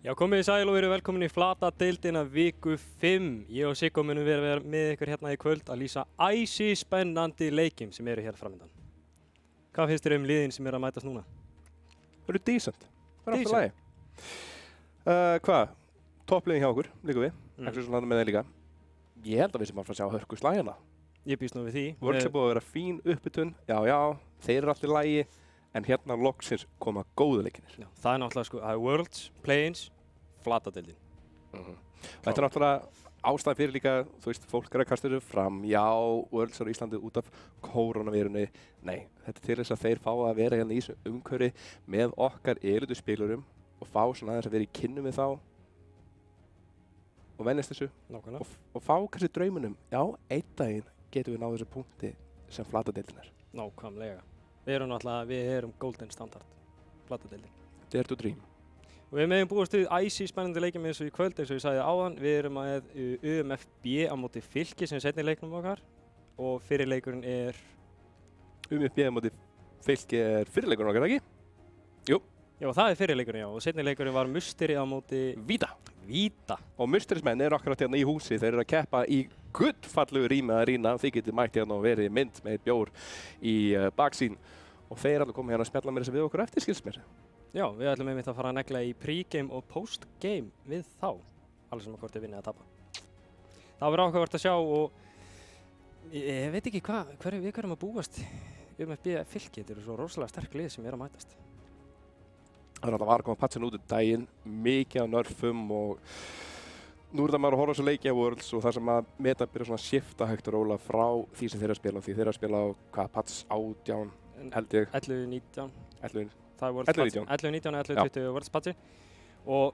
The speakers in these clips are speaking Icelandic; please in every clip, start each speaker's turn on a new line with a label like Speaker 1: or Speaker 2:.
Speaker 1: Já, komið í sæl og verið velkomin í flata deildina viku 5. Ég og Siggo munum vera með ykkur hérna í kvöld að lýsa æsispennandi leikjum sem eru hér framöndan. Hvað finnst þér liðin sem eru að mætast núna?
Speaker 2: Það eru decent. Það er alltaf
Speaker 1: Decent.
Speaker 2: lagi. Hvað? Toppliðin hjá okkur, líka við.
Speaker 1: Mm.
Speaker 2: Svona með þeir líka. Ég held að við sem að fara að sjá hörku slægjana.
Speaker 1: Ég býst nú við því.
Speaker 2: Worlds er búið að vera fín uppbytun. Já, þeir eru alltaf lagi. En hérna loksins koma góðu leikinir.
Speaker 1: Já, það er náttúrulega það er Worlds, Play-ins, flata deildin.
Speaker 2: Þetta er náttúrulega ástæðan fyrir líka, þú veist, fólk er að kasta þessu fram. Já, Worlds er á Íslandi út af kórónaveirunni. Nei, þetta er til þess að þeir fá að vera hérna í þessu umhverfi með okkar elitu spilurum og fá svona aðeins að vera í kynnu við þá og venjast þessu og fá kannski draumunum. Já, einn daginn getum við náð þessu punkti sem flata deildin er.
Speaker 1: Nákvæmlega. Við erum golden standard, flata deildin.
Speaker 2: Dare to dream.
Speaker 1: Og við meðum búast við æsispennandi leikjum eins og í kvöld, eins og ég sagði áðan. Við erum með UMFB á móti Fylki sem seinni leiknum okkar og fyrirleikurinn er...
Speaker 2: UMFB á móti Fylki er fyrirleikurinn okkar, ekki? Jú.
Speaker 1: Já, það er fyrirleikurinn, já. Og seinni leikurinn var Musteri á móti...
Speaker 2: Víta.
Speaker 1: Og
Speaker 2: Musterismenn eru akkurat hérna í húsi. Þeir eru að keppa í gullfallegu rými að rýna. Þið getið mætt hérna og verið mynd með bjór í baksýn. Og þeir alveg komið hérna að spjalla mér þess að við okkur eftir, skilst mér.
Speaker 1: Já, við ætlum einmitt að fara að negla í pre-game og post-game við þá. Alveg sem að hvort er vinnið að tapa. Það verður áhugavert að sjá og ég veit ekki við hverjum að búast UMFB Fylki. Þetta eru svo rosalega sterk lið sem er að mætast.
Speaker 2: Það er alltaf var að koma patsin út daginn, mikið af nörfum og nú er það maður að horfa á þessu leiki á Worlds og það sem að meta byrja svona að shifta hægt og róla frá því sem þeir eru að spila. Því þeir eru að spila á pats 18, held ég.
Speaker 1: 11-19.
Speaker 2: 11.
Speaker 1: Það er Worlds
Speaker 2: 11-19.
Speaker 1: 11-19 og 11-20 Worlds patsi. Og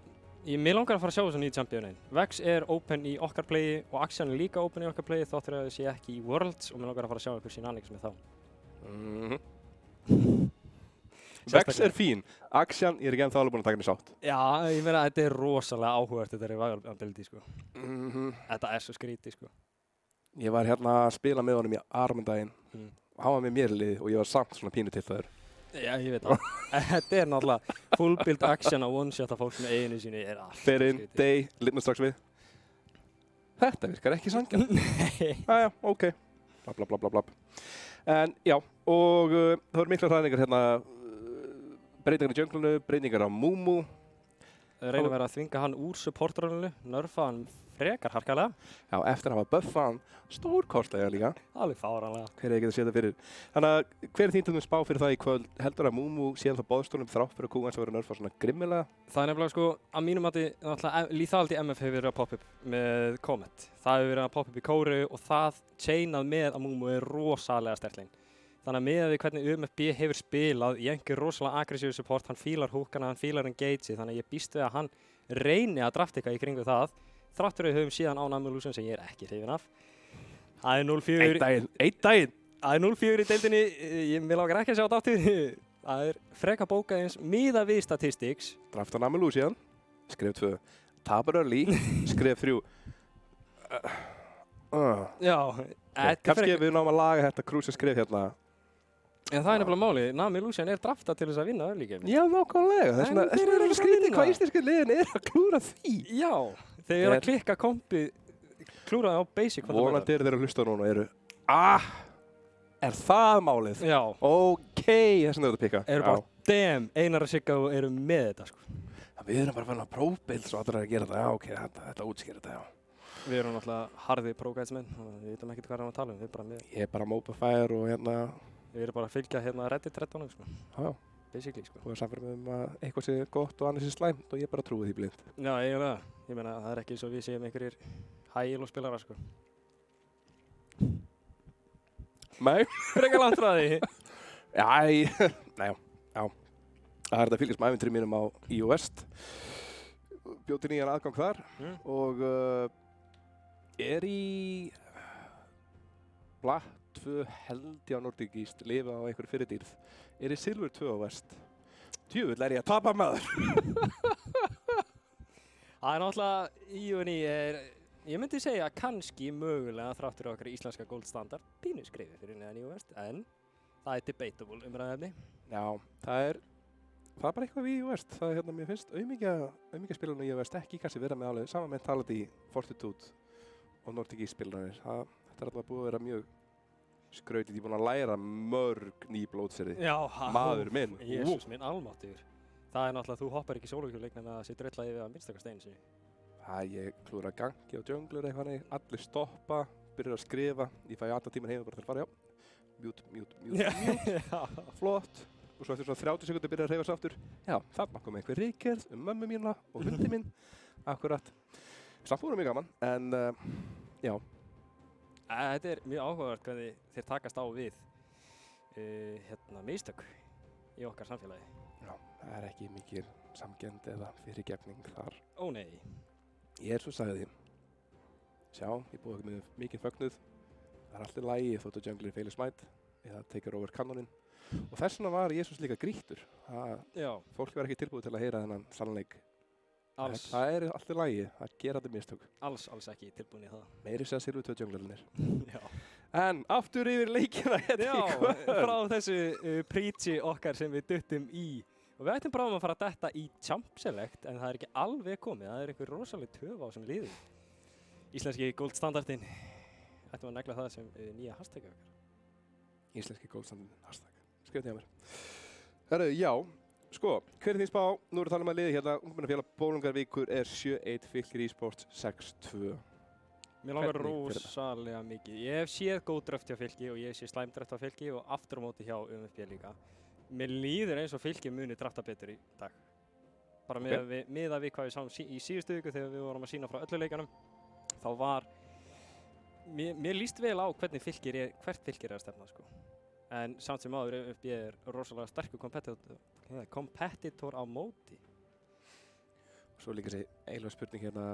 Speaker 1: mér langar að fara að sjá þessu nýju championin. Vex er open í okkar playi og Axian er líka open í okkar playi þáttur að það sé ekki í Worlds og mér langar að fara að sjá einhver Shenanigans með þá.
Speaker 2: Vex er fín. Axian, ég er ekki ennþá alveg búinn að taka henni sátt.
Speaker 1: Já, ég meina þetta er rosalega áhugavert þetta er í Viability, sko. Þetta er svo skrítið, sko.
Speaker 2: Ég var hérna að spila með honum í Armendaginn og hann var með mér í liði og ég var samt svona pínu til það.
Speaker 1: Já, ég veit það. Þetta er náttúrulega full build action að one-shota fólk með eiginu sínu er allt
Speaker 2: Fer inn, day, litnum strax við. Þetta virkar ekki sanngjarnt.
Speaker 1: Nei.
Speaker 2: Jæja, ok. Blablabla. En já, og það voru mikla hræðingar hérna. Breytingar í junglunu, breytingar á Mumu.
Speaker 1: Reynum að vera að þvinga hann úr supportruninu, nerfa hann frekar harkalega.
Speaker 2: Já, eftir að hafa buffa hann stórkostlega líka.
Speaker 1: Alveg fáranlega.
Speaker 2: Hver er ekki að setja fyrir. Þannig að hver er þín til þess spá fyrir það í kvöld? Heldur að Mumu síðan þá boðstólum þrátt fyrir að Kúans að vera nerfa svona grimmilega?
Speaker 1: Það er nefnilega sko, að mínum mati, Lethality MF hefur verið að poppa upp með Comet. Það hefur verið að poppa upp í Kóru og það chainað með að Mumu er rosalega sterklein. Þannig að miðað við hvernig UMFB hefur spilað í einhver rosalega aggressív support, hann fílar húkana, hann fílar engage, þannig að ég býst við að hann reyni að drafta eitthvað í kringu það. Þráttur við höfum síðan á Namilúsum sem ég er ekki hrifinn af. Það er 0-4.
Speaker 2: Einn daginn.
Speaker 1: Það er 0-4 í deildinni, mér langar ekki að sjá dáttið. Það er freka bókað eins miðað við statistics.
Speaker 2: Drafta Namilú síðan, skref 2. Tapar early, skref 3.
Speaker 1: Já.
Speaker 2: Kannski við náum að laga þetta krúsa skref hérna.
Speaker 1: En það er nefnilega máli, Namilúsjan er draftað til þess að vinna öllíkefni.
Speaker 2: Já, nákvæmlega. Þess vegna er það skrítið hvað íslensku liðin er að klúra því.
Speaker 1: Já, þeir eru að klikka kompið, klúraði á basic.
Speaker 2: Vonandi eru þeir að hlusta núna og eru er það málið?
Speaker 1: Já.
Speaker 2: Ok, þess vegna er þetta pikka.
Speaker 1: Eru bara, damn, Einar og Sigga eru með þetta, sko.
Speaker 2: Við erum bara að finna prófbild svo allir að gera þetta. Já, ok, þetta útskýrir þetta, já.
Speaker 1: Við erum náttúrulega harði prófgæðismenn og við veitum ekkert hvað að tala um, við erum bara með.
Speaker 2: Ég er bara Mobifire og hérna.
Speaker 1: Við erum bara að fylgja hérna Reddit-threadunum, sko.
Speaker 2: Já.
Speaker 1: Basically, sko.
Speaker 2: Og við samférum að eitthvað sé gott og annars sé slæmt og ég bara trúi því blind.
Speaker 1: Já, eiginlega. Ég meina, það er ekki eins og við séum einhverjir high-elo spilarar, sko.
Speaker 2: Nei.
Speaker 1: Frekar langt frá því.
Speaker 2: Já. Það er þetta að fylgjast með ævintýri mínum á IO West. Bjóti nýjan aðgang þar og er í Blatt 2 held ég á Nordic East, lifa á einhverju fyrirdýrð. Er í Silver 2 á West. Djöfull er ég að tapa maður.
Speaker 1: Það er náttúrulega IO-ni ég myndi segja kannski mögulega þráttur á okkar íslenska gold standard pínu skrifi fyrir neðan IO West, en það er debatable umræðefni.
Speaker 2: Já, það er það er bara eitthvað við í West. Það er mér finnst auðmíkja spilunum í West ekki kannski vera með alveg sama mentality, fortitude og Nordic East spilarnir. Þetta er alltaf búið að vera mjög skrautið. Ég er búinn að læra mörg ný blótseri.
Speaker 1: Já,
Speaker 2: maður minn.
Speaker 1: Jesús minn almáttugur. Það er náttúrulega, þú hoppar ekki sólokjöleik nema að sé drulla yfir að minnstakast einu sinni.
Speaker 2: Ég klúra gangi á junglur eitthvað hannig. Allir stoppa, byrjar að skrifa. Ég fæ alltaf tíminn heim og bara til að fara, mute. Flott. Og svo eftir svona 30 sekundir byrjar að hreyfa sig aftur. Já, þarna kom einhver ríkjörð mömmu mína og hundi minn. Akkurat. Samt voru mjög gaman, en já.
Speaker 1: Þetta er mjög áhugavert hvernig þeir takast á við mistök í okkar samfélagi.
Speaker 2: Já, það er ekki mikil samkennd eða fyrirgefning þar.
Speaker 1: Ó nei.
Speaker 2: Ég svo sagði því. Sjá, ég búið ekki með mikinn fögnuð. Það er allt í lagi þótt að junglir feilir smætt eða tekur over kanoninn. Og þess vegna var Jesús líka grýttur. Fólk var ekki tilbúið til að heyra þennan sannleik. Það er allt í lagi, það gera þetta mistök.
Speaker 1: Alls ekki tilbúin í það.
Speaker 2: Meiri segja Silvi 2 junglarnir.
Speaker 1: Já.
Speaker 2: En aftur yfir leikina hérna í kvöld.
Speaker 1: Frá þessu preachi okkar sem við duttum í. Og við ættum bráðum að fara að detta í Champ Select, en það er ekki alveg komið. Það er einhver rosaleg töf á sem liður. Íslenski gold standardinn. Ættum að negla það sem nýja hashtagið okkar.
Speaker 2: Íslenski gold standardinn hashtag. Skrifið hjá mér. Herru, já. Sko, hver er þín spá? Nú erum við að tala um að liði hérna. Ungmennafélag Bolungarvíkur er 7-1, Fylkir eSports 6-2.
Speaker 1: Mér langar rosalega mikið. Ég hef séð góð dröft hjá Fylki og ég sé slæm dröft hjá Fylki og aftur á móti hjá UMFB líka. Mér líður eins og Fylki muni drafta betur í dag. Bara miðað við hvað við sáum í síðustu viku þegar við vorum að sýna frá öllu leikunum. Þá var... Mér líst vel á hvert Fylkir er að stefna, sko. En samt sem áður UMFB er rosalega sterkur kompetitor á móti.
Speaker 2: Svo líka þessi eiginlega spurning hérna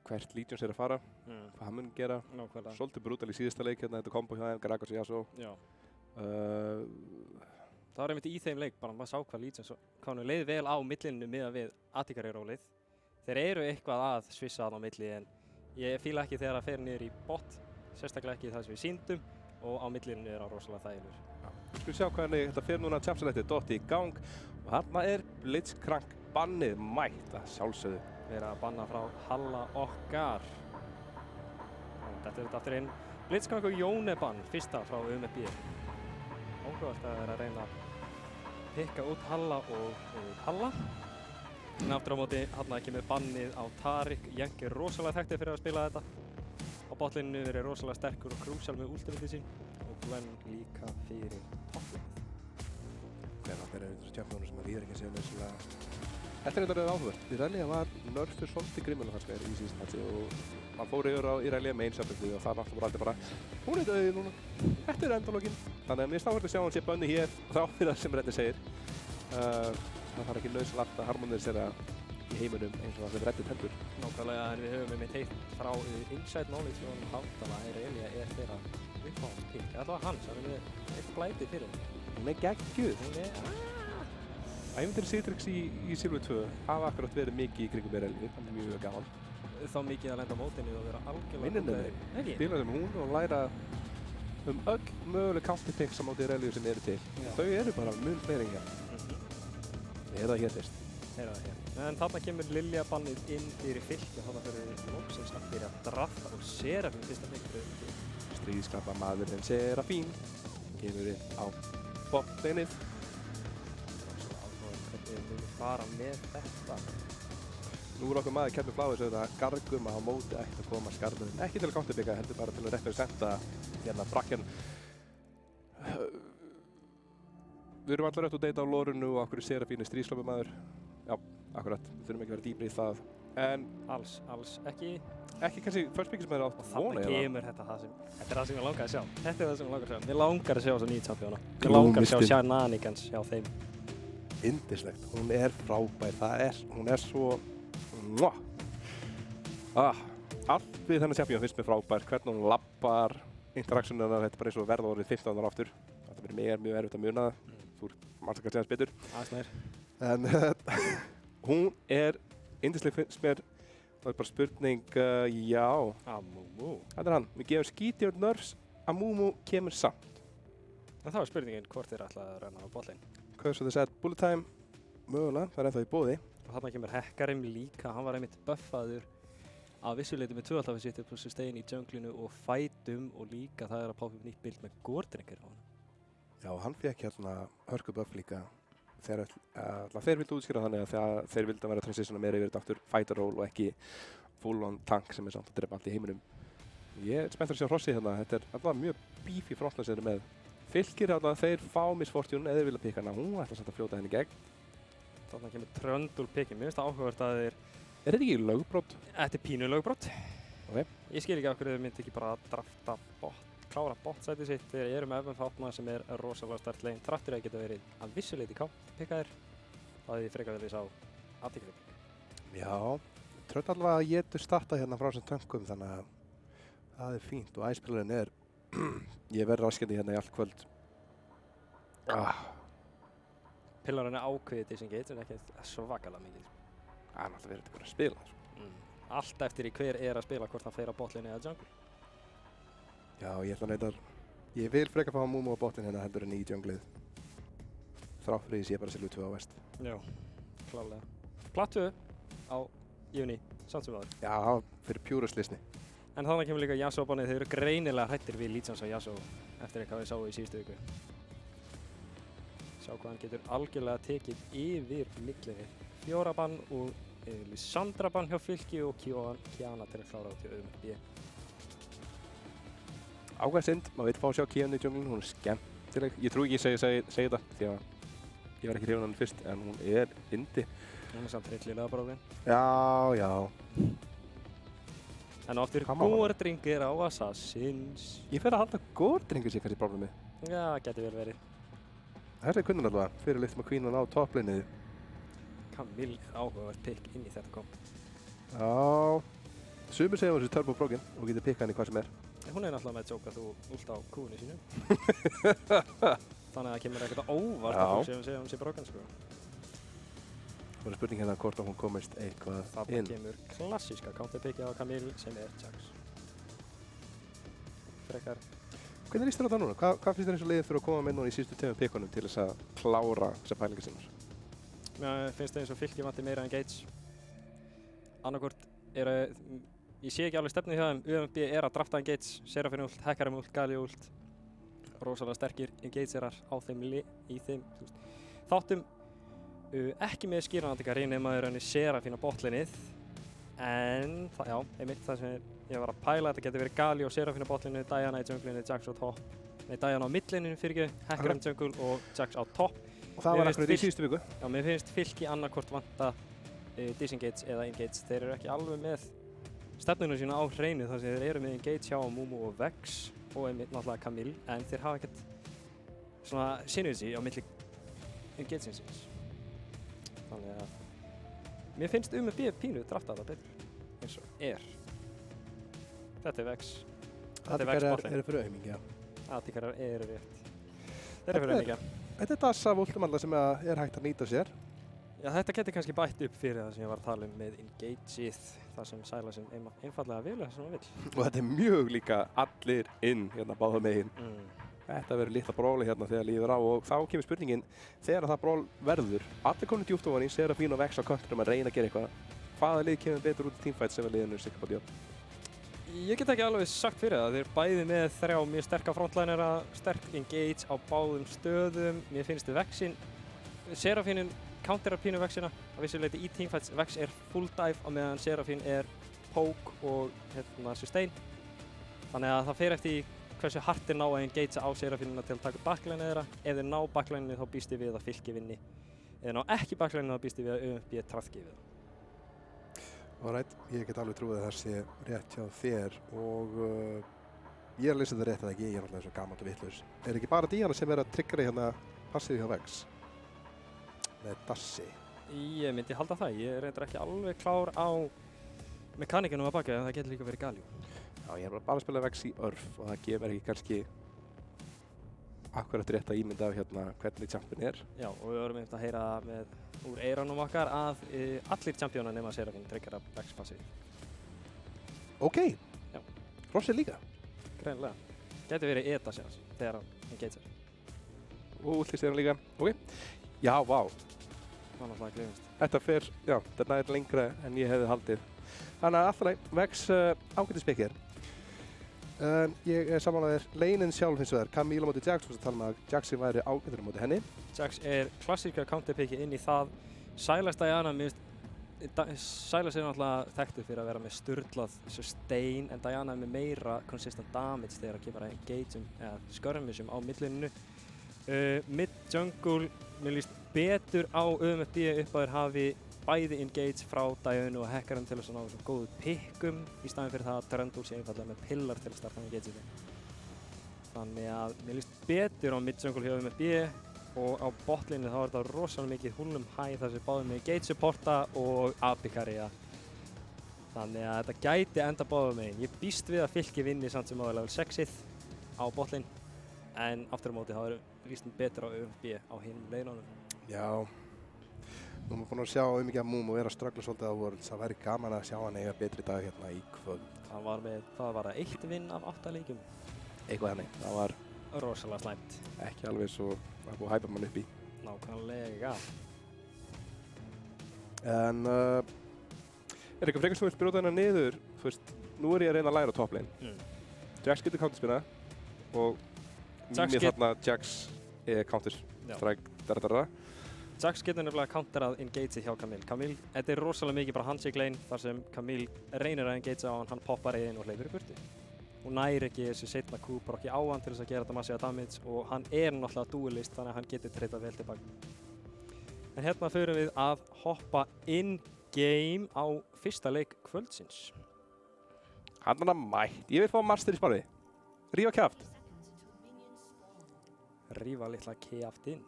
Speaker 2: hvert Legions er að fara, hvað hann mun gera.
Speaker 1: Nákvæmlega.
Speaker 2: Svolítið brútal í síðasta leik hérna, þetta kombo hjá þeim, Garagos og Yasuo.
Speaker 1: Já. Það var einmitt í þeim leik, bara maður sá hvað Legions hvað leið vel á millinu miðað við Attikari-rólið. Þeir eru eitthvað að svissa þarna á milli en ég fíla ekki þegar það fer niður í bot, sérstaklega ekki það sem við sýndum og á millinu er á rosalega þægilegur.
Speaker 2: Við skulum sjá hvernig þetta fer núna Champ Select dotti í gang og þarna er Blitzcrank bannið mætt að sjálfsögðu.
Speaker 1: Við erum að banna frá Halla okkar. Þetta er aftur inn. Blitzcrank og Jónebann, fyrsta frá UMFB. Áhugavert að vera að reyna að pikka út Halla og Halla. En aftur á móti hann kemur bannið á Tarik. Jenk er rosalega þekktur fyrir að spila þetta. Á botlininu er rosalega sterkur og krúsjál með ultimatið sín. Og Glenn líka fyrir topplið.
Speaker 2: Hvernig er þessu tjöfnónu sem að líður ekki að segja nöðslega. Þetta er eitthvað áhugavert. Irelia var nörfur svolítið grimmulega fannst mér í síðan matchi og hann fór yfir á Irelia með einsöfnandi og það náttúrulega aldrei bara hún er döðið núna. Þetta er endalógin. Þannig að mér stáður að sjá hann sé bönni hér þrátt fyrir það sem Reddi segir. Það þarf ekki nöðsynlegt að harmonisera í heiminum eins og það sem Reddi heldur.
Speaker 1: Nákvæmlega, en við höfum einmitt heyrt frá inside knowledge og Hátala að Irelia er þeirra uppáhaldspík. Það var hans, hann er með eitt blæti fyrir henni.
Speaker 2: Hún er geggjuð. Ævintýri Citrix í Silvi 2 hafa akkurat verið mikið í kringum Irelíu, það er mjög gaman.
Speaker 1: Þá mikið að lenda á mótinu og vera algjörlega...
Speaker 2: Minninni, spila sem hún og læra öll möguleg counterpicks á móti Irelíu sem eru til. Já. Þau eru bara mun fleiri en hér. Við erum það hér fyrst.
Speaker 1: En þarna kemur Lilja bannið inn fyrir Fylki og þarna fyrir loksins að byrja að drafta og Serafín fyrsta leikbröðu.
Speaker 2: Stríðskapa maðurinn Serafín kemur inn á botlinnið.
Speaker 1: Fara með þetta.
Speaker 2: Nú er okkur maður Kevin Flowers auðvitað Gargum að á móti ætti að koma skarðurinn. Ekki til að counterbicka, heldur bara til að representa hérna brakkjan. Við erum allar rétt að deyta á lórunu og okkur er Serafín stríðslöpumæður. Já, akkurat. Við þurfum ekki að vera dýpri í það. En
Speaker 1: alls ekki.
Speaker 2: Ekki kannski first pick sem er átt
Speaker 1: vona eða. Þannig kemur þetta er það sem ég langar að sjá. Þetta er það sem ég langar að sjá. Mér langar að sjá þessa nýja champjóna. Mér langar að sjá shenanigans hjá þeim.
Speaker 2: Yndislegt. Hún er frábær. Hún er svo... Allt við þennan champjón finnst mér frábær. Hvernig hún lappar, interaktionuna, þetta er bara eins og verða orðið 15 ára aftur. Þetta verður mjög erfitt að muna það. Þú manns að segja betur. En hún er yndisleg finnst mér. Það er bara spurning, já.
Speaker 1: Amumu.
Speaker 2: Þetta er hann. Við gefum skítjörn nörfs. Amumu kemur samt.
Speaker 1: En þá er spurningin hvort þeir ætla að renna á botlane.
Speaker 2: Curse of the Set, Bullet Time. Mögulega, það er ennþá í boði.
Speaker 1: Og þarna kemur Hekkarim líka, hann var einmitt buffaður að vissuleiti með 2 sitt upp sustain í junglinu og fætum og líka það er að poppa upp nýtt bild með Gordrengur á hann.
Speaker 2: Já, hann fekk hérna hörkubuff líka þegar þeir vildu útskýra þannig að þeir vildu að vera transitiona meira yfir Dr. Fighter Roll og ekki full on tank sem er samt að drepa allt í heiminum. Ég er spenntur að sjá Hrossi hérna, þetta er alltaf mjög beefy frontline sem þeir eru með. Fylkir alltaf þeir fá Miss Fortune eða þeir vilja pikka hana, hún ætla samt að fljóta henni í gegn.
Speaker 1: Þarna kemur Tröndul pikkin, mér finnst það áhugavert að þeir...
Speaker 2: Er þetta ekki lögbrot?
Speaker 1: Þetta er pínu lögbrot.
Speaker 2: Ok.
Speaker 1: Ég skil ekki af hverju þau myndi ekki bara drafta klára bot-sætið sitt. Þeir eru með FNF Hátna sem er rosalega start lane. Þráttur að geta verið að vissuleiti pikkaðir. Það hefði frekar verið sá aðtíkri pikk.
Speaker 2: Já, Trönd allavega getur startað hérna frá þessum tönkum þannig að það er fínt og æspilarinn er ég verður raskandi hérna í allt kvöld.
Speaker 1: Pillarinn er ákveðið disengage en ekki svakalega mikið.
Speaker 2: Það er alltaf verið til að spila.
Speaker 1: Allt eftir í hver er að spila, hvort hann fer á botlane eða jungle.
Speaker 2: Já, ég ætla að neyta ég vil frekar fá Mumu á botin hérna heldur en í junglið. Þrátt fyrir því sé bara Silvi 2 á vest.
Speaker 1: Já, klárlega. Plattu á júni, samt sem aður.
Speaker 2: Já, fyrir pjúra slisni.
Speaker 1: En þannig kemur líka Yasuo á bannið, þeir eru greinilega hrættir við Legions og Yasuo eftir eitthvað við sáum í síðustu viku. Sjá hvað hann getur algjörlega tekið yfir millinni. 4 bann og Lissandra bann hjá Fylki og Kiana til að klára út í B.
Speaker 2: Ákveð synd, maður veit fá að sjá Kiana í junglinu, hún er skemmtileg. Ég trúi ekki að segja þetta því að ég var ekki hrifinn af henni fyrst, en hún er yndi.
Speaker 1: Hún er samt hryllilega bráðin.
Speaker 2: Já.
Speaker 1: En áttur Gordringir á Assassins.
Speaker 2: Ég fer að halda Gordringir sé kannski problemið.
Speaker 1: Já, geti vel verið.
Speaker 2: Þessi er kunnan allavega, fyrir lift með Queenan á toppleinnið.
Speaker 1: Camille er áhugavert pikk inn í þetta kom.
Speaker 2: Já, sumir segja þessu turbo broken og getur pikkað henni hvað sem er.
Speaker 1: Hún er náttúrulega með að jóka að þú ult á kúinu sínu. Þannig að það kemur ekkert óvart að þú segja hún sé broken sko.
Speaker 2: Það er spurning hérna hvort að hún komist eitthvað inn.
Speaker 1: Þarna kemur klassíska counterpickið á Camille sem er Jax. Frekar.
Speaker 2: Hvernig líst þér á það núna? Hvað finnst þér eins og liðið fyrir að koma með núna í síðustu 2 pikkunum til þess að klára þessar pælingar sinnar?
Speaker 1: Mér finnst það eins og Fylki vanti meira engage. Annarkvort ég sé ekki alveg stefnu hjá þeim. UMB er að drafta engage, Seraphine ult, Hekkarim ult, Galio ult. Rosalega sterkir engagerar á þeim í þeim þáttum. Ekki með skýranandikari nema þeir rauninni Seraphine á botlinið. En já, einmitt það sem ég var að pæla. Þetta getur verið Galio, Seraphine á botlinið, Diana í junglinu, Jax á topp. Nei, Diana á millininu fyrirgefðu, Hekkarim jungle og Jax á topp.
Speaker 2: Og það var akkurat í síðustu viku.
Speaker 1: Já, mér finnst Fylki annarkvort vanta disengage eða engage. Þeir eru ekki alveg með stefnuna sína á hreinu þar sem þeir eru með engage hjá Mumu og Vex og einmitt náttúrulega Camille, en þeir hafa ekkert svona synergy á milli engage-insins. Þannig að mér finnst UMB pínu drafta þetta betur eins og er. Þetta er Vex. Þetta er Vex-botlane.
Speaker 2: Eru fyrir aumingja.
Speaker 1: Atikarar eru rétt. Þeir eru fyrir aumingja.
Speaker 2: Þetta er dassa af ultimalla sem er hægt að nýta sér.
Speaker 1: Já, þetta getur kannski bætt upp fyrir það sem ég var að tala um með engageið, þar sem Silasinn einfallega vilja það sem hann vill.
Speaker 2: Og þetta er mjög líka allir inn hérna báða megin. Þetta verður litla bróli hérna þegar líður á og þá kemur spurningin þegar það bról verður. Allir komin djúpt ofan í, Seraphine og Vex á köntunum að reyna að gera eitthvað. Hvaða lið kemur betur út í teamfight sem er liðinu sikka på djótt?
Speaker 1: Ég get ekki alveg sagt fyrir það. Þeir eru bæði með 3 mjög sterka frontlinera, sterk engage á báðum stöðum. Mér finnst Vexin, Seraphine counterar pínu Vexina að vissuleiti í teamfights. Vex er full dive á meðan Seraphine er poke og sustain. Þannig að það fer eftir hversu hart þeir ná að engagea á Seraphine til að taka backline þeirra. Ef þeir ná backline þá býst ég við að Fylki vinni. Ef þeir ná ekki backline þá býst ég við að UMB traðki við það.
Speaker 2: Alright, ég get alveg trúið að það sé rétt hjá þér og ég er að lesa þetta rétt eða ekki, ég er náttúrulega svo gamalt og vitlaus. Er ekki bara Diana sem er að triggera hérna passið hjá Vex? Með dassi?
Speaker 1: Ég myndi halda það, ég er reyndar ekki alveg klár á mekaníkinum að baka en það getur líka verið Galio.
Speaker 2: Já, ég er bara að spila Vex í örf og það gefur ekki kannski akkurat rétt að ímynda af hérna hvernig champin er.
Speaker 1: Já, og við vorum einmitt að heyra með úr eyrunum okkar að allir championar nema Seraphine triggera Vex-passið.
Speaker 2: Ok,
Speaker 1: já.
Speaker 2: Hrossi líka.
Speaker 1: Greinilega. Getur verið Eda sér þegar hann engagear.
Speaker 2: Og útlýst er hann líka. Ok. Já, vá.
Speaker 1: var náttúrulega gleymist.
Speaker 2: Þetta fer, já, þetta er lengra en ég hefði haldið. Þannig að alltaf vex ágætisbyggir. Ég er samanlegaðir leinin sjálf hins vegar. Camille á móti Jax, og tala að Jaxi væri ágætur á móti henni.
Speaker 1: Jax er klassíska counterpicki inn í það. Sylas Diana, Sylas er náttúrulega þekktur fyrir að vera með sturlað sustain, en Diana er með meira consistent damage þegar að kemur að engageum eða skörmisum á millinu. Mid jungle, mér líst betur á UMFB upp að þeir hafi bæði engage frá Diana og hekkarum til þess að ná þessum góðu pikkum í staðinn fyrir það að Trundle sé einfallega með pillar til að starta engageinu. Þannig að mér líst betur á mid jungle hjá UMFB. Og á botlínni þá er þetta rosalega mikið húlum hæ þar sem báðum með gate supporta og AP carryja. Þannig að þetta gæti enda báðum megin. Ég býst við að Fylki vinni samt sem áður level 6-ið á botlín, en aftur á móti þá er lístin betur á UMFB á hinum leiðunum.
Speaker 2: Já, nú erum við búin að sjá mikið af Moom og vera að ströggla svolítið á Worlds. Það væri gaman að sjá hann eiga betri dag hérna í kvöld.
Speaker 1: Hann var með, hvað var það, 1 vinn af 8 leikjum?
Speaker 2: Eitthvað henni, það var
Speaker 1: rosalega slæmt.
Speaker 2: ekki alveg svo að búið að hæpa mann upp í.
Speaker 1: Nákvæmlega.
Speaker 2: En er eitthvað frekar sem vilt brjóta hennar niður? Þú veist, nú er ég að reyna að læra á topplane. Jax getur counterspinna og mér þarna Jax er counter-strike.
Speaker 1: Jax getur nefnilega counterað engage hjá Camille. Þetta er rosalega mikið bara handshake lane þar sem Camille reynir að engage á hann poppar inn og hleypur í burtu. Hún næri ekki þessu setna Q bara ekki á hann til þess að gera þetta massiva damage og hann er náttúrulega duelist þannig að hann getur treytað vel tilbaka. En hérna förum við að hoppa in-game á fyrsta leik kvöldsins.
Speaker 2: Hann er mætt. Ég vil fá master í spárið. Rífa kjaft.
Speaker 1: Rífa litla kjaft inn.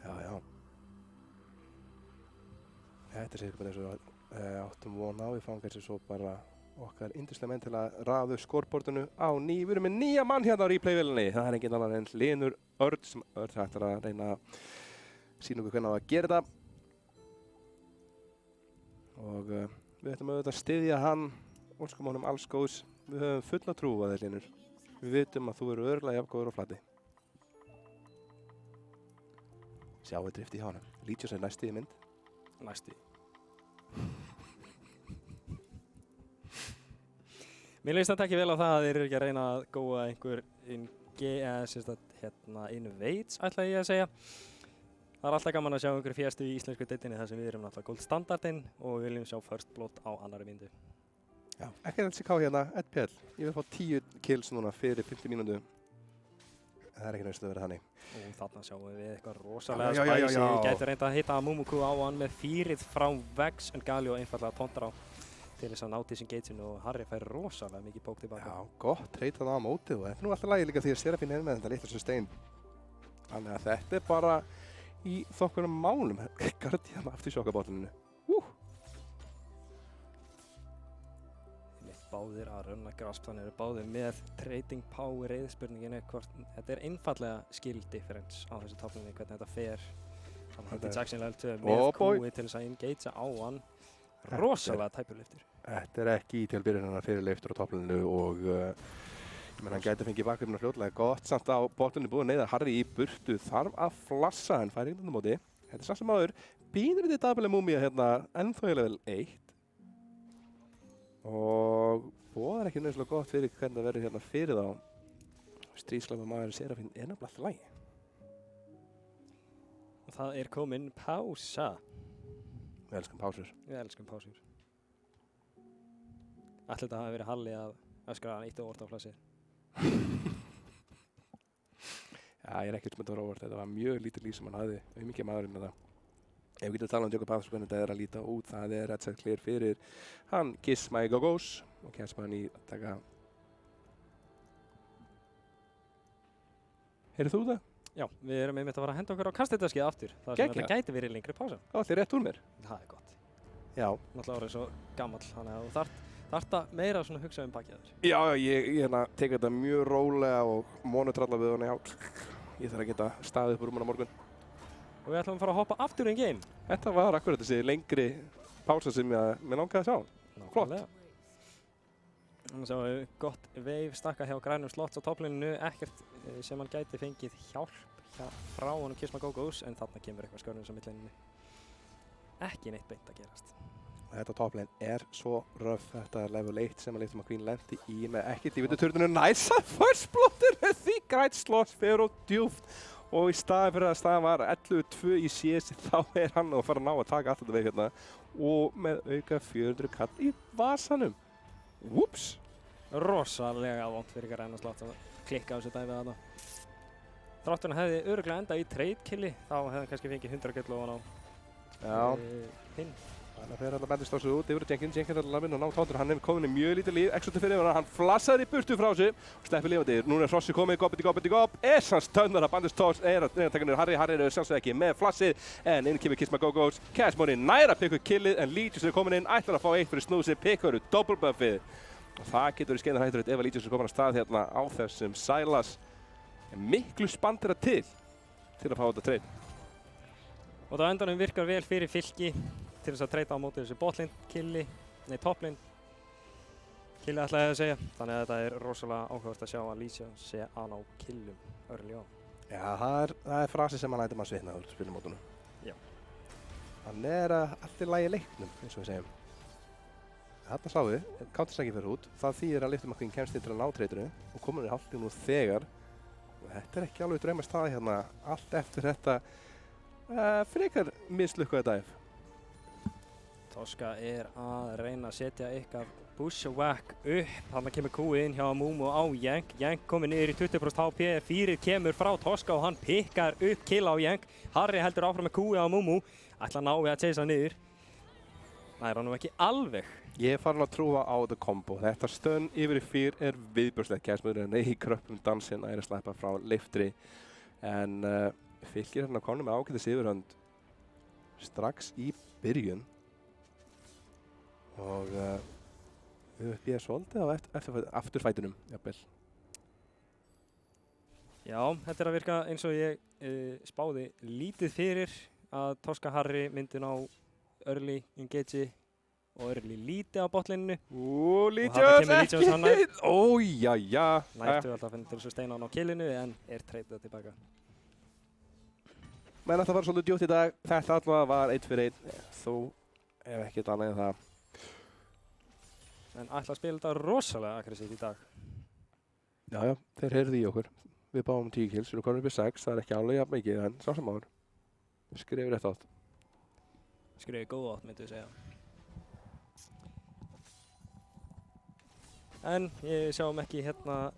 Speaker 2: Já. Þetta er sikkert bara eins og áttum von á. Við fáum kannski svo bara okkar yndislega menn til að raða upp skorbortinu á ný. Við erum með 9 mann hérna á replay-vélinni. Það er enginn annar en Hlynur Örn sem Örn ætlar að reyna að sýna okkur hvernig á að gera þetta. Og við ætlum auðvitað að styðja hann, óskum honum alls góðs. Við höfum fulla trú á þér, Hlynur. Við vitum að þú eru örugglega jafn góður á flati. Sjáum við drift í hjá honum. Lítios er næsti í mynd.
Speaker 1: Næsti. Mér leist þetta ekki vel á það að þeir eru ekki að reyna að góða einhver invades, ætla ég að segja. Það er alltaf gaman að sjá einhver fjestu í íslensku deildinni þar sem við erum náttúrulega gold standardinn og við viljum sjá first blood á annari myndu.
Speaker 2: Já, ekki LCK hérna, 1 PL. Ég vil fá 10 kills núna fyrir 50 mínútu. Það er ekki næstu að vera þannig.
Speaker 1: Og þarna sjáum við eitthvað rosalega spicy. Ég gæti reynda að hitta Mumuku á hann með fýrið frá Vex en Galio einfallega tóndar á til þess að ná disengage-inu og Harry fær rosalega mikið bók tilbaka.
Speaker 2: Já, gott treytað á mótið og þetta er nú alltaf lagi líka því að Serafín er með þetta litla sustain. Þannig að þetta er bara í þokkunum málum. Guardian aftur sjokkabótluninu.
Speaker 1: Báðir að runna grasp, þannig eru báðir með trading power spurningin er hvort þetta er einfallega skill difference á þessu toplinni hvernig þetta fer. Þannig að Jackson level 2 með Q-i til þess að engagea á hann. Rosalega tæpur liftur.
Speaker 2: Þetta er ekki til byrjunar fyrir liftur á toplininu og ég menn hann gæti fengið bakgrunna fljótlega gott samt á botlinni búið neyða Harry í burtu þarf að flassa en fær einhvern móti. Þetta er samt sem áður pínur þetta dabilega múmía hérna ennþá í level 1 og boðar ekki nöðslega gott fyrir hvernig það verður hérna fyrir þá. Stríðslega maður Serafín er nefnilega alltaf lægi.
Speaker 1: Og það er komin pása.
Speaker 2: Við elskum pásur.
Speaker 1: Við elskum pásur. Ætli þetta hafi verið Halli að öskra hann eitt og orð á flassi.
Speaker 2: Já, ég er ekkert með þetta óvart. Þetta var mjög lítið líf sem hann hafði. Mikið maðurinn með það. Ef við getum að tala um Jacob Paths hvernig þetta er að líta út, það er red set clear fyrir hann Kiss My Go-Go's og Kjærsmann í að taka. Heyrðu þú það?
Speaker 1: Já, við erum einmitt að fara að henda okkur á kastetaskið aftur. Það sem þetta gæti verið lengri pása.
Speaker 2: Það er rétt úr mér.
Speaker 1: Það er gott.
Speaker 2: Já.
Speaker 1: Náttúrulega orðið svo gamall, þannig að þú þarft að meira svona hugsa um bakið þér.
Speaker 2: Já, ég hérna tek þetta mjög rólega og monotralla við hann í át. Ég þarf að geta staðið upp úr rúmuna morgun.
Speaker 1: Og við ætlum að fara að hoppa aftur í game.
Speaker 2: Þetta var akkurat þessi lengri pása sem ég langaði að sjá. Flott.
Speaker 1: Þannig að við gott wave stakka hjá grænum slots á topplininu, ekkert sem hann gæti fengið hjálp frá honum Kiss My Go-Go's en þarna kemur eitthvað skörnum á millinni. ekki neitt beint að gerast.
Speaker 2: Þetta toplane er svo röf, þetta er level 1 sem að Little McQueen lendi í með ekkert í vituturninu. Næsa first blottir með því grænt slott fyrir og djúft. Og í staðin fyrir að staðan var 11-2 í CS, þá er hann að fara að ná að taka allt þetta veið hérna. Og með auka 400 kall í vasanum. Whoops!
Speaker 1: Rosalega vont fyrir Græna slott að klikka á þessu dæmi þarna. Þrátturinn hefði örugglega endað í trade killi, þá hefði hann kannski fengið 100 kill ofan á hinn.
Speaker 2: Þannig að þeir alltaf bendist á sig út yfir Jenkins er alltaf að vinna og ná tóttur. Hann hefur komin í mjög lítið líf, Exotur fyrir hann flassaði í burtu frá sig og sleppir lifandi. Núna er Hrossi komið, gopp. Essans tönnar að bandist tórs er að taka niður Harry. Harry er sjálfsög ekki með flassið en inn kemur Kiss My Go-Go's. Cash Money nær að pikka upp killið en Legions er komin inn, ætlar að fá eitt fyrir snúsið, pikkar upp double buffið. Og það getur verið skeiðan hættur ef Legions er komin að stað hérna á þessum Sylas. Miklu spandira til að fá þetta trade.
Speaker 1: Og það á endanum virkar vel fyrir Fylki til þess að treyta á móti þessu toplane killi ætlaði ég að segja. Þannig að þetta er rosalega áhugavert að sjá að Legions sé að ná killum early on.
Speaker 2: Já, það er frasi sem hann lætur mann svitna úr spilumótunum.
Speaker 1: Já.
Speaker 2: Hann er allt í lagi leiknum, eins og við segjum. Þarna sáum við, Counter-Strike fyrir út. Það þýðir að Little McQueen kemst inn til að ná treytinu og komin í hálftíð nú þegar. Og þetta er ekki alveg drauma staði hérna, allt eftir þetta frekar mislukkaði dæf.
Speaker 1: Toska er að reyna að setja eitthvað bushwhack upp. Þannig kemur Kúi inn hjá Mumu á Jenk. Jenk komið niður í 20% HP. Fyrir kemur frá Toska og hann pikkar upp kill á Jenk. Harry heldur áfram með Kúi á Mumu. Ætla að ná við að chasea niður. Nær hann nú ekki alveg.
Speaker 2: Ég er farin að trúa á the combo. Þetta stönn yfir í 4 er viðbjörnslegt. Gæsmöðurinn er í kröppum dansinn að sleppa frá leiftri. En Fylkir hérna komið með ágætis yfirhönd strax í byrjun. Og upp ég svolítið á afturfætunum, jafnvel.
Speaker 1: Já, þetta er að virka eins og ég spáði lítið fyrir að Toska Harry myndi ná early engage og early lítið á botlininu.
Speaker 2: Legions ekki! Ójæja!
Speaker 1: Nættu alltaf til þess að steina hann á killinu en er treytað tilbaka.
Speaker 2: Men þetta var svolítið djúpt í dag. Þetta allavega var 1 fyrir 1. Þó ef ekkert annað en það.
Speaker 1: En ætla að spila þetta rosalega aggressíft í dag.
Speaker 2: Já, þeir heyrðu í okkur. Við báum 10 kills, við erum komin upp í 6. Það er ekki alveg jafn mikið, en sá sem áður. Skrifir rétt átt.
Speaker 1: Skrifir góð átt, myndi ég segja. En ég sjáum ekki hérna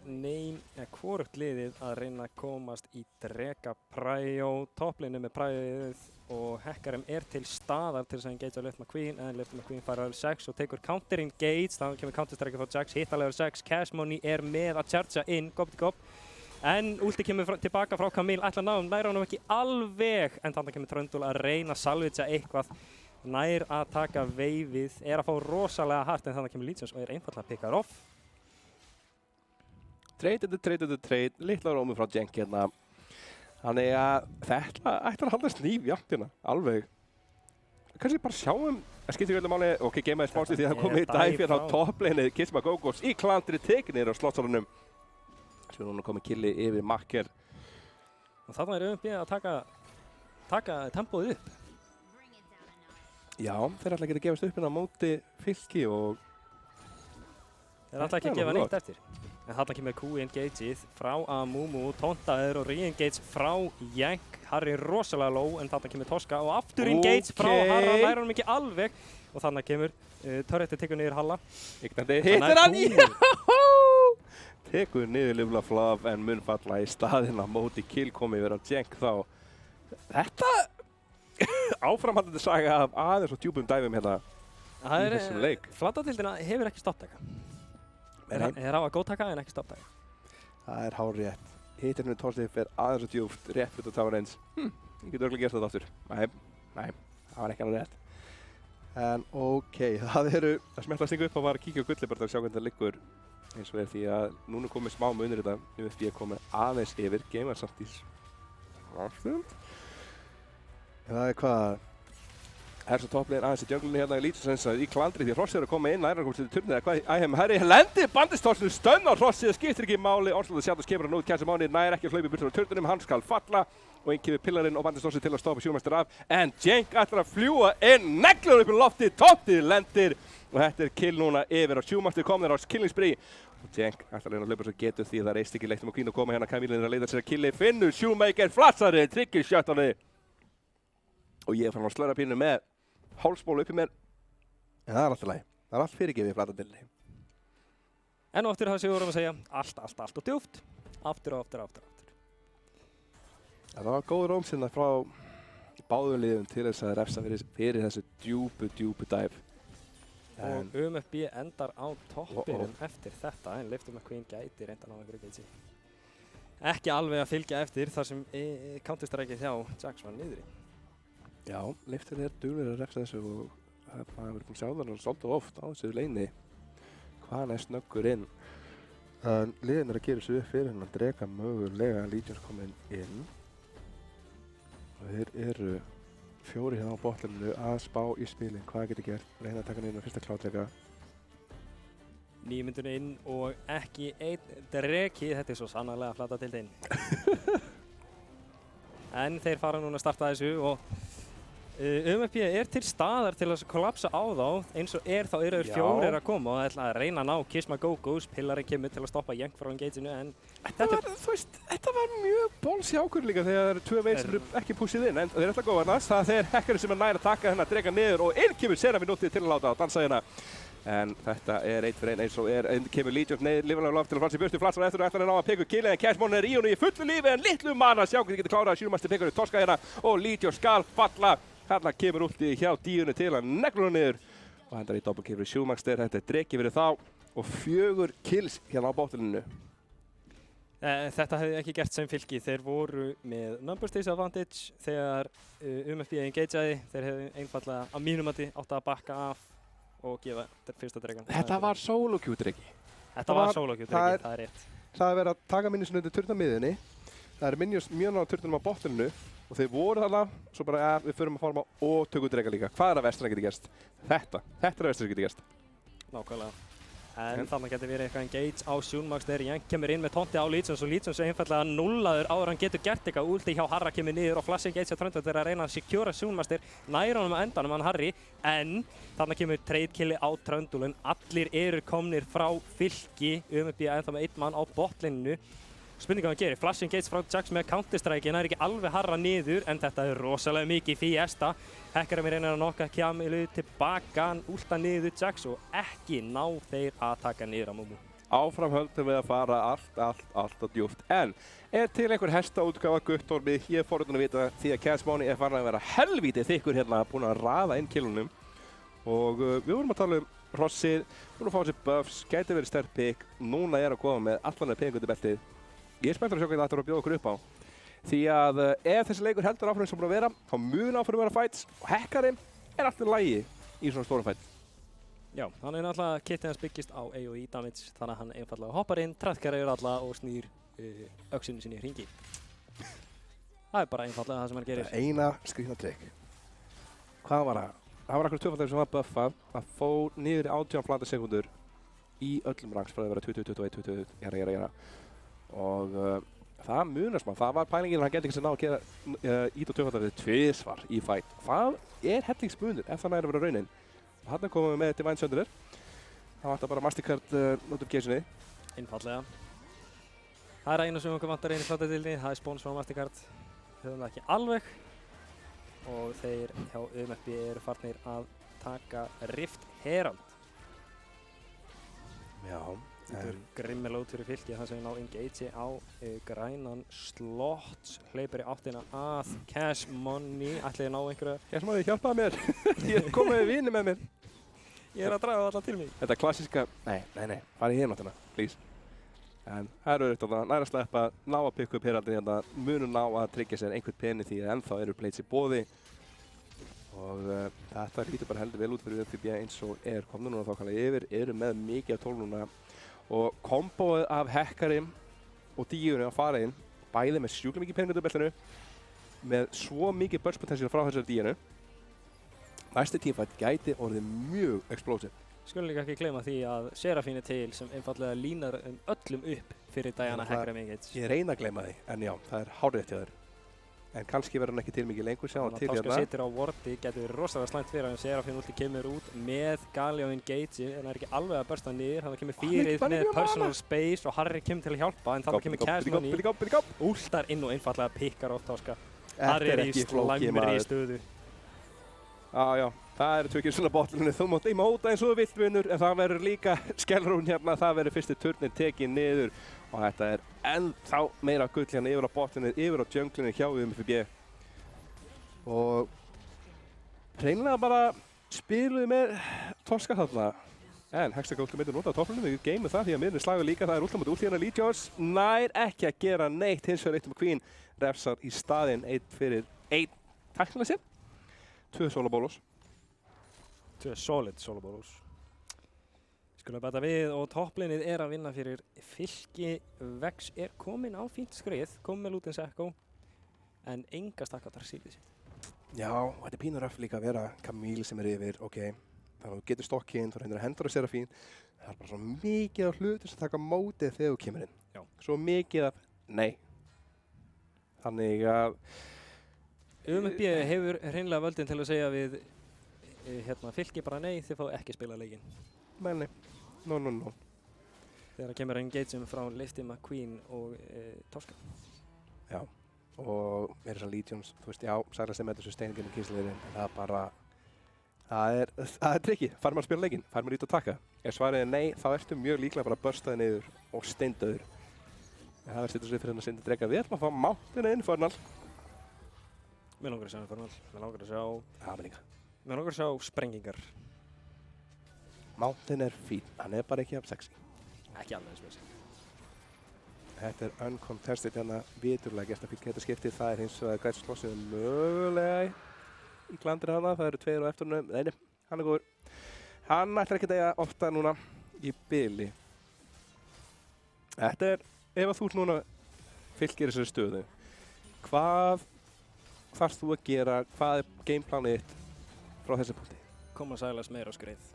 Speaker 1: hvorugt liðið að reyna að komast í drega Prio. Topplinu með Prioið og Hekkarum er til staðar til þess að engagea Little McQueen en Little McQueen fær level 6 og tekur counter engage. Þannig kemur counter-strike frá Jax, hitta level 6. Cash Money er með að chargea inn, gopp. En ulti kemur tilbaka frá Camille, ætla að ná nær honum ekki alveg. En þannig kemur Tröndul að reyna að salvitja eitthvað. Nær að taka veifið, er að fá rosalega hart en þannig kemur Legions og er einfaldlega að pickar off.
Speaker 2: Trade, litla rómur frá Jenk hérna. Þannig að þetta ætlar að haldast líf jafnt hérna, alveg. Kannski bara sjáum, það skiptir ekki máli, ok, geimaði spánsið því að það komið í dæf hérna á topplaneið, Kiss My Go-Go's í klandri tekinir á slottsalunum. Svo núna komið killi yfir Makker.
Speaker 1: Og þarna er ÖMB að taka tempóið upp.
Speaker 2: Já, þeir ætla ekki að gefast upp hérna á móti Fylki og
Speaker 1: þeir ætla ekki að gefa neitt eftir. En þarna kemur Q-engageið frá Amumu, tontaður og re-engage frá Jenk. Harry er rosalega low en þarna kemur Toska og aftur engage frá Harra, nær honum ekki alveg. Og þarna kemur Turretið tekur niður Halla.
Speaker 2: Ígnandi hittir hann, jáhú! Tekur niður Livla Flav en mun falla í staðinn á móti kill komið yfir á Jenk þá. Þetta áframhaldandi saga af aðeins og djúpum dæfum hérna í þessum leik.
Speaker 1: Flatatildina hefur ekki stopptaka. Er á að góðtaka en ekki stopptaka.
Speaker 2: Það er hár rétt. Hittirinn tórsið fyrir aðeins og djúpt rétt fyrir Tower Ends. Ég get örgulega gert þetta aftur. Nei, það var ekki alveg rétt. En ok, það smella að stinga upp og var að kíkja á gulli bara til að sjá hvernig það liggur eins og því að núna komið smá munir þetta. Nú eftir ég komið aðeins yfir, geymar samt í smá stund. Það er hvað? Svo toppliðin aðeins í djönglunni hérna í Legions í klandri því Hrossi að koma inn, nærra komst til turnið eða hvað æhem herri lendi bandistórsinu stönn á Hrossi, það skiptir ekki máli, Orslóður Sjáttur kemur hann út, Casimoni nær ekki að hlaupa í burtu frá turnunum, hann skal falla og inn kemur pillarinn og bandistórsinu til að stoppa Sjúrmeister af, en Cenk ætlar að fljúa inn, neglur upp í lofti, toppið lendir og þetta kill núna yfir og Sjúrmeister komnir á killingspree og Cenk ætlar að reyna að hlaupa svo getur því það reist ekki leitt Queen að koma hérna, Camille að leita sér að killi, finnur Shoemaker flatsari, tryggir shotani og ég fann að slöra pínu með hálsból uppi mér, en það alltaf læg. Það allt fyrirgefið í flatadilni.
Speaker 1: Enn og aftur það sem við vorum að segja, allt og djúpt, aftur og aftur.
Speaker 2: Það var góð rómsinna frá báðum liðum til þess að refsa fyrir þessu djúpu dæf.
Speaker 1: Og UMFB endar á toppinum eftir þetta, en Leiftur McQueen gæti reynda ná einhverju geitsi. Ekki alveg að fylgja eftir þar sem Counter-Strikeið hjá Jax var niðri.
Speaker 2: Já, Leiftur duglegur að refsa þessu og maður hefur búin að sjá það svolítið oft á þessu leini hvað hann snöggur inn. Liðin að gera þessu upp fyrir hann að drega mögulega Legions komin inn og þeir eru 4 hérna á bottlinu að spá í spilin, hvað getur gert, reyna að taka hann inn á fyrsta klátleika.
Speaker 1: 9 mínútur inn og ekki einn dreki, þetta svo sannarlega flata til þeim. En þeir fara núna að starta þessu og UMFB til staðar til að kollapsa á þá, eins og þá eru þeir 4 að koma og það ætla að reyna að ná Kisma Go-Go's, pillarinn kemur til að stoppa Jenk frá engageinu en
Speaker 2: þetta var mjög bólsi ákvörð líka þegar það eru 2 veginn sem eru ekki púsið inn en þeir ætla að góða næst, það þeir hekkarinn sem nær að taka hennar, drega niður og inn kemur Serafinúti til að láta á dansa hérna. En þetta 1 fyrir 1 eins og kemur Legions neður líflega loft til að fara sér burtu flatsar eftir og ætlar að ná að peka killi en Cashmon í honum í fullu lífi en litlu manna sjá hvernig getur klárað Sjúrmeister pekar í torska hérna og Legions skal falla. Þarna kemur úti hjá Díunu til að negla hann niður og hendar í doppelkifri Sjúrmeister, þetta dreki fyrir þá og 4 kills hérna á bottlinu.
Speaker 1: Þetta hefði ekki gert sem fylki, þeir voru með numbers disadvantage þegar UMFB engageaði, þeir hefði einfallega að mínum mati átt að bakka af og gefa fyrsta dregan.
Speaker 2: Þetta var solo queue dreki.
Speaker 1: Þetta var solo queue dreki, það rétt.
Speaker 2: Það er verið að taka minnjusinu undir turnamiðinni. Það er minnjus mjög náðu turnunum á bottlinu og þeir voru þarna, svo bara við förum að forma og tökum drega líka. Hvað að vesturna geti gerst? Þetta að vesturna geti gerst.
Speaker 1: Nákvæmlega. En þannig getur verið eitthvað engage á Sjúnmax þegar Jenk kemur inn með tonti á Legions og Legions einfallega nullaður áður hann getur gert eitthvað. Últi hjá Harra kemur niður og flash engage á Tröndvöld þegar að reyna að secura Sjúnmaster nær honum á endanum hann Harry en þannig kemur trade killi á Tröndvöldun. Allir eru komnir frá fylki, UMFB ennþá með 1 mann á botlininu. Spurning hvað hann gerir, flash engage frá Jax með Counter-Strike, hann ekki alveg Harra niður en þetta rosalega mikið fiesta. Hekkarinn reynir að nokka Kjamilu tilbaka, hann últa niður Jax og ekki ná þeir að taka niður á Mumu.
Speaker 2: Áfram höldum við að fara allt og djúpt. En til einhver hestaútgáfa Guttormi, ég er forröndun að vita því að Casimoni farin að vera helvítið þykkur hérna, búinn að raða inn killunum. Og við vorum að tala Hrossið, búinn að fá sér buffs, gæti verið sterk pick, núna að koma með allan pening undir beltið. Ég er spenntur að sjá hvað þetta er að bjóða okkur upp á. Því að ef þessi leikur heldur áfram sem búin að vera, þá mun áfram vera fights og Hekkarinn alltaf lægi í svona stórum fight.
Speaker 1: Já, hann náttúrulega kitið hans byggist á AoE damage, þannig að hann einfallega hoppar inn, traðkar yfir alla og snýr öxinu sinni í hringi. Það er bara einfallega það sem hann gerir.
Speaker 2: Eina skrýtna trikk. Hvað var það? Það var akkur tvöfaldar sem var buffað að fór niður í 18 flata sekundur í öllum rangs frá að vera 20, 21, 20, og það munast maður, það var pælingin að hann geti ekki sem ná að gera ít og tvöfaldarfið tvisvar í fight. Það er hellingsmunur ef það næri að vera raunin. Og hann komum við með Divine Sunderer. Það vantar bara Mastercard notificationið.
Speaker 1: Einfallega. Það er einu sem okkur vantar inn í flatadildinni, það er spónus frá Mastercard. Höfum það ekki alveg. Og þeir hjá UMFB eru farnir að taka Rift Herald.
Speaker 2: Já.
Speaker 1: Þetta er grimmilót fyrir fylki þar sem við ná engage á grænan slots, hleypur í áttina að Cash Money, ætliði að ná einhverja...
Speaker 2: Cash Money, hjálpaði mér! Ég kom með vini með mér!
Speaker 1: Ég er að draga alla til mig!
Speaker 2: Þetta klassíska... Nei, farið í hináttina, please. En það eru auðvitað að næra sleppa, ná að pikka upp Heraldin hérna, munu ná að tryggja sér einhvern pening því að ennþá eru blades í boði. Og þetta lítur bara heldur vel út fyrir UMFB eins og komnu núna þokkalega yfir, eru með mikið af tól núna. Og kombóið af Hekkarinn og Díunu að fara inn, bæði með sjúklega mikið pening út úr beltinu, með svo mikið burst potential frá þessari Díunu. næsti teamfight gæti orðið mjög explosive.
Speaker 1: Skulum líka ekki gleyma því að Serafín er til sem einfallega línar öllum upp fyrir Diana Hecarim Engage.
Speaker 2: Ég reyna að gleyma því, en já, það er hárrétt hjá þér. En kannski verður hann ekki til mikið lengur, sjá hann til
Speaker 1: Táska situr á wardi, getur verið rosalega slæmt fyrir hann. Serafín ulti kemur út með Galio Engage en er ekki alveg að bursta niður. Hann kemur fyrir með personal space og Harry kemur til að hjálpa en þannig kemur Cashman últar inn og einfallega pikkar á Táska. Harry er í slæmri stöðu.
Speaker 2: Já, það eru tökir svona botlunni. Þú mátt móta eins og þú vilt, vinnur, en það verður líka skellrún hérna. Það verður fyrsti turnin tekinn niður og þetta er ennþá meira gull hérna yfir á botlunni, yfir á junglunni hjá UMFB. Og hreinlega bara spiluðu með Táska þarna. En Hextech ulti myndir nota á topplunum, við geymum það því að miðurinn slagur líka. Það er ultimate ult hérna Legions. Nær ekki að gera neitt, hins vegar eitt Queen refsar í staðinn, 1 fyrir 1 tæknilega sér. 2 solobolos.
Speaker 1: 2 solid solobolos. Skulum bæta við og topplinið er að vinna fyrir Fylki. Vex er kominn á fínt skrið, kom með Lútens Echo, en enga stakkatar sílið sitt.
Speaker 2: Já, þetta er pínur röff líka að vera Camille sem er yfir, ok. Þannig að þú getur stokkinn, þú reynir að hendur að Serafín. Það er bara svo mikið af hlutur sem taka mótið þegar þú kemur inn.
Speaker 1: Já.
Speaker 2: Svo mikið af nei. Þannig að
Speaker 1: UMFB hefur hreinlega völdin til að segja við Fylki bara nei, þið fá ekki spila leikinn.
Speaker 2: Menni, no.
Speaker 1: Þegar það kemur engagement frá Lifty McQueen og Táska.
Speaker 2: Já, og með þessar Legions, þú veist, já, sæla sem þetta steiningin í kynsliðin, en það er bara, það er trikki, fær maður að spila leikinn, fær maður ít að taka. Ef svarið er nei, þá ertu mjög líklega bara að bursta þig niður og steindauður. En það verður sittur svo fyrir hann að synda drega. Við ætlum að fá Mountain Infernal.
Speaker 1: Mér langar að sjá Infernal, mér langar að sjá...
Speaker 2: Já, menn líka.
Speaker 1: Mér langar að sjá sprengingar.
Speaker 2: Mountain er fín, hann er bara ekki af sexy.
Speaker 1: Ekki alveg eins og þessi.
Speaker 2: Þetta er uncontested hérna viturlega gert að Fylki þetta skiptið. Það er hins vegar gætt slossið mögulega í klandri hana. Það eru 2 á eftirnum. Nei, hann er góður. Hann ætlar ekki að deyja ofta núna í bili. Þetta er, ef að þú ert núna Fylkir í þessari stöðu, hvað þarfst þú að gera, hvað er gameplanið þitt frá þessi punkti?
Speaker 1: Koma sælas meira á skreið.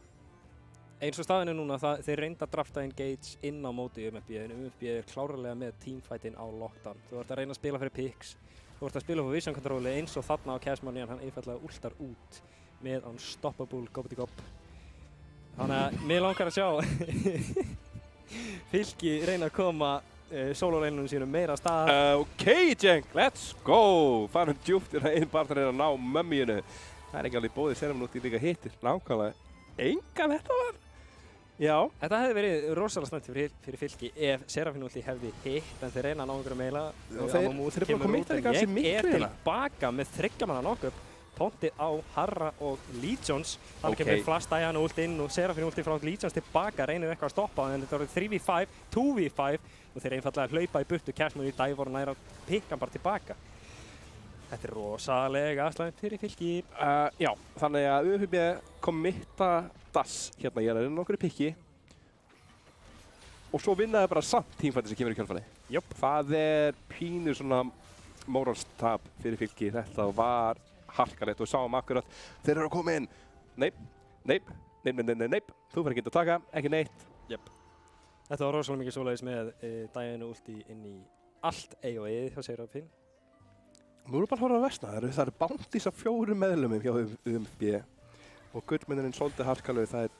Speaker 1: Eins og staðin er núna, þeir reynda að drafta Engage inn á móti UMFB, en UMFB er klárlega með teamfightin á lockdown. Þú ert að reyna að spila fyrir picks, þú ert að spila fyrir vision controli eins og þarna á Cashman, hann einfallega últar út með unstoppable gobbity-gobb. Þannig að mér langar að sjá Fylki reyna að koma solo-reynunum sínum meira að stað.
Speaker 2: Ok, Jenk, let's go! Farum djúpt hérna einn barndar að ná mömmíinu. Það er ekki alveg bóðið Serafín líka hittir. Nákvæmlega. Engan þetta var. Já.
Speaker 1: Þetta hefði verið rosalega slæmt fyrir Fylki ef Serafín hefði hitt, en þeir reyna að ná einhverju meila.
Speaker 2: Þeir eru bara komið í gansi miklu
Speaker 1: hérna. Ég er tilbaka með 3 manna knock-up. Pontið á Harra og Legions. Þannig kemur Flash Diana ult inn og Serafín ulti frá Legions tilbaka, reynir eitthvað að stoppa en þetta voru 3v5, 2v5 og þeir einfallega hlaupa í burtu. Cashman í dive og næra pikka bara tilbaka. Þetta er rosalega slæmt fyrir Fylki.
Speaker 2: Já, þannig að UMFB kommitta dass hérna ég er að reyna okkur í pikki og svo vinnaði bara samt teamfighti sem kemur í kjölfarið.
Speaker 1: Jöp.
Speaker 2: Það er pínur svona moralstap fyrir Fylki. Þetta var harkalegt og sáum akkurat þeir eru að koma inn. Neip. Þú verður ekki að taka, ekki neitt.
Speaker 1: Jöp. Þetta var rosalega mikið svoleiðis með Diana ulti inn í allt AOE-ið hjá Serafín.
Speaker 2: Nú erum bara að horfa að versna. Það eru bounties af 4 meðlumum hjá UMFB og gullmennirinn svolítið harkalegu. Það er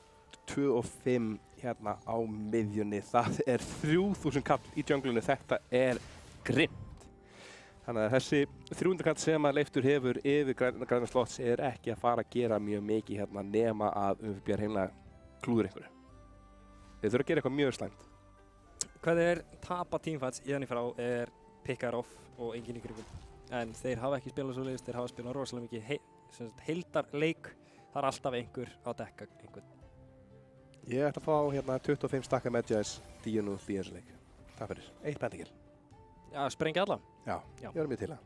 Speaker 2: 2 og 5 hérna á miðjunni. Það er 3000 kall í junglunni. Þetta er grimmt. Þannig að þessi 300 kall sem að Leiftur hefur yfir græna slotts er ekki að fara að gera mjög mikið hérna nema að UMFB er heimlega klúður einhverju. Þeir þurfa að gera eitthvað mjög slæmt.
Speaker 1: Hvað er tapa teamfights í þannig frá er pickar off og enginn í kringum. En þeir hafa ekki spilað svoleiðis, þeir hafa spilað rosalega mikið heildarleik. Það er alltaf einhver að dekka einhvern.
Speaker 2: Ég ætla að fá hérna 25 stakka Medjais Díunu því þessu leik. Það fyrir 1 pentingil.
Speaker 1: Já, sprengja alla.
Speaker 2: Já, ég er mjög til það.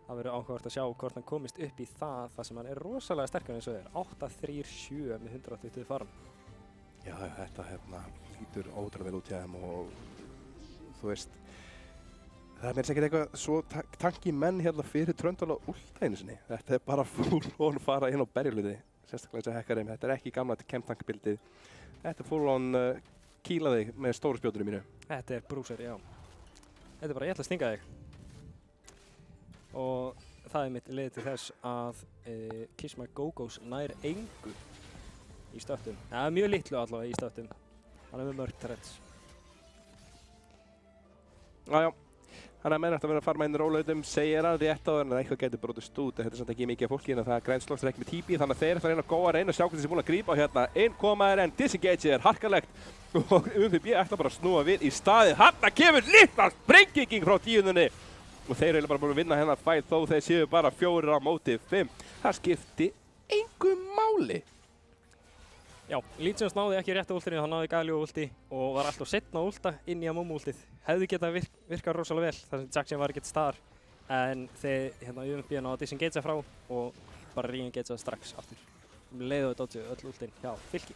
Speaker 1: Það verður áhugavert að sjá hvort hann komist upp í það sem hann er rosalega sterkur eins og þeir. 8-3-7 með 120 farm.
Speaker 2: Já, þetta hérna lítur ótrúlega vel út hjá þeim og þú veist Það er meira ekkert eitthvað svo tanki menn hérna fyrir Tröndal á últæðinu sinni. Þetta er bara full-on fara inn á berjuluti. Sérstaklega þessi hekkareim. Þetta er ekki gamla kemtankbildið. Þetta er full-on kýla þig með stóru spjótunum mínu.
Speaker 1: Þetta er brúser, já. Þetta er bara, ég ætla að stinga þig. Og það er mitt leið til þess að Kiss My Go-Go's nær engu í stöttum. Ja, mjög litlu allavega í stöttum. Hann er með mörg threads.
Speaker 2: Jájá. Þannig að menn ætti að vera að fara með einn rólautum, segir hann rétt á það en eitthvað getur brotist út. Þetta er samt ekki mikið af fólki en það er Grænslóks er ekki með TP þannig að þeir ætla að reyna að góa að reyna að sjá hvernig þeir búin að grípa á hérna. Innkomaður en disengage er harkalegt og UMFB ætla bara að snúa við í staðið. Hanna kemur litla sprenging frá tíununni og þeir eru bara búin að vinna hennar fight þó þeir séu bara 4 á móti 5. Það skipti engu máli.
Speaker 1: Já, Legions náði ekki rétt á últinu, hann náði Galio últi og var alltaf setna á últa inn í Amumu últið. Hefði getað virkað rosalega vel þar sem Jackson var ekkert staðar en þeir hérna UMFB náði að disengagea frá og bara re-engagea strax aftur. Leiðu þetta áttu öll últin hjá Fylki.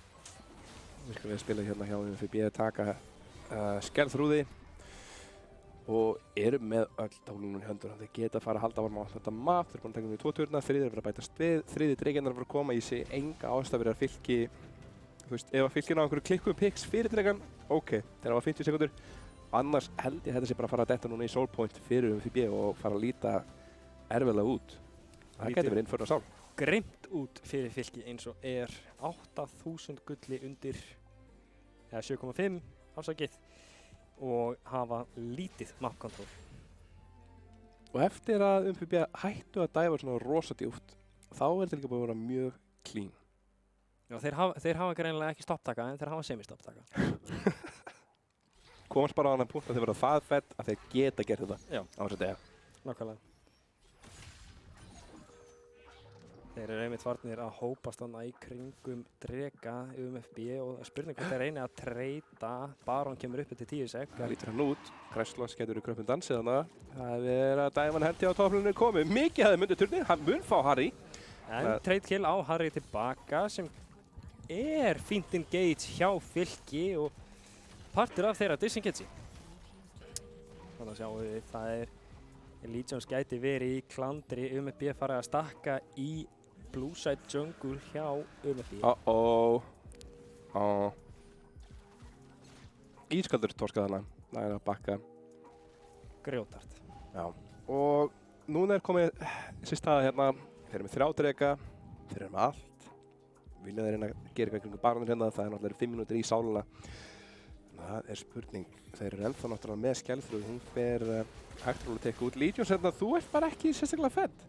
Speaker 2: Við skulum spila hérna hjá UMFB að taka skellþrúði og eru með öll dálunum í höndur. Þeir geta að fara að halda varma á þetta map. Þeir eru búin að taka um í 2 turna, þriðir er að bætast við, þriðir dreigjarnar er að koma. Ég sé enga ástæðu fyrir að Fylki, þú veist, ef að Fylki ná einhverju klikkuðum picks fyrir dreigan, ok, þeir hafa 50 sekundur. Annars held ég þetta sé bara að fara að detta núna í Soul Point fyrir UMFB og fara að líta erfiðlega út. Það gæti verið innförna sál.
Speaker 1: Grimt út fyrir Fylki eins og er 8000 gulli undir 7,5 afsakið og hafa lítið map control.
Speaker 2: Og eftir að UMFB hættu að dæfa svona rosa djúpt, þá er þetta líka búin að vera mjög clean.
Speaker 1: Já, þeir hafa greinilega ekki stopptaka en þeir hafa semi-stopptaka.
Speaker 2: Komast bara á annan punkt að þeir verða það fett að þeir geta gert þetta.
Speaker 1: Já.
Speaker 2: Á þessu dega.
Speaker 1: Nákvæmlega. Þeir eru einmitt farnir að hópast þarna í kringum drega UMFB og spurning hvort þeir reyni að treyta. Baron kemur upp til 10 sek.
Speaker 2: Það lítur hann út. Grænslóks getur í kröppum dansið þannig. Það er að dæman held ég á topplunni komið. Mikið hefði myndið turni. Hann mun fá Harry.
Speaker 1: En trade kill á Harry tilbaka sem er fínt engage hjá Fylki og partur af þeirra disengage. Þannig að sjáum við, það er Legions gæti verið í klandri, UMFB farið að stakka í Blue Side Jungle hjá UMFB.
Speaker 2: Ískaldur torskað þarna, það er að bakka.
Speaker 1: Grjótart.
Speaker 2: Já, og núna er komið þessi staða hérna, þeir eru með 3 drega, þeir eru með allt. Vilja þeir reyna að gera eitthvað kringum baronir hérna, það er náttúrulega 5 mínútur í sáluna. Það er spurning, þeir eru ennþá náttúrulega með skellþrúð, hún fer hægt að tekka út. Legions hérna, þú ert bara ekki sérstaklega fett.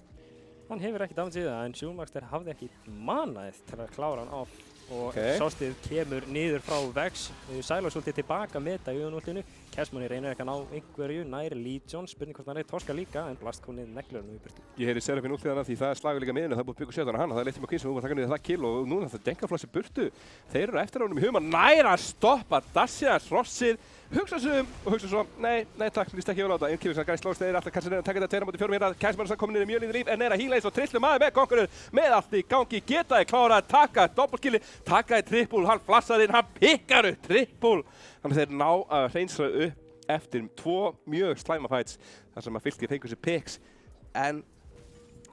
Speaker 1: Hann hefur ekki damage í það en Sjúnmaxter hafði ekki manaðið til að klára hann af og Sostið kemur niður frá Vex. Silos ultið tilbaka með þetta í auðvunultinu. Cashmoney reynir ekki að ná einhverju nær Legions, spurning hvort hann reyði torska líka en Blast kom niður neglur hann í burtu.
Speaker 2: Ég heyri Serafin útlið hana því það er slagur líka miðinu, það er búið að byggja sjötan á hana, það er leitt með Queen sem hún var að taka niður það kill og núna þetta Dengaflassi burtu. Þeir eru eftir ánum í huma, næra að stoppa Dassia, Rossið, hugsa sig og hugsa svo, nei takk, líst ekki vel á þetta. Innkýfis að Grænslóks, þeir alltaf kannski reyna að taka þetta 2 á móti 4 hérna, Cashmoney komin niður í mjög lítið líf en er að híla eins og trillu maður með konkurinn með allt í gangi, geta þið klárað, taka doppelkilli, taka þið triple, hann flassaði inn, hann pikkar upp triple. Þannig þeir ná að hreinsa upp eftir 2 mjög slæma fights þar sem að Fylki fengur sér picks en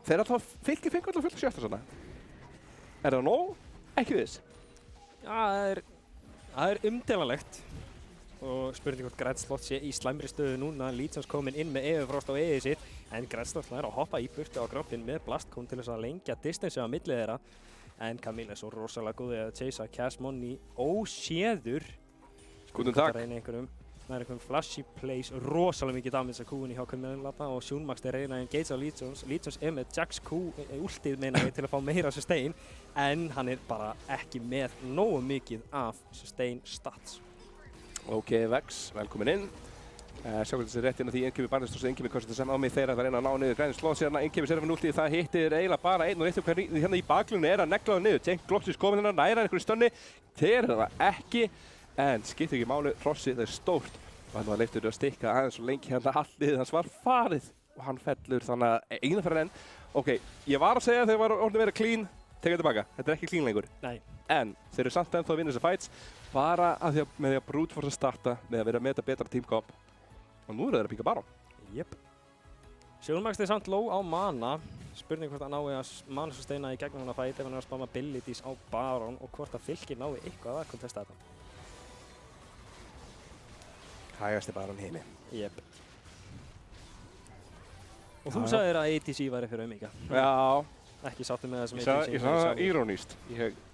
Speaker 2: þeir alltaf Fylki fengur alltaf fullt sjötta svona. Er það nóg? Ekki viss.
Speaker 1: Já, það er umdelanlegt og spurning hvort Grænslóks sé í slæmri stöðu núna. Legions komin inn með Everfrost á EE sitt en Grænslóks er að hoppa í burtu á groppin með Blastcone til þess að lengja distance á milli þeirra en Camille er svo rosalega góðið að chasea Cashmoney óséður.
Speaker 2: Guten takk.
Speaker 1: Það reynir einhverjum flashy plays, rosalega mikið damage að kúin í hjá Camille og Sjúnmax er reyna að engage á Legions. Legions er með Jax Q últið meina ég til að fá meira sustain en hann er bara ekki með nógu mikið af sustain stats.
Speaker 2: Ok, Vex, velkomin inn. Sjá hvernig þessi rétt inn á því Innkjöfi Barnestos og Innkjöfi kostar sem á mig þeirra að reyna að ná niður Grænslóks hérna. Innkjöfi Serafin útlið, það hittir eiginlega bara einn og eitt hérna í baklunni er að negla það niður. Cenk Glópsis komin hérna, næra einhverju stönni. Þeir eru það ekki, en skiptir ekki máli, Rossið er stórt og hann var leiftur að stikka aðeins og lengi hérna hallið hans var farið og hann fellur þannig að eina fyrir enn. Ok, ég var að segja að þeir var orðin að vera clean, tekja tilbaka, þetta er ekki clean lengur.
Speaker 1: Nei.
Speaker 2: En þeir eru samt ennþá að vinna þessi fights bara með því að brute force að starta með að vera með þetta betra team comp og nú eru þeir að píka Baron.
Speaker 1: Jep. Sjálfmaxti samt low á mana. Spurning hvort að nái að mana svo steina í gegnum hann að fæta ef hann er að spama abilities á Baron og hvort að Fylkir nái eitthvað að kontesta þetta.
Speaker 2: Hægasti Baron heimi.
Speaker 1: Jep. Og þú sagðir að ATC væri fyrir auðmíka.
Speaker 2: Já.
Speaker 1: Ekki sáttu með það sem
Speaker 2: Ég sagði það írónískt. Ég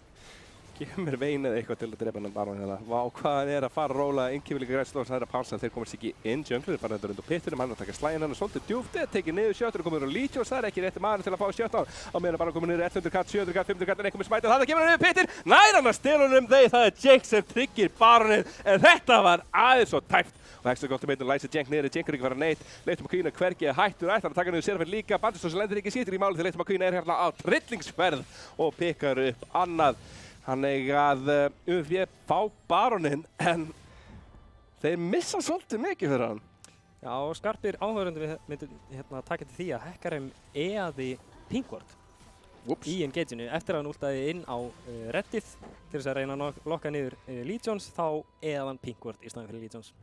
Speaker 2: gef mér veinið eitthvað til að drepa hennan Baron hérna. Vá, hvað hann er að fara að róla innkífilega græsslóðs, það er að pansa, þeir komast ekki inn, jungler er bara þetta undir pittunum, hann er að taka slægin hann svolítið djúpt, tekið niður sjötur og komið úr Legions, það er ekki rétti maður til að fá sjöttan, á meðan bara komið niður 100 katt, 700 katt, 500 katt, en eitthvað með smætið, það kemur hann niður pittin, nær hann að stelunum þeir, það er Jake sem tryggir Baronin, en þetta var aðeins svo tæpt. Og ekstra gott að læsa Jenk niður, Jenk er ekki fara neitt, Leighton McQueen er hvergi hættur, ætlar að taka niður Seraphine líka, Bandistósi lendir ekki sítur í máli þegar Leighton McQueen er hérna á trillingsferð og pikkar upp annað. Þannig að UFB fá Baronin, en þeir missa svolítið mikið fyrir hann.
Speaker 1: Já, og skarpir áhörundu við myndum taka til því að Hecarim eði Pinkward í engageinu. Eftir að hann últaði inn á reddið til þess að reyna að lokka niður Legions, þá eða hann Pinkward í staðinn fyrir Legions.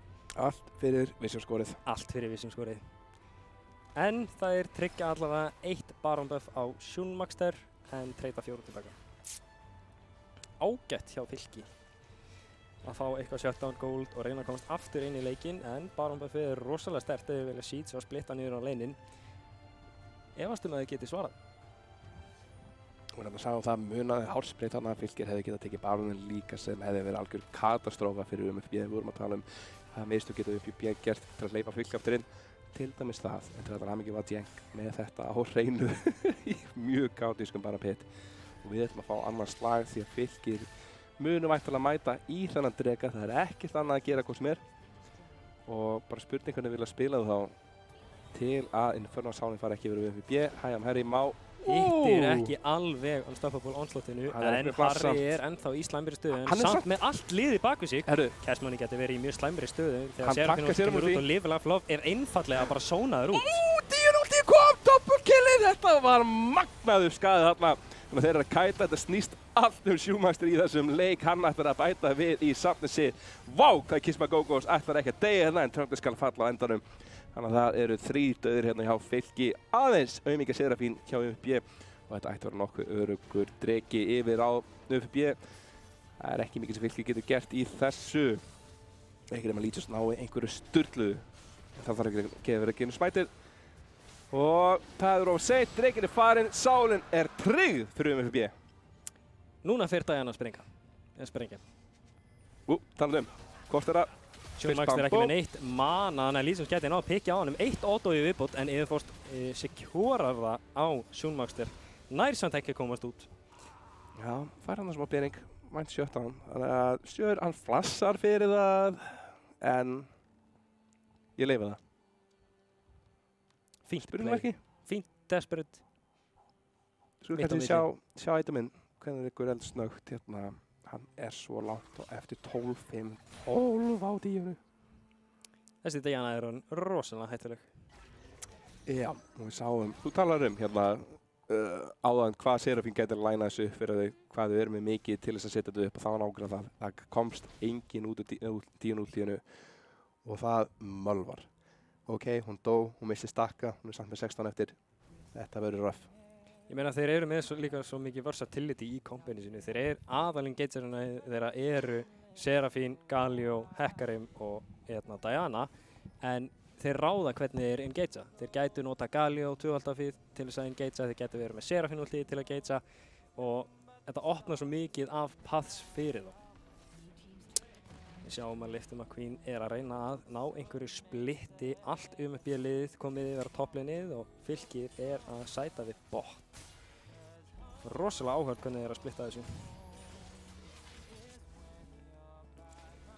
Speaker 2: Allt fyrir Vision-skorið.
Speaker 1: Allt fyrir Vision-skorið. En það er tryggja allavega 1 Baron buff á Sjúnmaxter en treyta 4 tilbaka. Ágætt hjá Fylki að fá eitthvað shutdown gold og reyna að komast aftur inn í leikinn, en Baron buffið er rosalega sterkt ef þið vilja Siege og splitta niður á laneinn. Efast að þið geti svarað.
Speaker 2: Og þannig að sagði það munaði hálsbreytt þannig að Fylkir hefði getað tekið Baronin líka sem hefði verið algjör katastrófa fyrir UMFB. Við vorum að tala að mistök geta UMFB gert til að hleypa Fylki aftur inn. Til dæmis það, en til að hamingju var Jenk með þetta á hreinu í mjög kátískum Baron-pit. Og við ætlum að fá annan slag því að Fylkir munum ættilega að mæta í þennan drega. Það er ekkert annað að gera hvað sem er. Og bara spurning hvernig vilja spila þú þá til að Infernal Soundin fari ekki verið UMFB. Hæjam Harry má
Speaker 1: hittir ekki alveg Unstoppable onslaughinu, en Harry er ennþá í slæmri stöðu, en samt með allt liðið bak við sig. Cashmoney getur verið í mjög slæmri stöðu þegar Seraphine kemur út og Live Laugh Love er einfallega bara sónaður út.
Speaker 2: Díunulti kom, doppelkillið, þetta var magnaður skaði þarna. Þannig að þeir eru að kæta, þetta snýst allt Sjúnmaxter í þessum leik, hann ætlar að bæta við í safnisi. Vá, hvað Kismagogos ætlar ekki að deyja hérna, en Tröndis skal falla á endanum. Þannig að það eru 3 dauðir hérna hjá Fylki, aðeins auðmíkja Seraphine hjá UFB og þetta ætti að vera nokkuð öruggur dreki yfir á UFB. Það er ekki mikið sem Fylki getur gert í þessu. Ekki nema Legions nái einhverju sturluðu. Það þarf ekki að vera að gera smætir. Og það er of seint, drekinn er farinn, sálinn er tryggð fyrir UFB.
Speaker 1: Núna fyrir Diana að sprengja.
Speaker 2: Talað hvort er það?
Speaker 1: Sjúnmaxter er ekki með neitt mana, þannig að Legions gæti náð að pikja á hann 1 auto í viðbót, en Yfirforst securar það á Sjúnmaxter. Nær samt ekki að komast út.
Speaker 2: Já, fær hann smá pening, mænt shutdown. Þannig að Sjör, hann flassar fyrir það, en ég leyfi það.
Speaker 1: Fínt
Speaker 2: play.
Speaker 1: Fínt, desperate.
Speaker 2: Svo kannski sjá iteminn, hvernig ykkur eldsnögt hérna. Hann er svo langt og eftir 12-5, 12 á díunu.
Speaker 1: Þessi Diana er hann rosalega hættuleg.
Speaker 2: Já, og við sáum, þú talar hérna áðan hvað Seraphine gæti að læna þessu upp fyrir þau, hvað þau eru með mikið til þess að setja þetta upp og það var nákvæmlega það. Það komst engin út úr díunútlíðinu og það mölvar. Ok, hún dó, hún missti stakka, hún er samt með 16 eftir. Þetta verður röff.
Speaker 1: Ég meina þeir eru með líka svo mikið versatility í kompani sinu. Þeir eru aðalengagerina þeirra eru Seraphine, Galio, Hecarim og Diana, en þeir ráða hvernig þeir engagea. Þeir gætu nota Galio 2-fið til þess að engagea, þeir gætu verið með Seraphine útlið til að engagea og þetta opnar svo mikið af paths fyrir þá. Við sjáum að Leighton McQueen er að reyna að ná einhverju splitti, allt UMFB-liðið komið yfir á topplinnið og Fylkir er að sæta við bot. Rosalega áhört hvernig þeir eru að splitta þessu.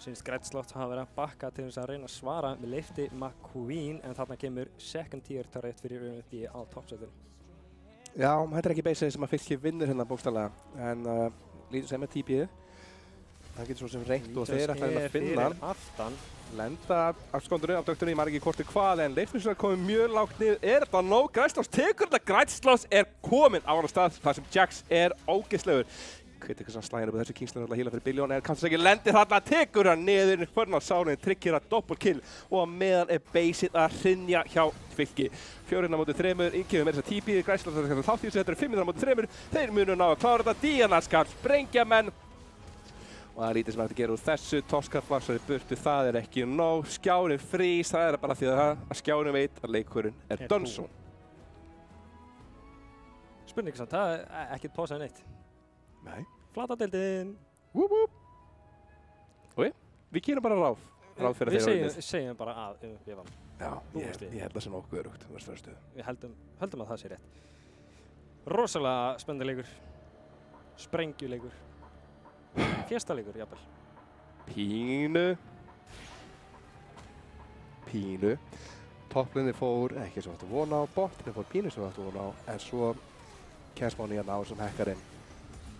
Speaker 1: Syns Grætslótt hafa verið að bakka til þess að reyna að svara með Leighton McQueen, en þarna kemur second tier turret fyrir UMFB á toppsætinu.
Speaker 2: Já, þetta er ekki basið sem að Fylki vinnur hérna bókstaflega, en Legions er með TP-ið. Það getur svo sem reynt og þeir ætla að finna hann. Lenda af skondunni af döktunni, ég maður ekki hvort hvað, en Leifnusson er komið mjög lágt niður. Er þetta nóg? Grætslás tekur þetta, Grætslás er kominn á hann á stað þar sem Jax er ógeðslegur. veit eitthvað svona slæðinu på þessu Kingston alltaf híla fyrir Billion en kannski ekki lendir þarna, tekur hann niður förn á sárinu, tryggir að doppelkill og að meðan basið að hrynja hjá Fylki. 4 móti 3, Ingi með þess að TP, Græsland þátt í þessu, þetta 5 móti 3, þeir munu ná að klára þetta, Díana skal sprengja menn. Og það er lítið sem hægt að gera úr þessu, Toskar flaksar í burtu, það er ekki nóg, skjárin frís, það er bara því að skjárin veit að leikurinn er dönsson.
Speaker 1: Spurning samt, það er ekkert pásaði neitt.
Speaker 2: Nei.
Speaker 1: Flatadeildin.
Speaker 2: Whoop whoop. Ok, við gerum bara ráð fyrir þeirra
Speaker 1: Við segjum bara að við vann.
Speaker 2: Já, ég held að það sé nokkuð örugt, þú veist það stuð.
Speaker 1: Við höldum að það sé rétt. Rosalega spennandi leikur. Sprengjuleikur. Fjestaleikur, jafnvel.
Speaker 2: Pínu. Topplinni fór ekki sem hægt að vona á, botlinni fór pínu sem hægt að vona á, en svo kemst mánu hérna á þessum hekkarinn.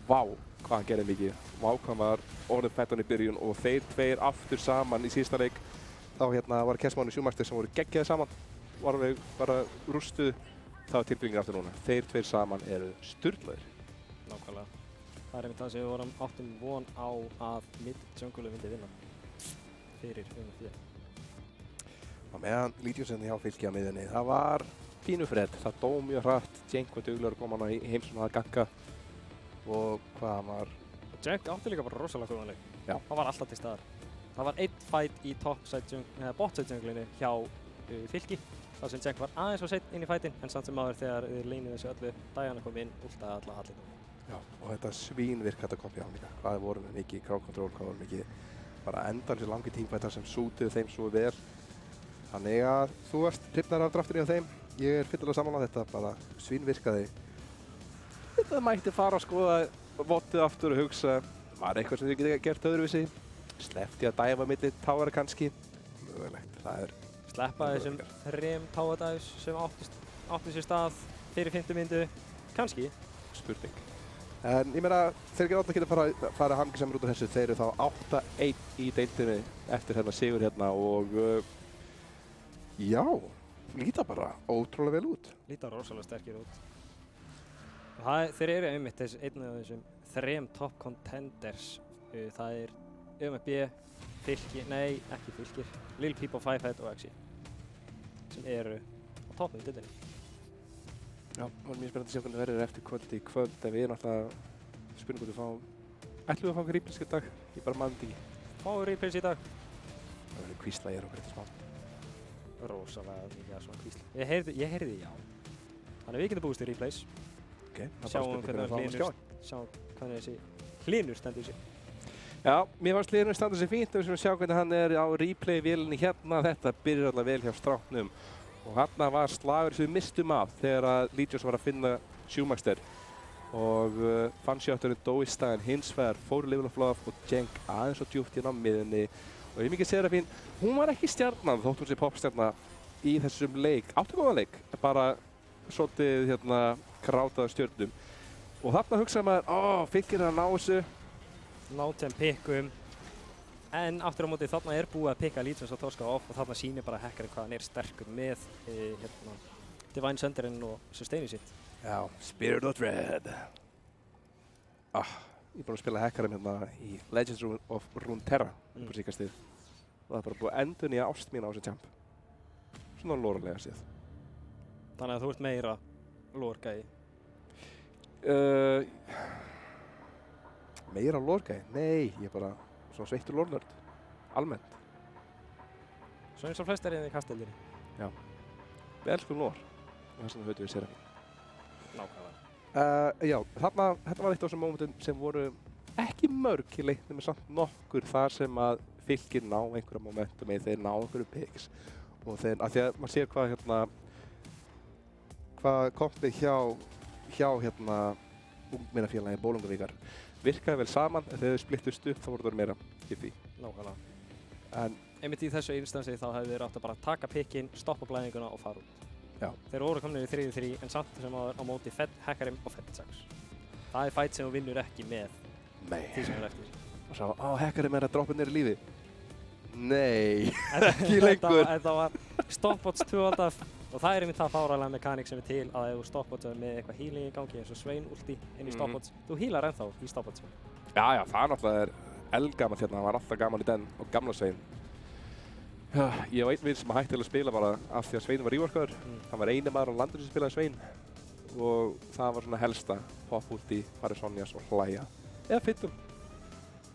Speaker 2: Vá, hvað hann gerði mikið. Vá, hvað hann var orðin fettan í byrjun og þeir tveir aftur saman í síðasta leik. Þá hérna var Kessmann og Sjúmaster sem voru geggjaði saman, var alveg bara rústuð. Það var tilbyggingin aftur núna. Þeir tveir saman eru sturlaðir.
Speaker 1: Nákvæmlega. Það er einmitt það sem við vorum áttum von á að Mid-Jungle myndi vinna fyrir því.
Speaker 2: Og meðan Legionsinn hjá Fylki á miðjunni, það var pínufredd. Það dó mjög hratt. Cenk var duglegur að koma hana í heimsum að ganga. Og hvað hann var...
Speaker 1: Cenk átti líka bara rosalega góðan leik.
Speaker 2: Já.
Speaker 1: Hann var alltaf til staðar. Það var einn fight í bot-side junglinu hjá Fylki. Það sem Cenk var aðeins og seitt inn í fightinn, en samt sem áður þegar við leynuðu þessu öllu, Diana kom inn, ultaði alla hallin.
Speaker 2: Já, og þetta svínvirk þetta kompi á líka. Hvað voru með mikið crowd control, hvað voru mikið bara endalísir langi teamfightar sem sútuðu þeim svo vel. Þannig að þú varst hrifnar af draftinu á þeim. Ég er fyllilega samanlega þetta, bara svínvirkaði. Þetta mætti fara að skoða vottið aftur og hugsa, var eitthvað sem þið getið gert öðruvísi? Sleppti að dæfa milli távara kannski? Mögulegt, það er...
Speaker 1: Sleppa þessum 3 távadæfs sem átti sér stað fyrir 50 mínútu, kannski.
Speaker 2: Spurning. En ég meina, þeir geta alltaf getið fara hamingjusamir út af þessu. Þeir eru þá 8-1 í deildinni eftir hérna sigur hérna og já, líta bara ótrúlega vel út.
Speaker 1: Líta rosalega sterkir út. Þeir eru einmitt einn af þessum 3 top contenders. Það er ÖMB, Fylki, nei ekki Fylkir, Lil Peep og Fivehead og Exi sem eru á toppnum í deildinni.
Speaker 2: Já, það var mjög spennandi að sjá hvernig verður eftir kvöldi í kvöld, en við erum alltaf spurning hvort við fáum... Ætlum við að fá einhver replays í dag? Ég bara man þetta ekki.
Speaker 1: Fáum replays í dag?
Speaker 2: Það verður kvísla ég okkur eftir smá.
Speaker 1: Rosalega mikið svona kvísla. Ég heyrði já. Þannig við getum búist í replays.
Speaker 2: Ok,
Speaker 1: Sjáum hvernig þessi Hlynur stendur sig.
Speaker 2: Já, mér fannst Hlynur standa sig fínt og við sjá hvernig hann er á replay-vélinni hérna. Þetta byrjar alltaf vel hjá stráknum. Og hérna var slagur sem við mistum af þegar að Legions var að finna Sjúmaster og fannsjótturinn dó í staðinn, hins vegar fóru Level of Love og Cenk aðeins og djúpt hérna á miðunni og ég mikið Serafín, hún var ekki stjarnan þótt hún sé popstjarna í þessum leik, áttu góðan leik, bara svolítið hérna grátaða stjörnum og þarna hugsaði maður, Fylkir er að ná þessu.
Speaker 1: Ná þeim pikkum. En aftur á móti þarna er búið að pikka Legions og Toska off og þarna sýnir bara hekkarinn hvað hann er sterkur með Divine Sunderinn og sustainu sitt.
Speaker 2: Já, Spirit of Dread. Ég er búinn að spila hekkarinn hérna í Legends of Runeterra upp á síkastið og það er bara búið að endurnýja ást mín á þessu champ. Svona lóralega séð.
Speaker 1: Þannig að þú ert meira lore-gæi?
Speaker 2: Meira lore-gæi? Nei, ég er bara svona sveittur lore-nörd. Almennt.
Speaker 1: Svo eins og flestir í kastdeildinni?
Speaker 2: Já. Við elskum lore og þess vegna höfum við Serafín.
Speaker 1: Nákvæmlega.
Speaker 2: Já, þetta var eitt af þessum mómentum sem voru ekki mörg í leiknum en samt nokkur þar sem að Fylkir ná einhverja momentum eða þeir ná einhverju picks og þeir, af því að maður sér hvað kompið hjá ungmennafélagi Bolungarvíkar virkaði vel saman en þegar þau splittust upp þá voru það meira í því.
Speaker 1: Nákvæmlega.
Speaker 2: En
Speaker 1: einmitt í þessu instansi þá hefði þeir átt að bara taka pickinn, stoppa blæðinguna og fara út.
Speaker 2: Já.
Speaker 1: Þeir voru komnir í 3-3 en samt sem á móti Hekkarim og Fed6. Það er fight sem þú vinnur ekki með því sem er eftir.
Speaker 2: Og sá, Hekkarim er að droppa niður í lífi. Nei, ekki lengur.
Speaker 1: Þetta var Stopbots 2. Og það einmitt það fáralega mekaník sem til að ef þú stopwatchar með eitthvað healing í gangi eins og Svein ulti inn í stopwatch, þú healar ennþá í stopwatch.
Speaker 2: Já, það náttúrulega eldgamalt hérna, það var alltaf gaman í den og gamla Svein. Já, ég var einn vinn sem hætti til að spila bara af því að Svein var reworkaður. Hann var eini maður á landinu sem spilaði Svein og það var svona helsta pop ulti, fara Sonjas og hlæja. Eða fyttum.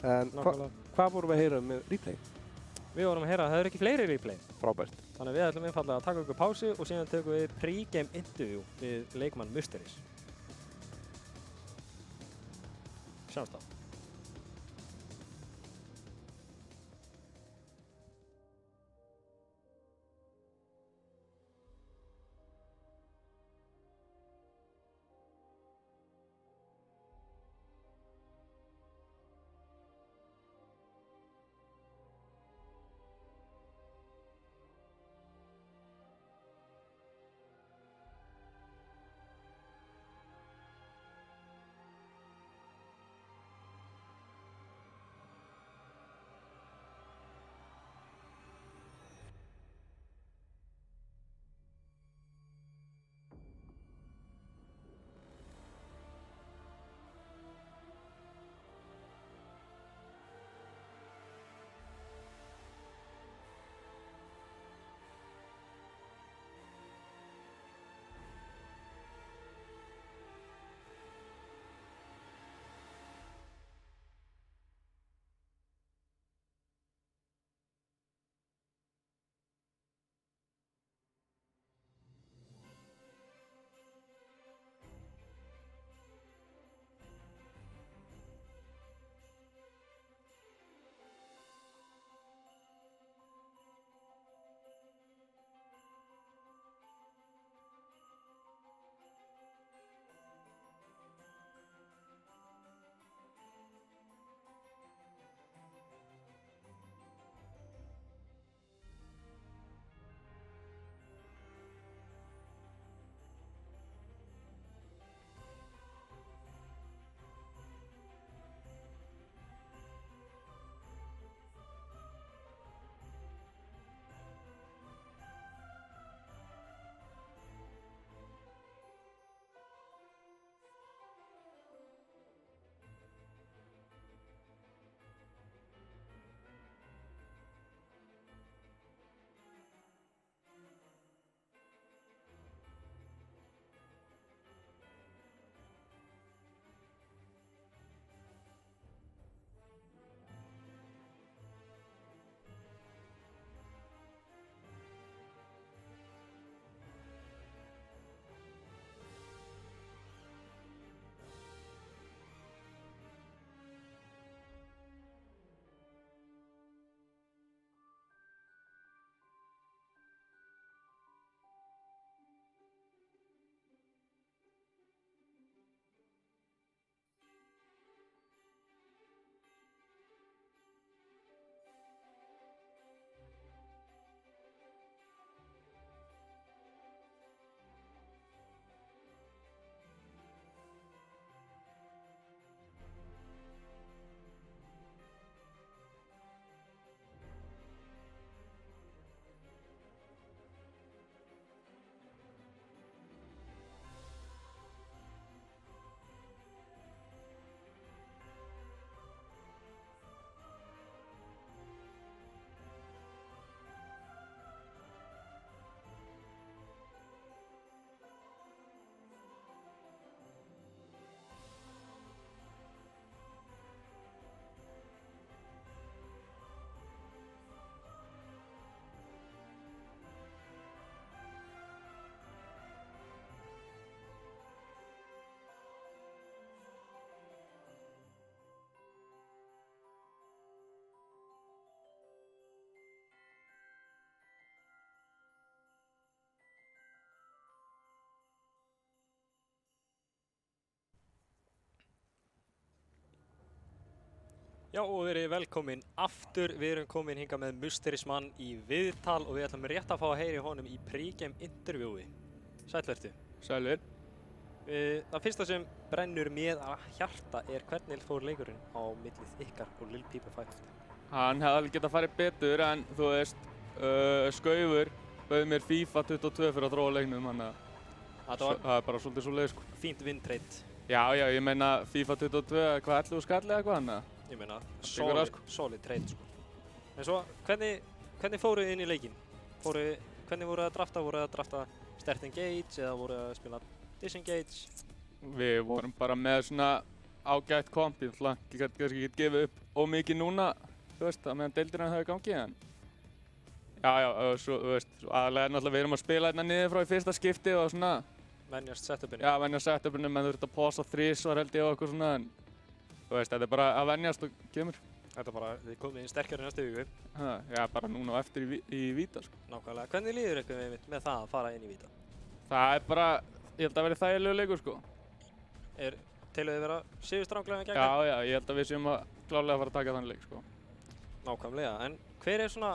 Speaker 2: En hvað vorum við að heyra með replay?
Speaker 1: Við vorum að heyra að það eru ekki fleiri replay.
Speaker 2: Frábært.
Speaker 1: Þannig að við ætlum einfallega að taka okkur pásu og síðan tökum við pre-game interview við leikmann Mysteries. Sjáumst þá. Já, og verið velkomin aftur. Við erum komin hingað með Mysteries mann í viðtal og við ætlum rétt að fá að heyra í honum í pre-game interviewi. Sæll vertu.
Speaker 3: Sælir.
Speaker 1: Það fyrsta sem brennur mér að hjarta er hvernig fór leikurinn á millið ykkar og Lil Peep Fight.
Speaker 3: Hann hefði alveg getað farið betur en þú veist, Skaufur bauð mér FIFA 22 fyrir að þróa leiknum, þannig
Speaker 1: Þetta
Speaker 3: að
Speaker 1: var
Speaker 3: það er bara svolítið svo leið, sko.
Speaker 1: fínt win-trade.
Speaker 3: Já, ég meina FIFA 22, hvað 11 skall eða eitthvað, þannig að
Speaker 1: Ég meina,
Speaker 3: Tekur það, sko.
Speaker 1: solid trade, sko. En svo, hvernig fóruð þið inn í leikinn? Hvernig voruð þið að drafta? Voruð þið að drafta Start Engage eða voruð þið að spila Disengage?
Speaker 3: við vorum bara með svona ágætt komp. Ég ætla kannski ekki gefið upp ómikið núna, þú veist, að meðan deildina hefur gangi, en svo, þú veist, svo aðalega er náttúrulega við erum að spila hérna niður frá í fyrsta skipti og svona,
Speaker 1: Venjast setupinu?
Speaker 3: já, venja setupinu, menn þú ert að posa þrisvar held ég og eitthvað svona, en þú veist, þetta er bara að venjast og kemur.
Speaker 1: Þetta er bara, þið komið inn sterkari næstu viku.
Speaker 3: Já, bara núna og eftir í víta, sko.
Speaker 1: Nákvæmlega. Hvernig líður ykkur með það að fara inn í víta?
Speaker 3: Það er bara, ég held að verði þægilegu leikur, sko.
Speaker 1: Telur þið vera sigurstranglega gegn?
Speaker 3: Já, ég held að við séum að klárlega fara að taka þann leik, sko.
Speaker 1: Nákvæmlega. En hver er svona,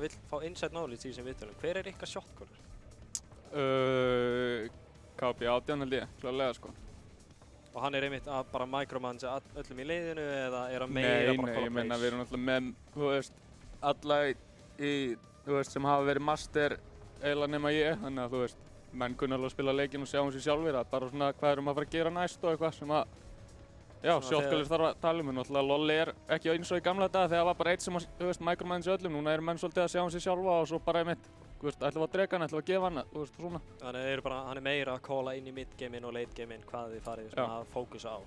Speaker 1: vill fá inside knowledge í þessum viðtölum, hver er ykkar shotcaller?
Speaker 3: KB18 held ég, klárlega, sko.
Speaker 1: Og hann er einmitt að bara micromanage öllum í leiðinu eða er hann meira bara
Speaker 3: Nei,
Speaker 1: call
Speaker 3: ég meina
Speaker 1: plays?
Speaker 3: við erum alltaf með, þú veist, alla þú veist, sem hafa verið master eiginlega nema ég, þannig að þú veist, menn kunna alveg að spila leikinn og sjá sér sjálfir, það er bara svona hvað erum að fara að gera næst og eitthvað sem að, já, shotcallers þarf að tala um, en náttúrulega LoL er ekki eins og í gamla daga þegar það var bara eitt sem að, þú veist, micromanage öllum, núna eru menn svolítið að sjá sér sjálfa og svo bara einmitt, þú veist, ætlum við að drega hann, ætlum við að gefa hann, þú veist, svona.
Speaker 1: Þannig að hann er meira að calla inn í mid-gameinn og late-gameinn hvað þið farið svona að fókusa á.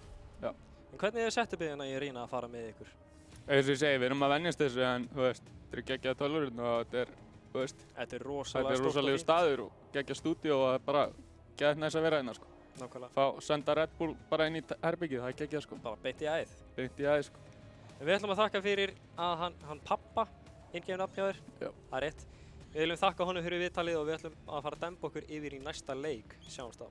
Speaker 3: Já.
Speaker 1: En hvernig er setupið hérna í Arena að fara með ykkur?
Speaker 3: Eins og ég segi, við erum að venjast þessu en, þú veist, þetta er geggjað tölvurinn og þetta er, þú veist,
Speaker 1: Þetta er
Speaker 3: þetta er
Speaker 1: rosalega
Speaker 3: rosalegu staður og geggjað stúdíó og það er bara geggjað næst að vera hérna, sko.
Speaker 1: Nákvæmlega.
Speaker 3: Senda Red Bull bara inn í herbyggið, það er geggjað, sko.
Speaker 1: Bara beint í æð.
Speaker 3: Beint í æð, sko.
Speaker 1: En við ætlum að þakka fyrir að hann pappa inngefið nafn hjá þér.
Speaker 3: Já.
Speaker 1: Það er rétt. Við viljum þakka honum fyrir viðtalið og við ætlum að fara að demba okkur yfir í næsta leik. Sjáumst þá.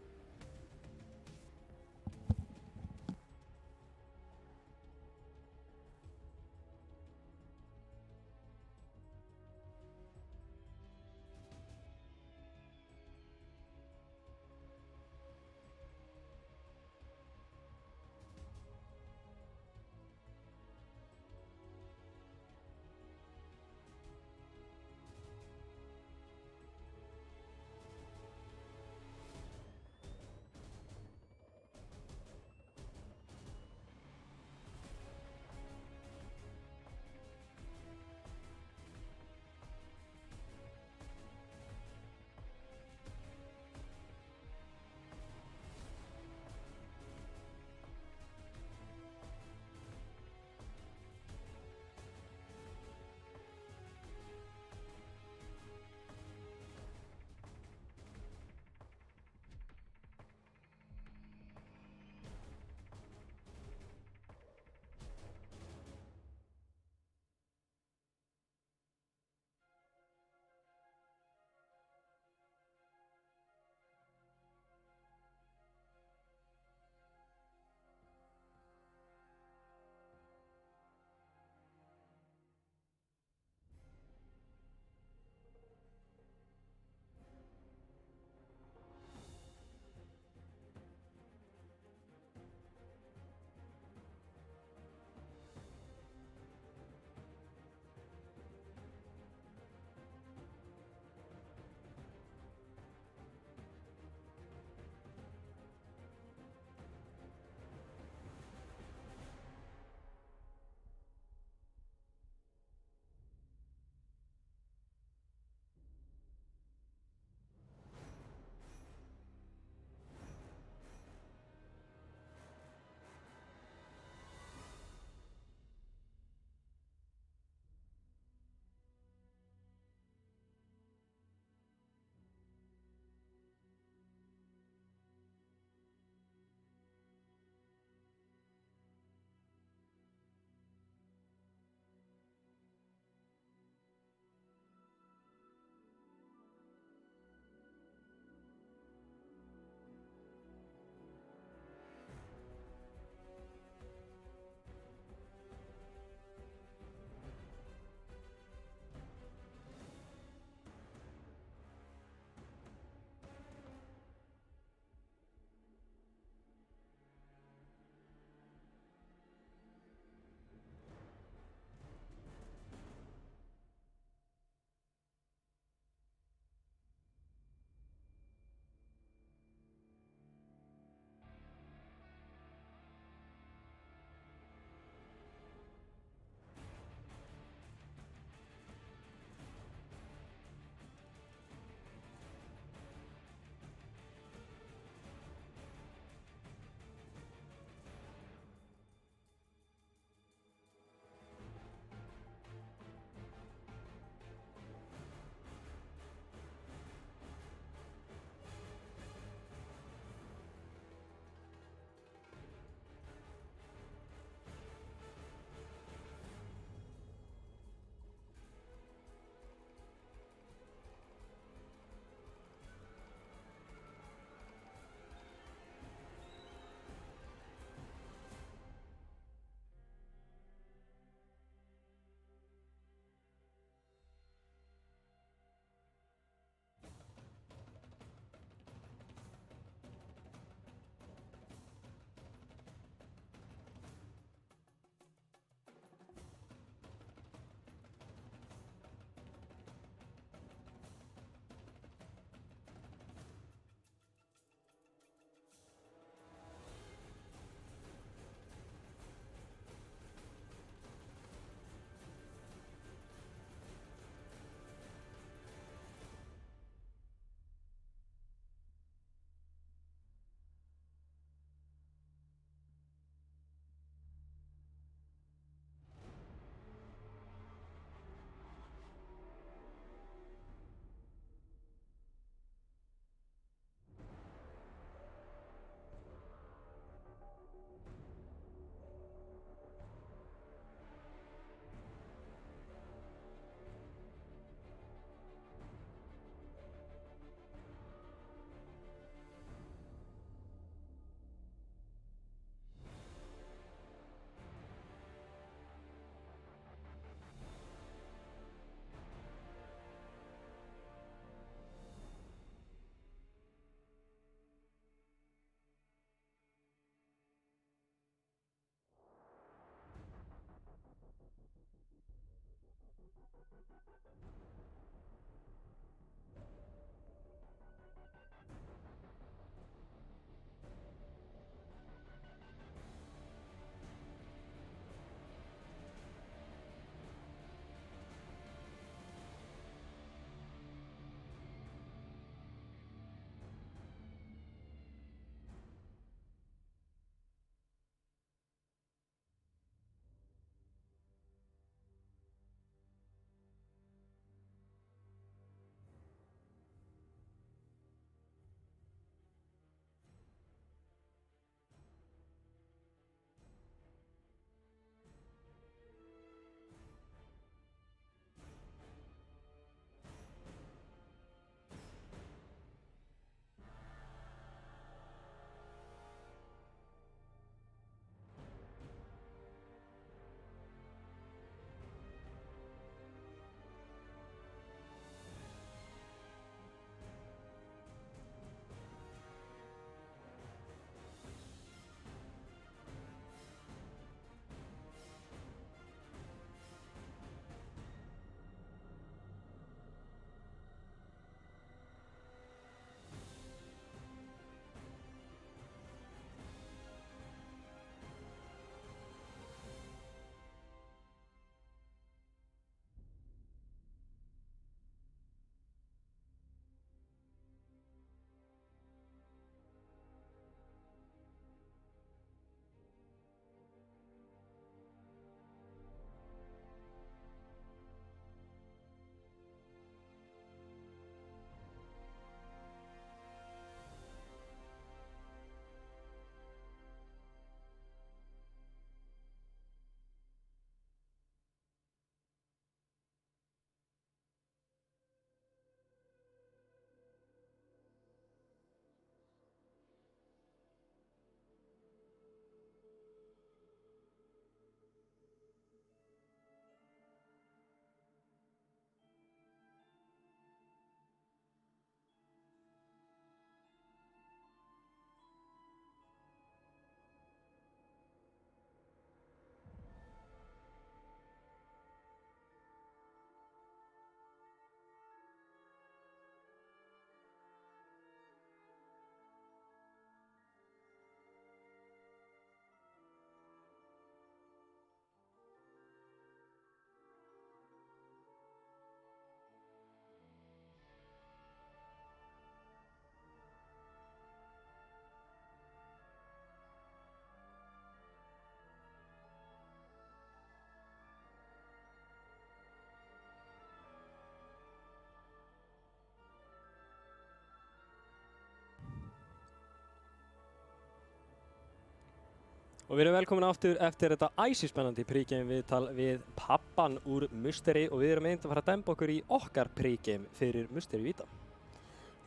Speaker 1: Og við erum velkomin aftur eftir þetta æsispennandi pregame viðtal við pappan úr Musteri og við erum einnig að fara að demba okkur í okkar pregame fyrir Musteri Vita.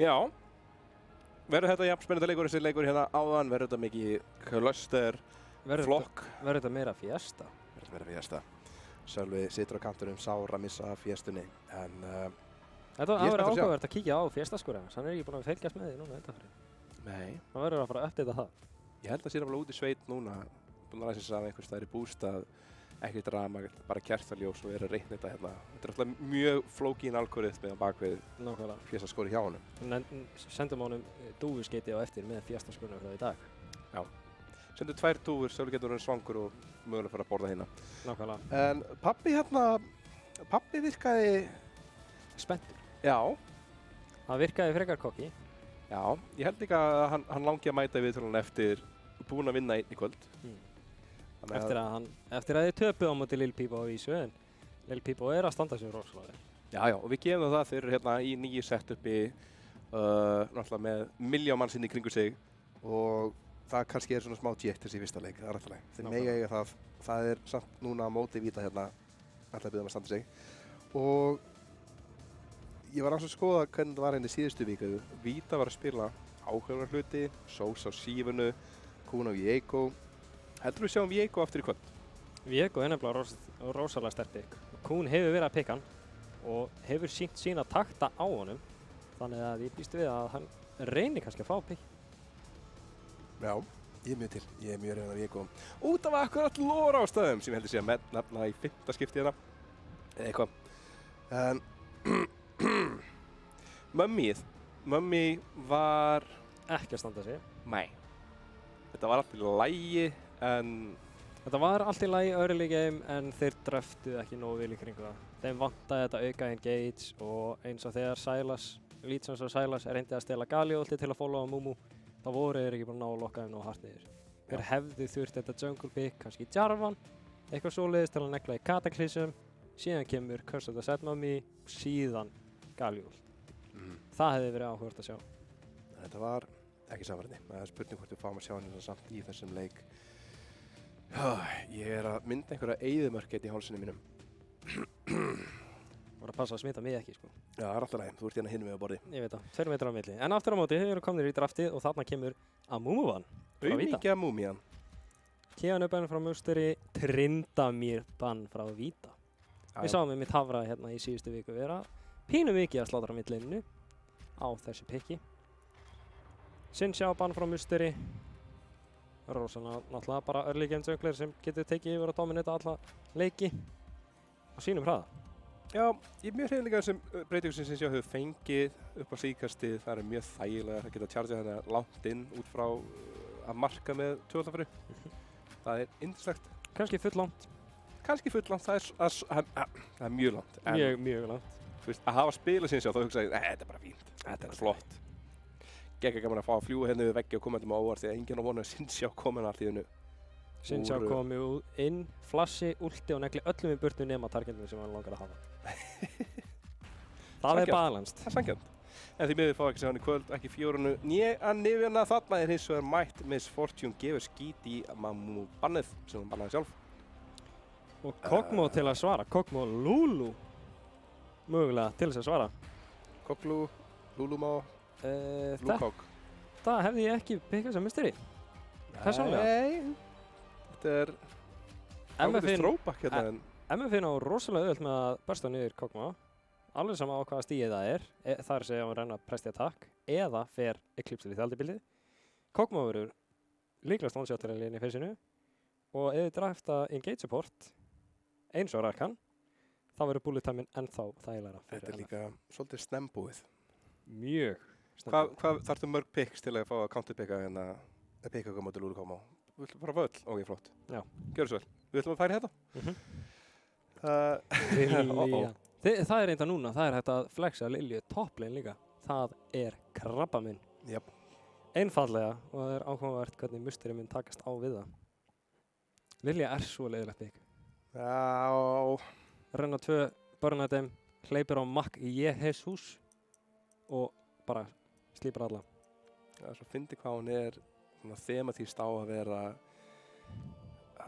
Speaker 2: Já, verður þetta jafn spennandi leikur þessi leikur hérna áðan, verður þetta mikið cluster, flokk.
Speaker 1: Verður þetta meira fiesta?
Speaker 2: Verður þetta meira fiesta. Sölvi situr á kantunum, sár að missa fiestunni, en
Speaker 1: Þetta verður áhugavert að kíkja á fiestaskur hans, hann ekki búinn að fylgjast með því núna undanfarið.
Speaker 2: Nei.
Speaker 1: Hann verður að fara að uppdata það.
Speaker 2: Ég held að sé nefnilega út í sveit núna, búinn að læsa af einhvers staðar í bústað, ekki drama, bara kertaljós og er að reikna þetta hérna. Þetta er alltaf mjög flókin algoritmi á bakvið fiestaskori hjá honum.
Speaker 1: Sendum honum dúfuskeiti á eftir með fiestaskurinn frá í dag.
Speaker 2: Já. Sendum 2 dúfur, Sölvi getur orðinn svangur og mögulega fara að borða hérna.
Speaker 1: Nákvæmlega.
Speaker 2: En pabbi virkaði
Speaker 1: spenntur.
Speaker 2: Já.
Speaker 1: Hann virkaði frekar kokki.
Speaker 2: Já, ég held líka að hann langi að mæta í viðtölunum eftir búinn að vinna einn í kvöld.
Speaker 1: Eftir að þið töpuð á móti Lil Peepo á vísu, en Lil Peepo er að standa sér rosalega vel.
Speaker 2: Já, og við gefum það fyrir hérna í nýju setupi, náttúrulega með milljón manns inn í kringu sig og það kannski er svona smá jétters í fyrsta leik, það er alltaf leik. Þeir mega eiga það, það er samt núna á móti Vita hérna, alltaf byggðum að standa sig. Og ég var aðeins að skoða hvernig það var hérna í síðustu viku. Vita var að spila áhugaverða hluti, Sós á sífunu, Kún á Viego. Heldur við sjáum Viego aftur í kvöld?
Speaker 1: Viego er nefnilega rosalega sterk pick. Kún hefur verið að picka hann og hefur sýnt sína takta á honum. Þannig að ég býst við að hann reynir kannski að fá pick.
Speaker 2: Já, ég er mjög til. Ég er mjög reyðan að Viego. Út af akkurat lore ástæðum sem ég heldur sé að nefna í 5. skipti hérna. Eða eitthvað. En Mummy var,
Speaker 1: Ekki að standa sig.
Speaker 2: nei, þetta var alltaf í lægi, en
Speaker 1: Þetta var allt í lagi early game en þeir draftuðu ekki nógu vel í kringu það. Þeim vantaði þetta auka engage og eins og þegar Legions og Sylas reyndi að stela Galio-ulti til að followa Mumu, þá voru þeir ekki bara ná að lokka þeim nógu hart niður. Þeir hefðu þurft þetta jungle pick, kannski Jarvan, eitthvað svoleiðis til að negla í Cataclysm, síðan kemur Curse of the Sad Mummy og síðan Galio-ult. Það hefði verið áhugavert að sjá.
Speaker 2: þetta var ekki samverðni. Það er spurning hvort við fáum að sjá henni samt í þessum leik. Ég er að mynda einhverja eyðimörk í hálsinum mínum.
Speaker 1: Voru að passa að smita mig ekki, sko.
Speaker 2: Já, það er alltaf læg. Þú ert hérna hinum við á borði.
Speaker 1: Ég veit það, 2 metrar á milli. En aftur á móti, þeir eru komnir í draftið og þarna kemur Amumu-van frá Vita.
Speaker 2: Auðmíkja Múmían.
Speaker 1: Keanu-bann frá Musteri, Tryndamir-bann frá Vita. Við sáum við mitt hafra hérna í síðustu viku vera pínu mikið að slátra millinu á þessu pikki. Xin-Xiao-bann frá Musteri. Rosanna náttúrulega bara early game jungler sem getur tekið yfir að dominata alla leiki á sínum hraða.
Speaker 2: Já, ég er mjög hrifinn líka þessum breytingum sem Xin-Xiao hefur fengið upp á síðkastið. Það er mjög þægilega að geta chargað hérna langt inn út frá að marka með tvöfaldafæri. Það er yndislegt.
Speaker 1: Kannski full langt.
Speaker 2: Kannski full langt, það er mjög langt. En,
Speaker 1: Mjög langt.
Speaker 2: þú veist, að hafa spilað Xin-Xiao þá hugsa ég, þetta er bara fínt. Þetta er flott. Gekka gaman að fá að fljúga hérna við veggi og koma þetta með óvart því að enginn á vonu að Xin-Xiao komin allt í hennu.
Speaker 1: Xin-Xiao komi inn, flassi, ulti og negli öllum í burtu nema targetinu sem hann langar að hafa. Það er balanced.
Speaker 2: Það er sanngjarnt. En því miður fá ekki að sjá hann í kvöld, ekki fjórunu. Né að nefjana þarna er hins vegar mætt Miss Fortune gefur skít í Mamu bannið sem hún bannaði sjálf.
Speaker 1: Og Kog'Maw til að svara. Kog'Maw Lulu mögulega til þess að svara.
Speaker 2: Koglu, Lulumá, Lukog.
Speaker 1: Það hefði ég ekki pikkað sem misteri. Persónulega.
Speaker 2: Nei, þetta er ágætis throwback hérna en
Speaker 1: MF-in á rosalega auðvelt með að bursta niður Kog'Maw. Alveg sama á hvaða stíði það er. Það er að segja að hann renna Presti Attack eða fer Eclipse í þaldibildið. Kog'Maw verður líklega stónsjáttarinn í feysinu og ef þið drafta Engage Support eins og Rakan, þá verður bullet time-in ennþá þægilegra.
Speaker 2: þetta er líka svolítið snembúið.
Speaker 1: Mjög
Speaker 2: Hvað þarftu mörg picks til að fá að counterpicka hérna að picka okkur móti Lulukog'Maw? Við ætlum bara völl? Ok, flott.
Speaker 1: Já.
Speaker 2: Gjörðu svo vel. Við ætlum að færa þetta.
Speaker 1: Lilja. Það er reynda núna, það er hægt að flexa Lilju topplane líka. Það er krabba minn.
Speaker 2: Jáp.
Speaker 1: Einfallega og það er áhugavert hvernig Musteri mun takast á við það. Lilja er svo leiðilegt pikk.
Speaker 2: Já.
Speaker 1: Renna 2 Burn-Item, hleypir á Mac Jesus og bara slípar alla.
Speaker 2: Það er svo fyndið hvað hún er svona thematíst á að vera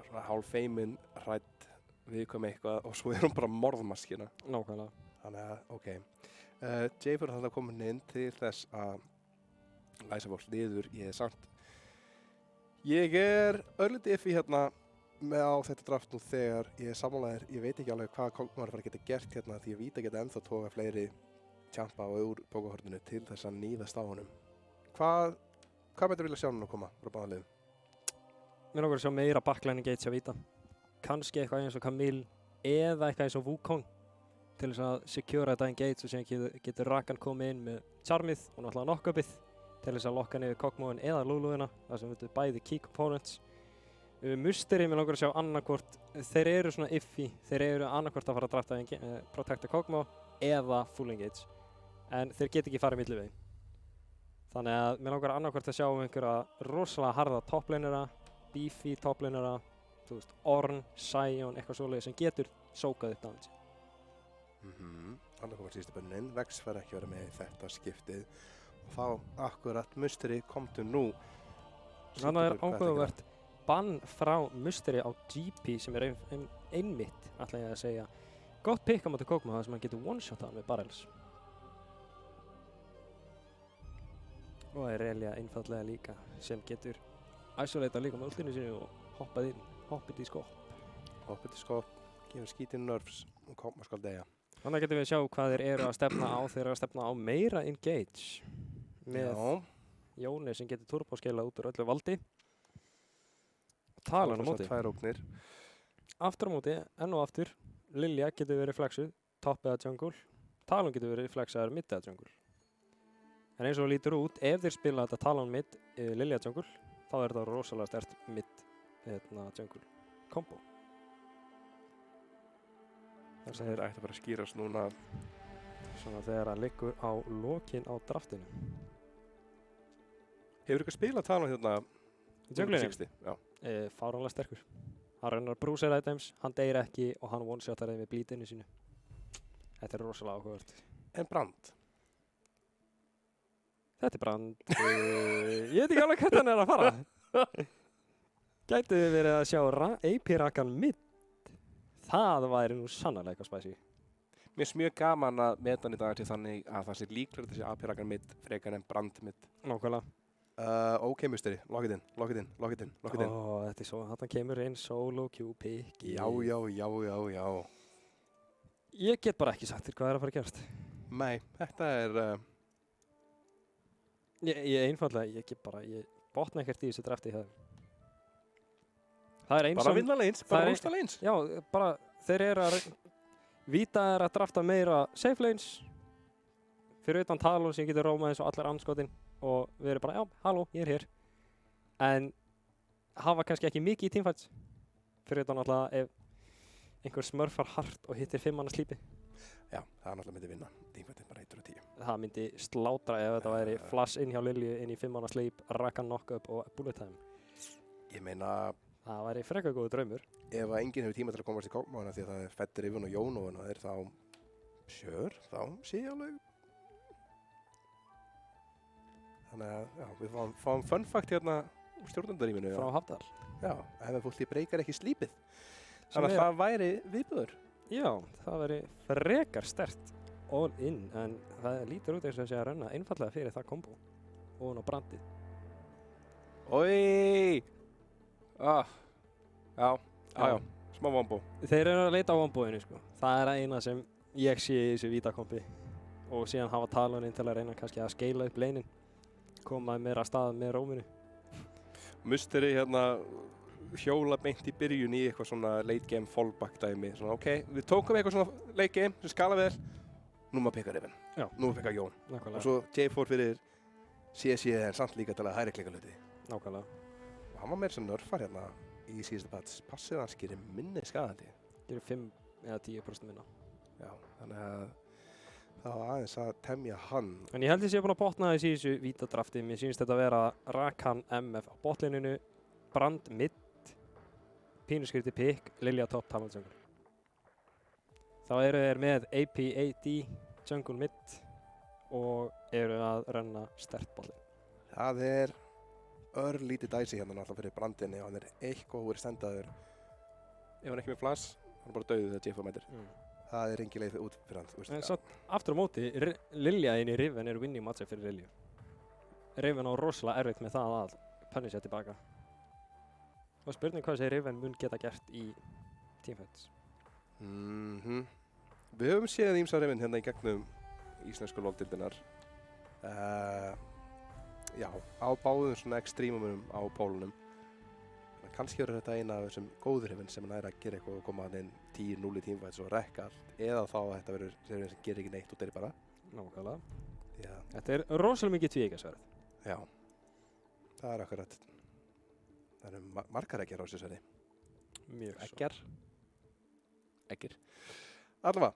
Speaker 2: svona hálffeimin, hrædd, viðkvæm eitthvað og svo er hún bara morðmaskina.
Speaker 1: Nákvæmlega.
Speaker 2: Þannig að, ok. Jafer þannig komin inn til þess að læsa fólk niður. Ég er örlítið iffi hérna með á þetta draft nú þegar ég er sammálaðir. Ég veit ekki alveg hvað Kog'Maw er að fara að geta gert hérna því að Vita geta ennþá tóka fleiri tjampa og úr pókahorninu til þess að níðast á honum. Hvað betur vilja sjá hann að koma frá báðum liðum?
Speaker 1: Mér langar að sjá meira backline engage að Vita. Kannski eitthvað eins og Camille eða eitthvað eins og Wukong til þess að secura þetta engage og síðan getur Rakan komið inn með charmið og náttúrulega knock-upið til þess að lokka niður Kog'Mawin eða Luluina þar sem við bæði key components. Musteri mér langar að sjá annarkvort, þeir eru svona iffy, þeir eru annarkvort að fara að drafta protecta Kog'Maw eða full engage en þeir get ekki farið milliveginn. Þannig að mér langar annarkvort að sjá einhverja rosalega harða topplanera, beefy topplanera, þú veist, Ornn, Sion, eitthvað svoleiðis sem getur sókað upp damage.
Speaker 2: Annað komar síðustu bönnin, Vex fær ekki verið með í þetta skiptið og þá akkurat Musteri komdu nú.
Speaker 1: Þannig að það er áhugavert bann frá Musteri á GP sem er einmitt, ætla ég að segja. Gott pick á móti Kog'Maw þar sem hann getur one-shotað með barrels. Og það er Relia einfallega líka sem getur isolata líka með ultinu sínu og hoppið í skóp.
Speaker 2: Hoppið í skóp, gefur skítinn nerfs og Kog'Maw skal deyja.
Speaker 1: Þannig getum við að sjá hvað þeir eru að stefna á. Þeir eru að stefna á meira engage með Jóni sem getur turboskeilað út úr öllu valdi. Talan á móti.
Speaker 2: Tvær ógnir.
Speaker 1: Aftur á móti, enn og aftur, Lilja getur verið flexuð. topp eða jungle. Talon getur verið flexaður mid eða jungle. En eins og það lítur út, ef þeir spila þetta Talon mid, Lilia jungle, þá er þetta rosalega sterkt mid jungle combo.
Speaker 2: Það ætti að fara að skýrast núna.
Speaker 1: Svona þegar það liggur á lokin á draftinu.
Speaker 2: Hefur ykkur spilað Talon hérna?
Speaker 1: Junglinni?
Speaker 2: 60? Já.
Speaker 1: Fáránlega sterkur. Hann reynar bruiser items, hann deyr ekki og hann one-shotar þeim með bleedinu sínu. Þetta er rosalega áhugavert.
Speaker 2: En Brand?
Speaker 1: Þetta er Brand. Ég veit ekki alveg hvert hann er að fara. Gætu þið verið að sjá AP-rakan mid. Það væri nú sannarlega eitthvað spæsi.
Speaker 2: Mér finnst mjög gaman að meta hann í dag til þannig að það sé líklega þessi AP-rakan mid frekar en Brand mid.
Speaker 1: Nákvæmlega.
Speaker 2: Ok, musteri. Lock it in.
Speaker 1: Þetta er svo, þarna kemur inn solo Q-pick.
Speaker 2: Já.
Speaker 1: Ég get bara ekki sagt þér hvað er að fara að gerast.
Speaker 2: Nei, þetta er...
Speaker 1: Ég einfallega, ég botna ekkert í þessu drafti hjá þeim. Það er eins
Speaker 2: bara vinna lanes, bara rústa lanes.
Speaker 1: Já, bara þeir eru að... Vita er að drafta meira safe lanes. Fyrir utan Talon sem getur rómað eins og allar anskotin. Og við erum bara, já, halló, ég er hér. En hafa kannski ekki mikið í teamfights. Fyrir utan alltaf ef einhver smurfar hart og hittir 5 manna slípi.
Speaker 2: Já, það náttúrulega myndi vinna. Teamfightin bara 1 og 10.
Speaker 1: Það myndi slátra ef þetta væri flash inn hjá Lilju inn í 5 manna slíp, Rakan knock-up og bullet time.
Speaker 2: Ég meina...
Speaker 1: Það væri frekar góður draumur.
Speaker 2: Ef að enginn hefur tíma til að komast í kókmána því að það er Fedder, Yvonne og Jón og það er þá... þá sé ég alveg... Þannig að, já, við fáum fun fact hérna úr stjórnundaríminu.
Speaker 1: Frá Hafdal.
Speaker 2: Já, ef fólki breykar ekki slípið. Þannig að það væri viðbúður.
Speaker 1: Já, það væri frekar sterkt all in, en það lítur út eins og að sé að renna einfallega fyrir það kombo. Og hún á Brandið.
Speaker 2: Oi! Já, smá wombo.
Speaker 1: Þeir eru að leita á womboinu, sko. Það er eina sem ég sé í þessu vítakompi. Og síðan hafa Taloninn til að reyna kannski að skeila upp leinin. Koma meira að stað með róminu.
Speaker 2: Musteri hérna hjóla beint í byrjun í eitthvað svona late game fallback dæmi. Svona ok, við tókum eitthvað svona late game sem skala vel. Nú maður pekka Riven.
Speaker 1: Já.
Speaker 2: Nú maður pekka Jón.
Speaker 1: Nákvæmlega.
Speaker 2: Og svo J4 fyrir CSC en samt líka til að hægri klika hluti.
Speaker 1: Nákvæmlega.
Speaker 2: Og hann var meira sem nörfar hérna í síðustu pats. Passið hans gerir minni skadandi.
Speaker 1: Gerir 5 eða 10% minna.
Speaker 2: Já, þannig að það var aðeins að temja hann.
Speaker 1: En ég held ég sé búinn að botna þessi í þessu vítadrafti. Mér sýnist þetta að vera Rakan MF á botlininu, Brand mid, pínuskriti pick, Lilja top, Talon jungle. Þá eru þeir með AP, AD, jungle mid og eru að renna sterkt botlin.
Speaker 2: Það er örlítið dæsi hérna náttúrulega fyrir Brandinni og hann er eitthvað úr stendaður. Ef hann ekki með flash, hann er bara dauður þegar J4 mætir. Það er engin leið út fyrir hann, þú veist.
Speaker 1: En svo aftur á móti, Lilja inn í Riven er winning matchup fyrir Lilju. Riven á rosalega erfitt með það að punisha tilbaka. Og spurning hvað þessi Riven mun geta gert í teamfights.
Speaker 2: Við höfum séð ýmsa Riven hérna í gegnum íslensku LoL-deildinnar. Já, á báðum svona extremumunum á pólunum. Kannski verður þetta eina af þessum góður Riven sem næra að gera eitthvað og koma hann inn 10-0 í teamfights og rekka allt. Eða þá að þetta verður Riven sem gerir ekki neitt og deyrir bara.
Speaker 1: Nákvæmlega.
Speaker 2: Já.
Speaker 1: Þetta er rosalega mikið tvíeykasverð.
Speaker 2: Já, það er akkurat. Það eru margar eggjar á þessu sverði.
Speaker 1: Mjög svo.
Speaker 2: Eggir. Allavega,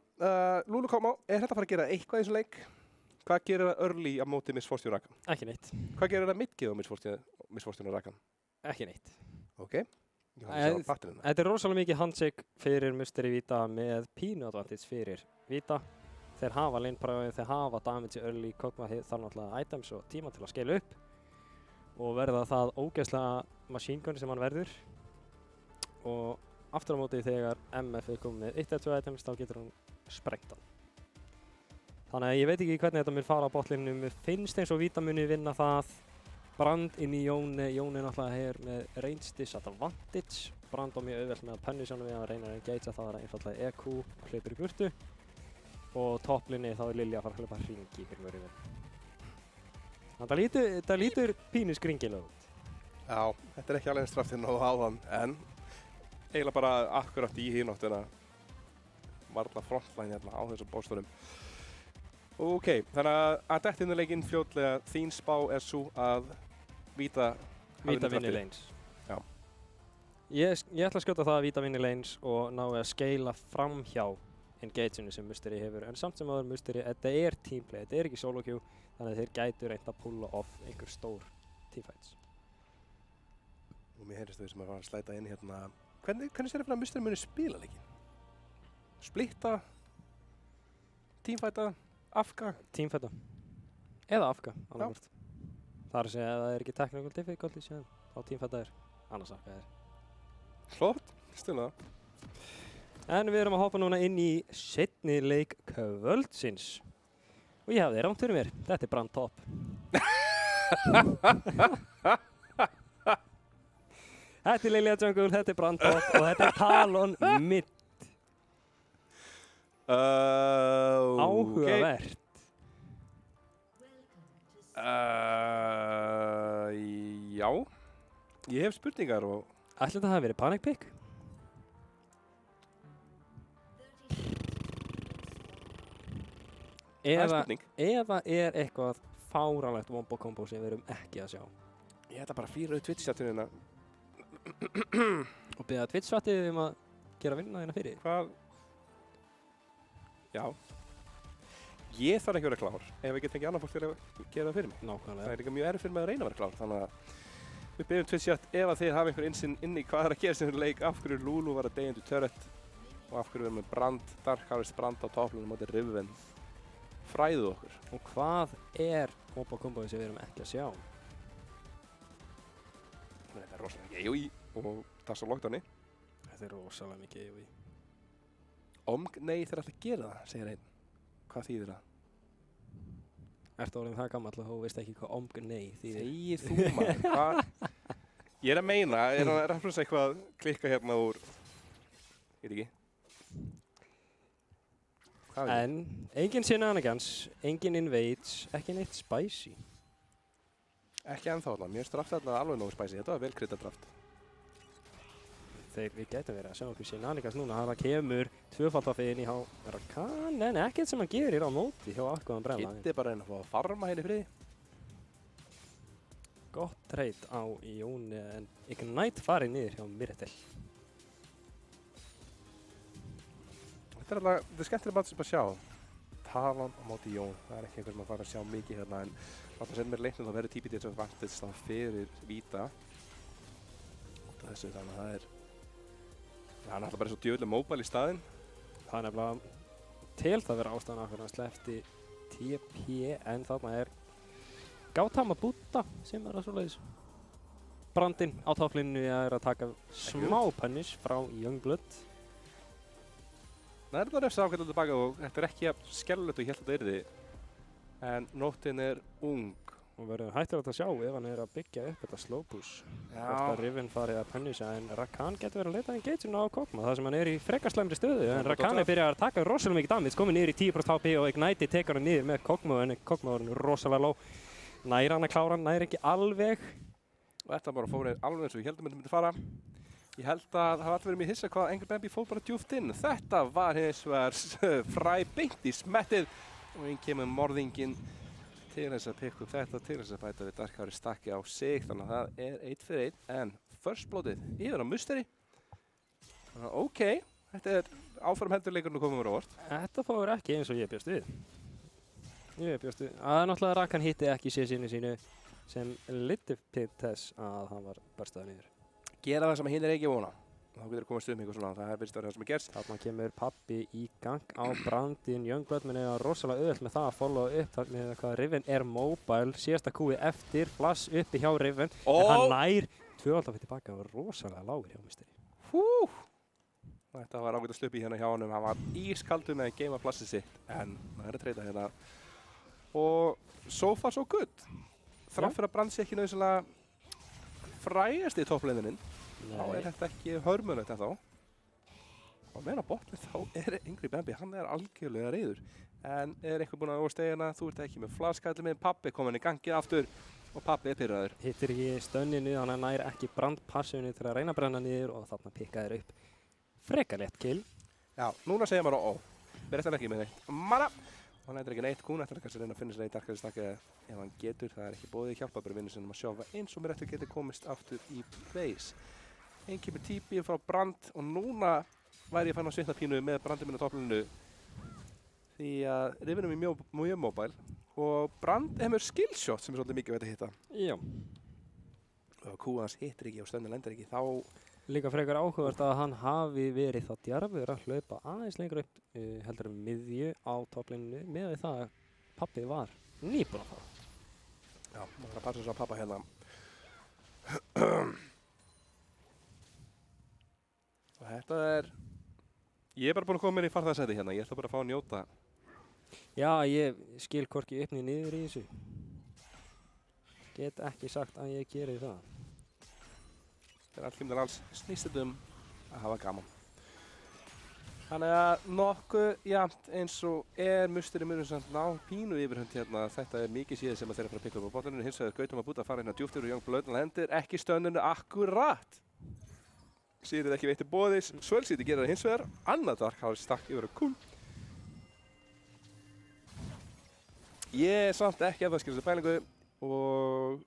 Speaker 2: Lulu Komá, er þetta að fara að gera eitthvað í þessum leik? Hvað gerir það early á móti Miss Fortune Rakan?
Speaker 1: Ekki neitt.
Speaker 2: Hvað gerir það midgið á Miss Fortune Rakan?
Speaker 1: Ekki neitt.
Speaker 2: Ok. Þetta
Speaker 1: er rosalega mikið handshake fyrir Musteri Vita með pínu advantage fyrir Vita. Þeir hafa lane power, þeir hafa damage early, Kogma þarf náttúrulega items og tíma til að scale upp og verða það ógeðslega machine gun sem hann verður. Og aftur á móti þegar MF er komið með 1-2 items þá getur hann sprengt hann. Þannig að ég veit ekki hvernig þetta mun fara á botlinum. Mér finnst eins og Vita muni vinna það. Brand inn í Jón er náttúrulega hér með range disadvantage. Brand á mjög auðvelt með að punisha hann við að reyna að engagea, það er einfallega EQ, hleypur í burtu. Og topplinni þá er Lilja að fara að hlaupa hringi fyrir mörgum. Það lítur pínu skringilega út.
Speaker 2: Já, þetta er ekki alveg eins straftinn og áðan, en eiginlega bara akkurat í hínóttina varla frontline hérna á þessum bóstunum. Ok, þannig að detta inn í leikinn fljótlega, þín spá er svo að Víta
Speaker 1: vinni lanes.
Speaker 2: Já.
Speaker 1: Ég ætla að skjóta það að Víta vinni lanes og ná að skeila framhjá engageinu sem Mystery hefur. En samt sem áður Mystery, þetta er teamplay, þetta er ekki solo queue, þannig að þeir gætu reynt að pulla off einhver stór teamfights.
Speaker 2: Og mér heyrist þau sem að fara að slæta inn hérna. Hvernig sér það að Mystery muni spila leikinn? Splitta? Teamfighta? Afka?
Speaker 1: Teamfighta. Eða afka, annarkvort. Það er að segja að það er ekki technical difficulty síðan, þá teamfighta annars afka
Speaker 2: Flott, stundum það.
Speaker 1: En við erum að hoppa núna inn í seinni leik kvöldsins. Og ég hafði rangt fyrir mér, þetta er Brand Top. Þetta er Lilia Jungle, þetta er Brand Top og þetta er Talon Mid. Áhugavert.
Speaker 2: Já, ég hef spurningar og...
Speaker 1: Ætli þetta hafi verið Panic Pick? Eða er eitthvað fáránlegt wombo combo sem við erum ekki að sjá.
Speaker 2: Ég ætla bara að fýra Twitch-chatinu
Speaker 1: og byrja Twitch-chatið að gera vinnuna þína fyrir.
Speaker 2: Hvað? Já. Ég þarf ekki að vera klár ef ég get fengið annað fólk til að gera það fyrir mig.
Speaker 1: Nákvæmlega.
Speaker 2: Það er líka mjög erfitt fyrir mig að reyna að vera klár, þannig að við byrjum Twitch-chat ef að þið hafa einhver innsinn inn í hvað er að gera sem leik, af hverju Lulu var að deyja undir turret og af hverju við erum með Brand, Dark Harvest Brand á topplunum móti Riven. Fræðu okkur.
Speaker 1: Og hvað er wombo comboið sem við erum ekki að sjá?
Speaker 2: Þetta er rosalega mikið AOE og tassa lockdowni.
Speaker 1: Þetta er rosalega mikið AOE.
Speaker 2: Nei, þeir ætla að gera það, segir einn. Hvað þýðir það?
Speaker 1: Ertu orðinn það gamall og þú veist ekki hvað nei þýðir?
Speaker 2: Þegir þú maður, hvað? Ég er að meina, er að referensa eitthvað klikka hérna úr... Ég veit ekki.
Speaker 1: En engin shenanigans, engin invades, ekki neitt spicy.
Speaker 2: Ekki ennþá alveg, mér finnst draft alltaf alveg nógu spicy, þetta var vel kryddað draft.
Speaker 1: Við getum verið að sjá okkur shenanigans núna, það kemur tvöfaldafið inn í Rakan, en ekkert sem hann gerir á móti hjá Aquan Brella.
Speaker 2: Kitti bara reyna að fá að farma hérna í friði.
Speaker 1: Gott trade á Jóni, en Ignite farið niður hjá Myrtle.
Speaker 2: Þetta er skemmtilega maður sem að sjá. Talon á móti Jón, það er ekki einhver sem að fara að sjá mikið hérna, en alltaf sem mér leiknum þá verður TPT advantage þá fyrir Víta. Út af þessu, þannig að það er alltaf bara svo djöfulega mobile í staðinn.
Speaker 1: Það er nefnilega til það vera ástæðan af hvernig hann sleppti TP, en þarna er Gautama Buddha sem er að svoleiðis. Brandinn á topplínunni er að taka smá punish frá Youngblood.
Speaker 2: Það er bara refsa ákveðlega tilbaka og þetta er ekki jafn skellulegt og ég held að þetta yrði. En nóttin er ung.
Speaker 1: Og verður hættilegt að sjá ef hann er að byggja upp þetta slow push. Hvort að Riven farið að punisha, en Rakan getur verið að leita engaginu á Kog'Maw þar sem hann er í frekar slæmri stöðu. En Rakan er byrjað að taka rosalega mikið damage, komið niður í 10% HP og Ignite tekur hann niður með Kog'Maw, en Kog'Maw er rosalega low. Nær hann að klára hann, nær ekki alveg.
Speaker 2: Og þetta bara fór alveg eins og ég held að myndi fara. Ég held að það hafa alltaf verið mér hissa hvað Angry Bambi fór bara djúpt inn. Þetta var hins vegar fræ beint í smettið og inn kemur morðinginn til þess að pikka upp þetta, til þess að bæta við Dark Harvest stakki á sig, þannig að það er 1 fyrir 1, en first bloodið yfir á Mystery. Þannig að ok, þetta er áfram hendurleikurinn að koma mér á vort.
Speaker 1: Þetta fór ekki eins og ég bjóst við. Að náttúrulega Rakan hitti ekki sínu sem liti til þess að hann var börstaður niður.
Speaker 2: Gera það sem hinn er ekki vona. Þá getur það komast um eitthvað svona, það er virðist að vera það sem er gerst.
Speaker 1: Þarna kemur Pappi í gang á Brandinn. Youngblood minn er rosalega auðvelt með það að followa upp með hvað Riven er mobile. Síðasta kúi eftir, flash uppi hjá Riven. En hann nær tvöfaldafið tilbaka og rosalega lágur hjá Mystery.
Speaker 2: Þetta var ágætt að sluppi hérna hjá honum. Hann var ískaldur með að geima flassið sitt, en það er að treyta hérna. Og so far so good. Þrátt fyrir að Brand sé ekki nauðsynlega frægast í toppleiðininn. Þá er þetta ekki hörmulegt ennþá. Og meðan á botni þá er Angry Bambi, hann er algjörlega reiður. En er einhver búinn að overstaya hana, þú ert ekki með flaskætli með, Pappi kominn í gangið aftur og Pappi er pirraður.
Speaker 1: Hittir ekki stönninu, hann nær ekki Brand passivinu til að reyna að brenna niður og þarna pikkaður upp frekar létt kill.
Speaker 2: Já, núna segja maður ó. Mér ætlar ekki með neitt. Mana! Hann ætlar ekki neitt, Kún ætlar kannski að reyna að finna sér eitt darkari stakka ef hann getur. Það er ekki bóðið, hjálpa bara vinnu sinum að sjófa eins og mér ætlar geti komist aftur í base. Einn kemur típi frá Brand og núna væri ég fann að svitna pínu með Brandi minn á topplinu. Því að rifinum er mjög mobile og Brand hefur skillshot sem er svolítið mikið veit að hitta.
Speaker 1: Já.
Speaker 2: Og Kú hans hittir ekki og stöndin lendir ekki þá.
Speaker 1: Líka frekar áhugavert að hann hafi verið það djarfur að hlaupa aðeins lengur upp heldur miðju á topplinnu með það að pappi var nýbúinn að fara.
Speaker 2: Já, maður þarf að passa þess að pappa hérna. Og þetta er... Ég er bara búinn að koma mér í farþegarsæti hérna, ég ætla bara að fá að njóta.
Speaker 1: Já, ég skil hvorki upp niður niður í þessu. Get ekki sagt að ég geri það.
Speaker 2: Þegar allt alls snýst þetta að hafa gaman. Þannig að nokkuð jafnt eins og Musteri munum samt ná pínu yfirhönd hérna. Þetta er mikið síðan sem að þeir eru að fara að pikka upp á bollinu. Hins vegar Gautum að búta að fara hérna djúpt yfir og Youngblood hendir ekki stönnunu akkurat. Sýrið ekki veitti boðis. Svölsíti gerir það hins vegar. Annað Dark House stakk yfir að Kún. Ég er samt ekki að það skilja þessu pælingu og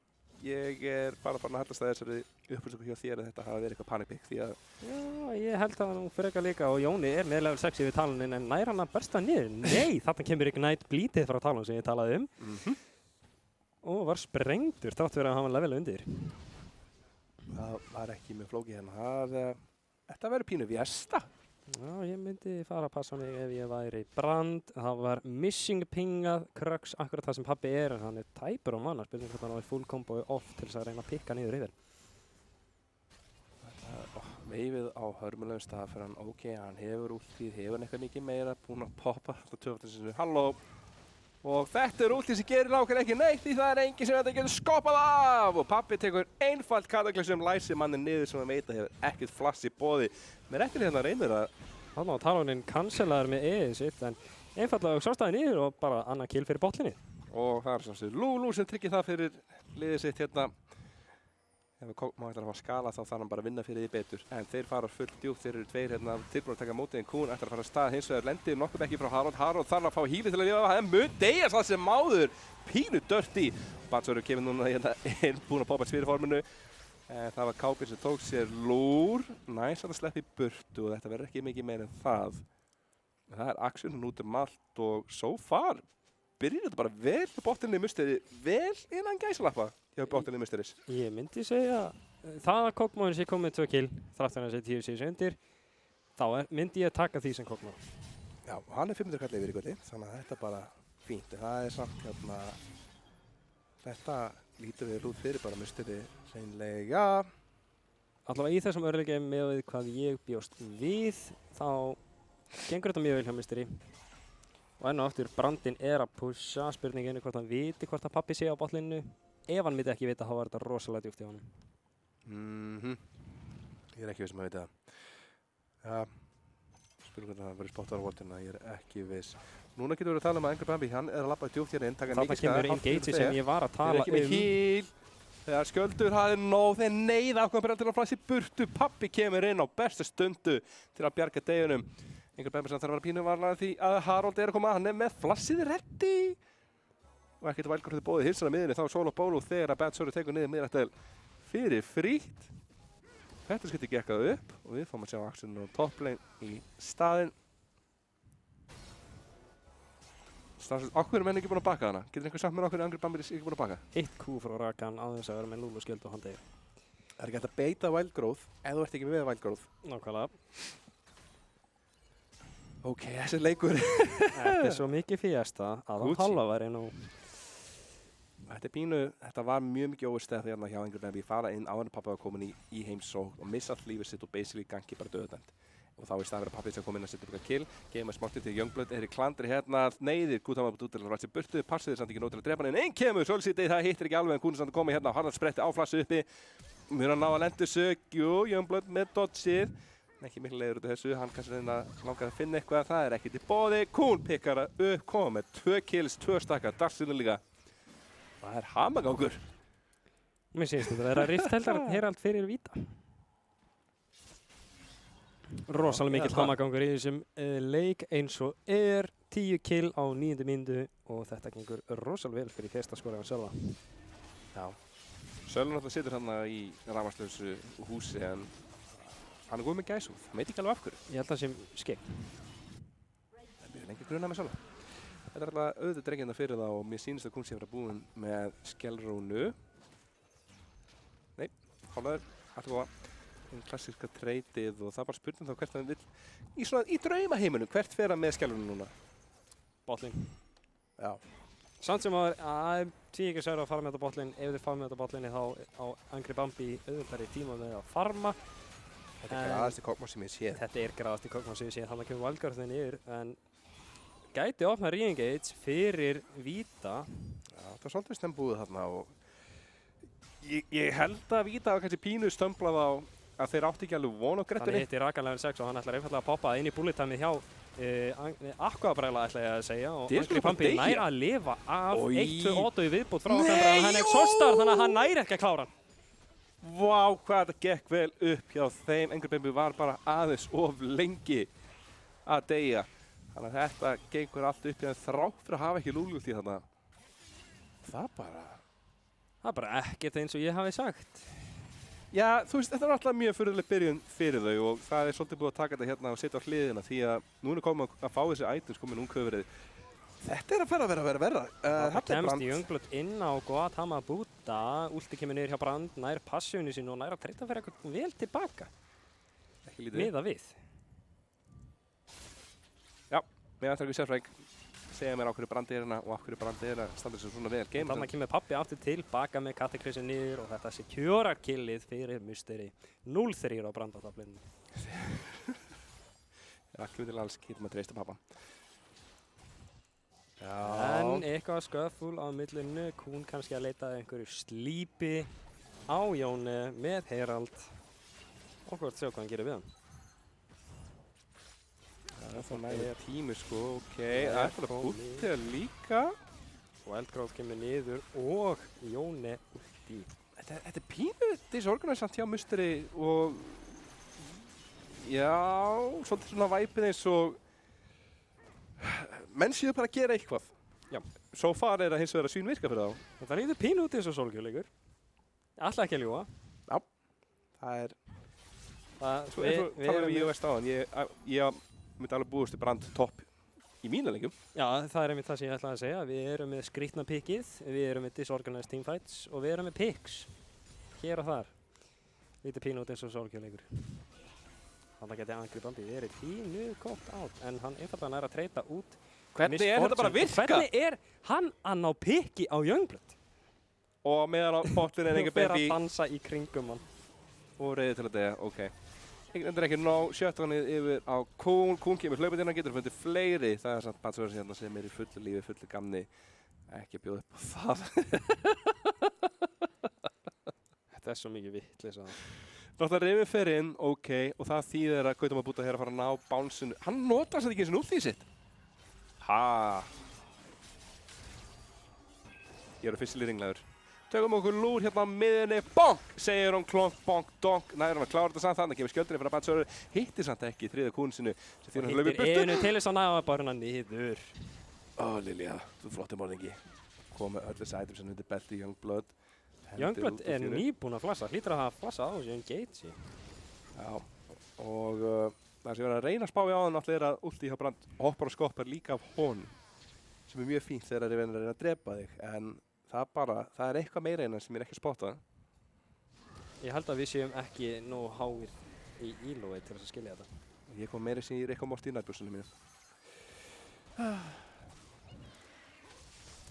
Speaker 2: ég er bara farin að hallast að þessari upplýsingu hjá þér að þetta hafa verið eitthvað panic pick því að...
Speaker 1: Já, ég held það nú frekar líka og Jóni er með level 6 yfir talunin en nær hann að bersta niður. Nei, þarna kemur Ignite blítið frá talun sem ég talaði og var sprengdur þrátt fyrir að hann var level undir.
Speaker 2: Það var ekki með flóki hérna. Þetta verður pínu Vesta.
Speaker 1: Já, ég myndi fara að passa mig ef ég væri Brand. Það var missing pingað Krux akkurat það sem pabbi en hann er tæpur á manna. Spilnum hvort hann var full combo off til þess að reyna að pikka niður yfir.
Speaker 2: Veifið á hörmulegum stað fyrir hann. Ok, hann hefur últið, hefur hann eitthvað mikið meira, búinn að poppa alltaf töfaldins halló. Og þetta er últið sem gerir nákvæmlega ekki neitt því það er enginn sem þetta getur skoppað af. Og pabbi tekur einfalt kataklysum læsir manni niður sem hann veit að hefur ekkert flass í boði. Mér eftir hérna reynir að...
Speaker 1: Þannig að talunin cancelaður með E-ið sitt en einfallega sástaði niður og bara annað kill fyrir botlinni.
Speaker 2: Og það er sem Lulu sem tryggir það fyrir liðið sitt hérna. Ef maður ætlar að fá skala þá þarf hann bara að vinna fyrir því betur. En þeir fara fullt djúpt, þeir eru tveir hérna tilbúin að taka mótið en Kún ætlar að fara að stað hins vegar lendir nokkuð ekki frá Harold. Harold þarf að fá híli til að lifa það en mun deyja það sem máður. Pínu dirty. Batsörur kemur núna hérna búinn að poppa svíriforminu. Það var Kápin sem tók sér lúr. Næs að sleppa í burtu og þetta verður ekki mikið meir en það. En það er aksjónin út allt og so far byrjar þetta bara vel á botninni Musteri. Vel innan gæsalappa hjá botninni Musteris.
Speaker 1: Ég myndi segja það að Kókmóðin sé komið 2 kill þrátt fyrir að sé 10 síðan undir. Þá myndi ég taka því sem Kókmóð.
Speaker 2: Já, hann er 500 kall yfir í göti, þannig að þetta er bara fínt. Það er samt hérna, þetta lítur vel út fyrir bara Musteri hreinlega.
Speaker 1: Allavega í þessum örleika með hvað ég bjóst við, þá gengur þetta mjög vel hjá Musteri. Og enn og aftur, Brandinn er að pusha, spurningin hvort hann viti hvort að pappi sé á botlinnu. Ef hann myndi ekki vita, þá var þetta rosalega djúpt í honum.
Speaker 2: Ég er ekki viss að vita það. Ja, spurning hvernig það verður spottar á voltina, ég er ekki viss. Núna getur við að tala um að Angry Bambi, hann er að labba djúpt hérna inn, taka mikið skada.
Speaker 1: Þarna kemur engage sem ég var að tala
Speaker 2: ekki með heal. Þegar Skjöldur hafði nóg, þeir neyða ákveðan bara til að flæsa í burtu. Pappi kemur inn á besta stundu til að bjarga deginum. Angry Bambi þarf að vera pínu varlega því að Harold er að koma, hann er með flassið ready. Og ekkert vælgur þetta bóðið hilsana miðinni, þá Solo Bolo þegar að Bad Sori tekur niður miðrættel fyrir frítt. Þetta skilti gekkað upp og við fáum að sjá aksjónu á topplane í staðinn. Okkur er menn ekki búin að baka hana. Getur einhver samt með okkur Angry Bambi ekki búin að baka?
Speaker 1: 1 Q frá Rakan á þess að vera með Lulu skjöld og handegi.
Speaker 2: Það er ekki hægt að beita Wild Growth ef þú ert ekki með Wild Growth.
Speaker 1: Nákvæmlega.
Speaker 2: Ok, þessi leikur.
Speaker 1: Þetta er svo mikið fiesta að á halva væri nú.
Speaker 2: Þetta var mjög mikið óverstæð hérna hjá Angry Bambi. Fara inn áður en pappa var komin í heimsókn og missa allt lífið sitt og basically gangi bara döðdæmt. Og þá í stað fyrir pappi sem kom inn að setja upp eitthvað kill. Gefa með smáttið til Youngblood, er í klandri hérna, neyðir Gútama út til að ræða sér burtu, passið samt ekki nóg til að drepa hann inn. Einn kemur, Solsíti, það hittir ekki alveg en Kúnin samt komið hérna og harðan spretti á flassu uppi. Mjög að ná að lendu sög, Youngblood með dodgeið. Ekki miklu leiður út af þessu, hann kannski reyna langar að finna eitthvað, það er ekkert í boði. Kún pikkar það upp, koma með 2 kills, 2 stakka, darsinu líka. Það er hamagangur.
Speaker 1: Mér sést þetta vera Rift Herald fyrir víta. Rosalega mikill
Speaker 2: það.
Speaker 1: hamagangur í þessum leik eins og 10 kill á 9. mínútu og þetta gengur rosalega vel fyrir fyrsta skoraðan Sölva.
Speaker 2: Já. Sölvi náttúrulega situr hérna í rafmagnslausu húsi en hann góð með gæsúð. Hann veit ekki alveg af hverju.
Speaker 1: Ég held að það sé skegg.
Speaker 2: Það er lengi grunað með Sölva. Þetta er alltaf auðvitað drengjanda fyrir það og mér sýnist að hún sé að vera búin með skellrónu. Nei, hálfaður, allt góða. Klassíska treytið og það var spurning þá hvert hann vill í draumaheiminum, hvert fer hann með skellrónu núna?
Speaker 1: Botlinn.
Speaker 2: Já.
Speaker 1: Samt sem að því ekki að fara með þetta botlinn, ef þið fara með þetta botlinni þá á Angry Bambi auðvitað tíma með að farma.
Speaker 2: Þetta er graðasti Kog'Maw sem ég séð.
Speaker 1: Þetta er graðasti Kog'Maw sem ég séð, þannig að kemur Valgarðin yfir en gæti opna Re-engage fyrir Vita.
Speaker 2: Já, það var svolítið stembúið þarna og ég held að Vita var kannski pínu stömblað á að þeir átti ekki alveg von á Grettunni.
Speaker 1: Hann hitti Rakan level 6 og hann ætlar einfallega að poppa inn í bullet time hjá Aquabræla ætla ég að segja og Angry Bambi nær að lifa af 1-2 auto í viðbútt frá Aquabræla hann er exhaustar þannig að hann nær ekki að klára hann.
Speaker 2: Vá, hvað þetta gekk vel upp hjá þeim. Angry Bambi var bara aðeins of lengi að deyja. Þannig að þetta gengur allt upp í hann þrátt fyrir að hafa ekki lúlult í þarna. Það er bara
Speaker 1: ekkert eins og ég hafi sagt.
Speaker 2: Já, þú veist, þetta er alltaf mjög fyrirlega byrjun fyrir þau og það er svolítið búið að taka þetta hérna og setja á hliðina því að núna er komið að fá þessi items komið núnköfrið. Þetta er að fara að vera verra.
Speaker 1: Það kemst Youngblood inn á Goatama Buddha, ulti kemur niður hjá Brand, nær passíunni sínu og nær að treyta fyrir eitthvað vel tilbaka.
Speaker 2: Ekki lítið.
Speaker 1: Miða við.
Speaker 2: Já, mér ætlar ekki sérfræk. Segja mér á hverju Brand er hérna og á hverju Brand er hérna standur sem svona vel.
Speaker 1: Þannig kemur Pappi aftur tilbaka með Cataclysm niður og þetta securar killið fyrir Mystery 0-3 á Brand-aftablinu.
Speaker 2: Já, hlutil alls getur maður treysta pappa. Já.
Speaker 1: En eitthvað sköfful á millinu, Kún kannski að leita að einhverju slípi á Jóni með Herald og hvort sjá hvað hann gerir við hann.
Speaker 2: Það nægir tími sko, ok, það er bara búttið líka.
Speaker 1: Og Eldgróf kemur niður og Jóni ulti.
Speaker 2: Þetta er pínu disorganisant hjá Mystery og já, svolítið svona væpið eins og menn séu bara að gera eitthvað.
Speaker 1: Já.
Speaker 2: So far er það hins vegar að svínvirka fyrir þá.
Speaker 1: Þetta lítur pínu út eins og sólkjöleikur. Ætla ekki að ljúga.
Speaker 2: Já, það er svo
Speaker 1: við
Speaker 2: erum við í West áðan. Ég myndi alveg búist til Brand topp í mínu leikjum.
Speaker 1: Já, það er einmitt það sem ég ætlaði að segja. Við erum með skrítna pickið, við erum með disorganized teamfights og við erum með picks. Hér og þar. Lítið pínu út eins og sólkjöleikur. Þannig geti Angry Bambi verið pínu kótt átt, en hann einfallega nær að treyta út.
Speaker 2: Hvernig er þetta bara að virka?
Speaker 1: Hvernig er hann að ná picki á Youngblood?
Speaker 2: Og meðan á botlinn er Angry Bambi
Speaker 1: að dansa í kringum hann.
Speaker 2: Og reyði til að deyja, ok. Það er ekki nóg, sjöttanið yfir á Kún. Kún kemur hlaupið hérna, getur fundið fleiri. Það er samt Batsverðs hérna sem er í fullu lífi, fullu gamni. Ekki að bjóða upp á það.
Speaker 1: Þetta er svo mikið vitleysa.
Speaker 2: Náttúrulega Reyfi fer inn, ok, og það þýðir að Gautama Buddha er að fara að ná bánsinu. Hann notar þess að ekki eins og út því sitt. Ég er fyrstilega ringlaður. Tökum okkur lúr hérna á miðinni, bonk, segir hún klonk, bonk, donk, næður hann að klára þetta samt þannig, kemur skjöldinni fyrir að Batsverður, hittir samt ekki þriðja kún sinu sem þýr hann hlaupið burtu.
Speaker 1: Hittir til þess að næða bara hérna niður.
Speaker 2: Ó, Lilja, þú flottir morðingi. Kom með öll þessi items sem hundir belti Youngblood.
Speaker 1: Youngblood er nýbúinn að flassa, hlýtur að hafa flassað á þessu engage.
Speaker 2: Já, og það sem ég var að reyna að spá í áðan náttúrulega er að ulti hjá Brand hoppar og skoppar líka af honum, sem er mjög fínt þegar þeir reyna að drepa þig, en það er eitthvað meira innan sem ég er ekki að spotta.
Speaker 1: Ég held að við séum ekki nógu háir í ílói til þess að skilja þetta.
Speaker 2: Ég kom meira sem ég er eitthvað mort í nærbjörnsunum mínu.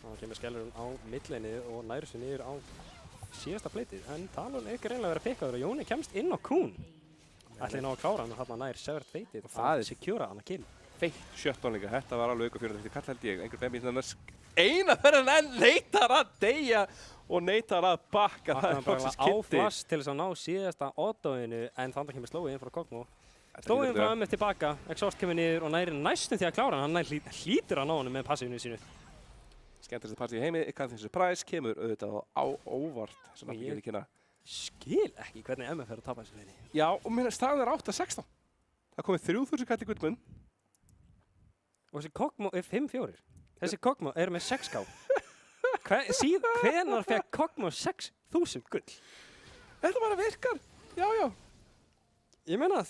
Speaker 1: Þá kemur skellurinn á milleinni og nær sig niður á síðasta pleitið, en Talon er ekki reynilega verið að pikka þér og Jóni kemst inn á Kún. Ætli ná að klára hann og hann nær severed feitið og secura hann að kill.
Speaker 2: Feitt 17 líka, þetta var alveg auka 4. Þetta kall held ég, Angry Bambi eina fyrir en neitar að deyja og neitar að bakka.
Speaker 1: Það er bara áflass til þess að ná síðasta autóinu, en þannig kemur slóið inn frá Kog'Maw. Slóið inn frá ömmur tilbaka, Exhaust kemur niður og næri næstum því að klára hann hlýtur að ná hann með passífinu sínu.
Speaker 2: Skemmtilegsta partí í heimi, Canteen Surprise, kemur auðvitað á óvart, sem ekki gefur kynna.
Speaker 1: Skil ekki hvernig MF er að tapa þessu leini.
Speaker 2: Já, og mér staðan er 8-16. Það komið 3000 kall í gullmunn.
Speaker 1: Og þessi Kog'Maw er 5-4. Þessi Kog'Maw er með 6k. Hvenær fekk Kog'Maw 6000 gull?
Speaker 2: Þetta bara virkar. Já, já.
Speaker 1: Ég meina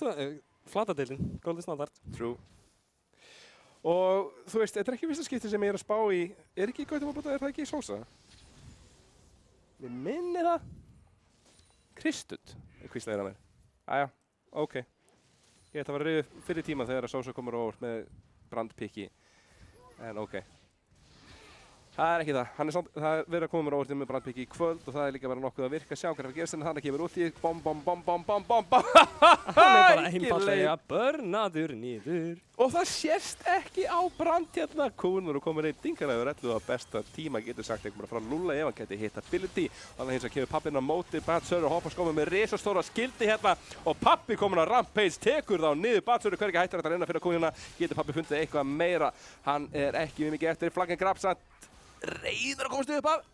Speaker 1: flatadeildin, Golden Standard.
Speaker 2: True. Og þú veist, þetta er ekki fyrsta skipti sem ég er að spá í. Er ekki Gautam að búta, er það ekki Sósa? Mér minni það. Kristut, hvíslaði hérna mér. Æja, ok. Ég ætla að vera reyðið fyrir tíma þegar að Sósa komur á óvart með brandpikki. En ok. Það er ekki það. Það er verið að koma mér á óvart með brandpikki í kvöld og það er líka bara nokkuð að virka. Sjá hvað er að gerast en þannig kemur út í bom.
Speaker 1: Hann er bara einfallega börnaður niður.
Speaker 2: Og það sést ekki á brand hérna. Kúnur og komur einn dingaræður 11 að besta tíma getur sagt einhverjum frá Lúlla ef hann geti hitt ability. Þannig hins að kemur pappinn á móti, Batsur og hoppar skómið með risastóra skildi hérna og pappi komin á Rampage, tekur þá niður Batsur, hvergi hættar þetta að reyna fyrir kúnina. Getur pappi fundið eitthvað meira. Hann er ekki mikið eftir, flaggan grabsat, reiður að komast upp af.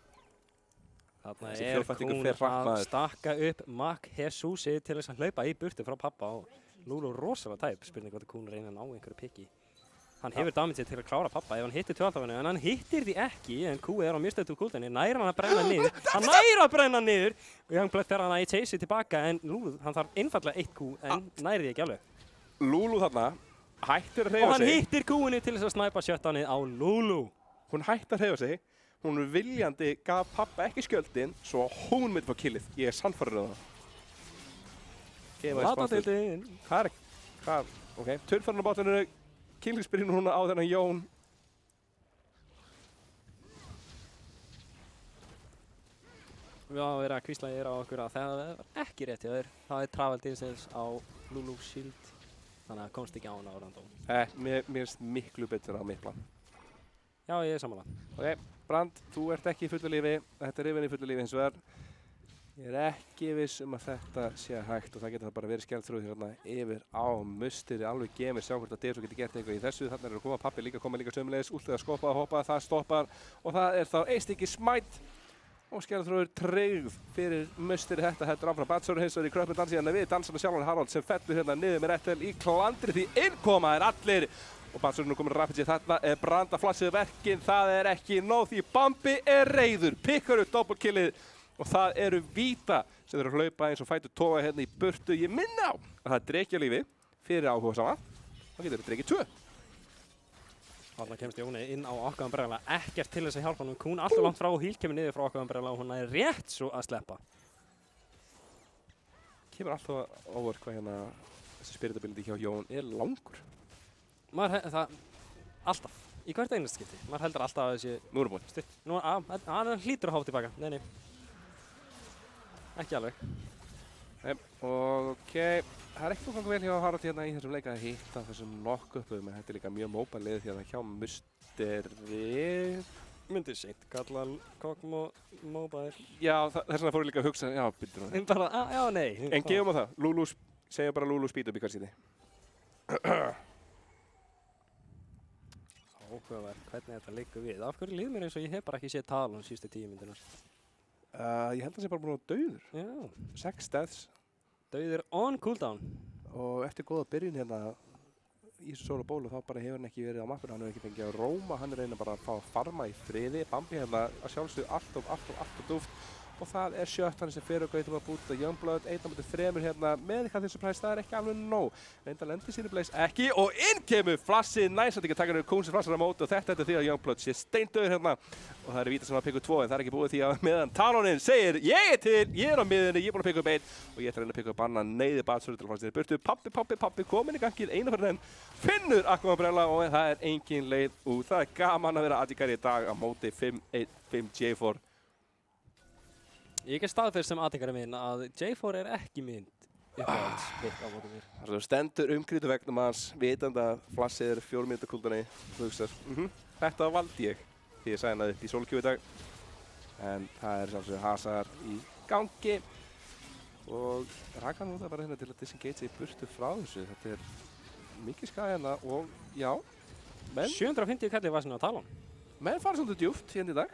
Speaker 1: Þarna er Kún að stakka upp Mac Jesusi til þess að hlaupa í burtu frá pappa og Lulu rosalega tæp. Spurning hvort Kún reynir að ná einhverju pikki. Hann hefur damage til að klára pappa ef hann hittir 12 en hann hittir því ekki en Kú er á mjög stöðtu kúltinni. Nær hann að brenna niður. Hann nær að brenna niður og Youngblood fer hann að chase tilbaka en Lulu, hann þarf einfallega 1 Q en nær því ekki alveg.
Speaker 2: Lulu þarna hættir að hreyfa sig.
Speaker 1: Og hann hittir Qunni til þess að snæpa shutdownið á Lulu.
Speaker 2: Hún hætti að hreyfa sig. Hún viljandi gaf pappa ekki skjöldin svo hún myndi fá killið. Ég er sannfærður um það.
Speaker 1: Latadeildin.
Speaker 2: Hvað? Ok, törfarinn á bátinu. Killingsbyrjun hún á þennan Jón.
Speaker 1: Já, verið að hvísla á okkur að það var ekki rétt hjá þér. Það er Travel Distance á Lulu Shield. Þannig að komst ekki á hana á random.
Speaker 2: Mér finnst miklu betur á mitt plan.
Speaker 1: Já, ég er sammála.
Speaker 2: Ok, Brand, þú ert ekki í fullu lífi. Þetta er Riven í fullu lífi hins vegar. Ég er ekki viss að þetta sé hægt og það getur það bara verið skjaldþrúð hérna yfir á musteri. Alveg gemir, sjá hvort að Deso getur gert eitthvað í þessu. Þarna er að koma pappi líka, koma líka sömulegis. Útlið að skoppa, hoppa, það stoppar. Og það er þá eitt stykki smætt. Og skjaldþrúður tryggð fyrir musteri þetta. Þetta er áfram Batsur hins vegar í kröppu dansi hérna við. Dansarna sjálfan Harald sem fellur hérna niður með réttel í klandri því innkoma er allir. Og Batsur er nú komin Rampage, þarna er Brand að flassið verkinn. Það er ekki nóg því Bambi er reiður. Pikkar upp doppelkillið. Og það eru Víta sem eru að hlaupa eins og fætur toga hérna í burtu. Ég minna á að það er drekjalífi fyrir áhugasama. Þá getur þetta drekið 2.
Speaker 1: Þarna kemst Jóni inn á Aqua Umbrella. Ekkert til þess að hjálpa hann. Kún alltaf langt frá og Heal kemur niður frá Aqua Umbrella og hún er rétt svo að sleppa.
Speaker 2: Kemur alltaf óvart hvað hérna þessi spiritability hjá Jón er langur.
Speaker 1: Alltaf. Í hvert einast skipti. Maður heldur alltaf að þessi...
Speaker 2: Nú er búinn.
Speaker 1: Stutt. Hann hlýtur að háfa tilbaka. Nei. Ekki alveg.
Speaker 2: Nei, ok. Það er ekki gangið vel hjá Harald hérna í þessum leika að hitta þessum knock-upum en þetta er líka mjög móbæl lið hérna hjá musteri.
Speaker 1: Myndi seint kalla Kog'Maw mobile.
Speaker 2: Já, þess vegna fóru líka að hugsa, já, byrju nú.
Speaker 1: Bara, já, nei.
Speaker 2: En gefum á það. Segjum bara Lulu speed up í hversíti.
Speaker 1: Áhugavert, hvernig þetta liggur við. Af hverju líður mér eins og ég hef bara ekki séð Talon síðustu 10 myndunar?
Speaker 2: Ég held að það sé bara búin að dauður.
Speaker 1: Já.
Speaker 2: 6 deaths.
Speaker 1: Dauður on cooldown.
Speaker 2: Og eftir góða byrjun hérna í þessu solo bólu þá bara hefur hann ekki verið á mappinu. Hann hefur ekki fengið að róma. Hann er reyna bara að fá að farma í friði. Bambi hérna að sjálfsögðu allt dúft. Og það er shutdown sem fyrir Gautam að búta Youngblood. 1-3 hérna með eitthvað því surprise. Það er ekki alveg nóg. Reynda lendir sínu blaze ekki. Og inn kemur flassið. Næst að ekki taka henni Kún sem flassar á móti. Og þetta er því að Youngblood sé steindauður hérna. Og það er Víta sem að pikka 2 en það er ekki búið því að meðan Taloninn segir ég er til, ég er á miðunni, ég er búinn að pikka upp 1 og ég ætla að reyna að pikka upp annan neyði Batsur til að fara sér í burtu. Pappi komin í gangið einu fyrir henn, finnur Aqua Umbrella og það er engin leið út. Það er gaman að vera ADK í dag á móti 5-1-5 J4.
Speaker 1: Ég er staðfest sem ADK minn að J4 er ekki mynd uppáhaldspick á móti mér.
Speaker 2: Það stendur umkrytu vegnum hans, vitandi að flassið er 4 mínútur kúldanni og hugsar, þetta valdi ég. Því ég sænaði upp í sólkjöfu í dag. En það er sjálfsögðu hasar í gangi. Og Rakan nota bara hérna til að disengage í burtu frá þessu. Þetta er mikið skaði hérna og já.
Speaker 1: 750 kallir var sinna á Talon.
Speaker 2: Menn fara svolítið djúpt hérna í dag.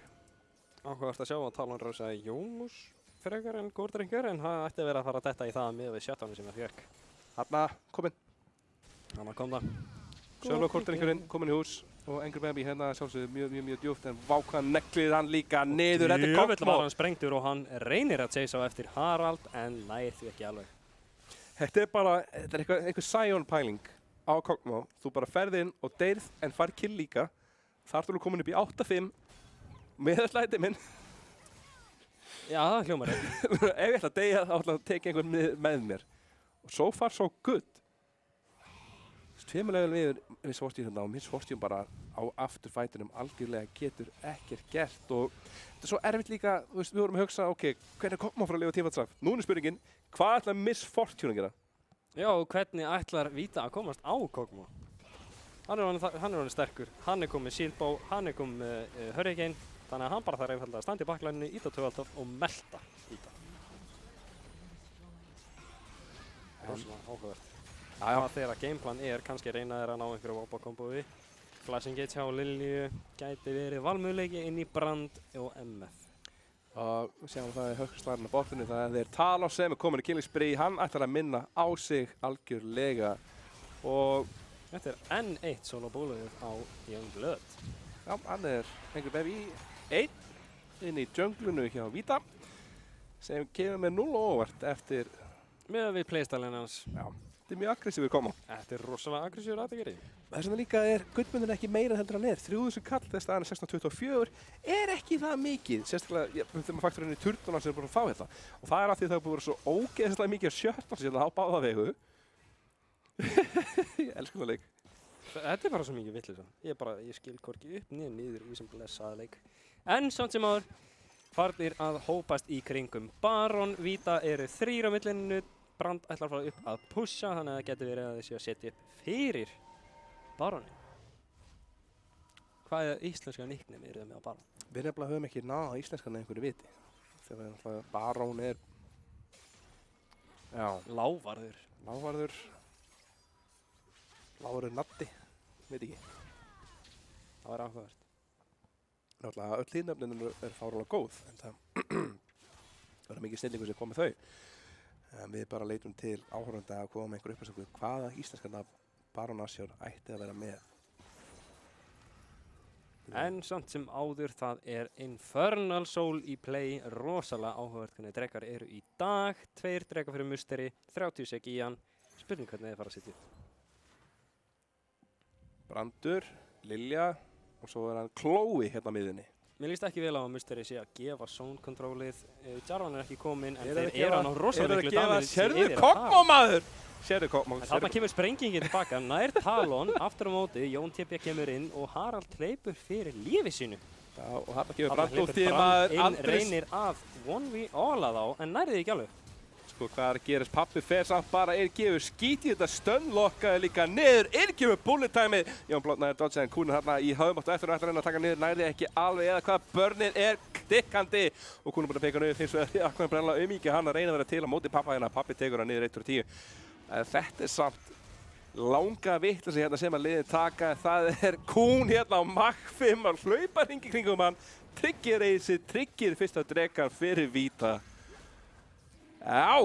Speaker 1: Áhugavert að sjá að Talon rausa Jómus frekar en Górdrengur en það ætti að vera að fara að detta í það með við shutdownu sem það fjökk.
Speaker 2: Þarna, kominn.
Speaker 1: Þannig kom það.
Speaker 2: Sölvakortringurinn kominn í hús og Angry Baby hérna sjálfsögðu mjög djúpt en vákvæðan neglið hann líka niður eftir
Speaker 1: Jöfull
Speaker 2: Kogmo.
Speaker 1: var hann sprengtur og hann reynir að chase á eftir Harald en nær því ekki alveg.
Speaker 2: Þetta er eitthvað Sion pæling á Kogmo. Þú bara ferð inn og deyrð en fær kill líka. Þar ertu komin upp í 8-5 með slæti minn.
Speaker 1: Já, það hljómar ekki.
Speaker 2: Ef ég ætla að deyja þá ætla að teka einhvern með mér. Og so far so good. Tveimurlega við Svartjum hérna og minn Svartjum bara á afturfætinum algjörlega getur ekkert gert og þetta er svo erfitt líka, þú veist, við vorum að hugsa, ok, hvernig Kogmo frá að lifa tímaðsaf? Nú er spurningin, hvað ætla Miss Fortune að gera?
Speaker 1: Já, og hvernig ætlar Vita að komast á Kogmo? Hann er orðinn sterkur, hann er komið Shieldbow, hann er komið Hurricane, þannig að hann bara þarf einfaldlega að standa í bakklæninu, íta tvöfaldaf og melta Vita. Það er svona áhugavert. Það þegar gameplan er kannski reyna þeir að ná einhverju Wobba-kombói. Flash Engage hjá Lilju gæti verið valmöguleiki inn í Brand og MF.
Speaker 2: Og sjáum það er höggslarinn á botninu, það er Talos sem er komin í killing spree, hann ætlar að minna á sig algjörlega. Og
Speaker 1: þetta er enn eitt solo bóluðið á Youngblood.
Speaker 2: já, hann er Angry Baby 1 inn í junglunu hjá Vita sem kemur með 0 óvart eftir,
Speaker 1: Með við playstylinn hans.
Speaker 2: já, þetta er mjög aggressífur Kogmo.
Speaker 1: Þetta er rosalega aggressífur aðtekari.
Speaker 2: Þess vegna líka er gullmyndin ekki meira heldur hann er. 3000 kall þess að hann er 1624 er ekki það mikið. Sérstaklega þegar maður faktur inn í turnuna sem er búin að fá þetta. Og það er af því það er búin að vera svo ógeðslega mikið að sjötta sér á báða vegu. Ég elsku það leik.
Speaker 1: Þetta er bara svo mikið vitleysa. Ég skil hvorki upp niður í þessum blessaða leik. En samt sem áður farnir að hópast í kringum Baron. Vita eru 3 á millinu. Brand ætlar að fara upp að pusha, þannig að það getur verið að þessi að setja upp fyrir Baronin. Hvað íslenska nickname eru þið með á Baron?
Speaker 2: Við nefnilega höfum ekki náða íslenskan einhverju viti. Þegar Baron er, já,
Speaker 1: Lávarður.
Speaker 2: Lávarður Natti, veit ekki.
Speaker 1: Það var áhugavert.
Speaker 2: Náttúrulega öll hlýðnöfnin er fáránlega góð, en það er mikið snillingur sem kom með þau. En við bara leitum til áhorfenda að koma með einhver upplýsingu hvaða íslenska nafn Baron Nashor ætti að vera með.
Speaker 1: En samt sem áður það er Infernal Soul í play, rosalega áhugavert hvernig drekar eru í dag. 2 drekar fyrir musteri, 30 sek í hann. Spurning hvernig þið fara að setja upp.
Speaker 2: Brandur, Lilja og svo er hann Chloe hérna á miðunni.
Speaker 1: Mér líst ekki vel á að musteri sé að gefa zone controlið. Jarvan er ekki kominn en þeir eru hann á rosalega miklu damage.
Speaker 2: Sérðu Kogmo maður! Sérðu Kogmo.
Speaker 1: En þarna kemur sprengingin tilbaka, nær Talon, aftur á móti, Jón TP kemur inn og Harald hleypur fyrir lífi sínu.
Speaker 2: Já, og þarna kemur Brand
Speaker 1: Harald
Speaker 2: út því
Speaker 1: hleypur
Speaker 2: maður
Speaker 1: inn,
Speaker 2: aldrei...
Speaker 1: reynir að 1v-alla þá, en nærði ekki alveg.
Speaker 2: Sko hvað er að gerast, pappi fer samt bara gefur skít í þetta stönnlokkaði líka niður, kemur bullet timeið. Jón blotnaði dodgeði en Kúnin hérna í höfumáttu eftir og eftir að reyna að taka niður, nærði ekki alveg eða hvað, börnin er tikkandi og Kúnin búin að peka niður, finnst við að hvað brennlega umíkja hann að reyna að vera til á móti pappa hérna, pappi tekur hann niður 1-10. Þetta er samt langa vitleysa hérna sem að liðin taka, það er Kún hérna á Mach 5 að hlaupa hringi kringum hann, tryggir fyrsta drekan fyrir Vita. Já!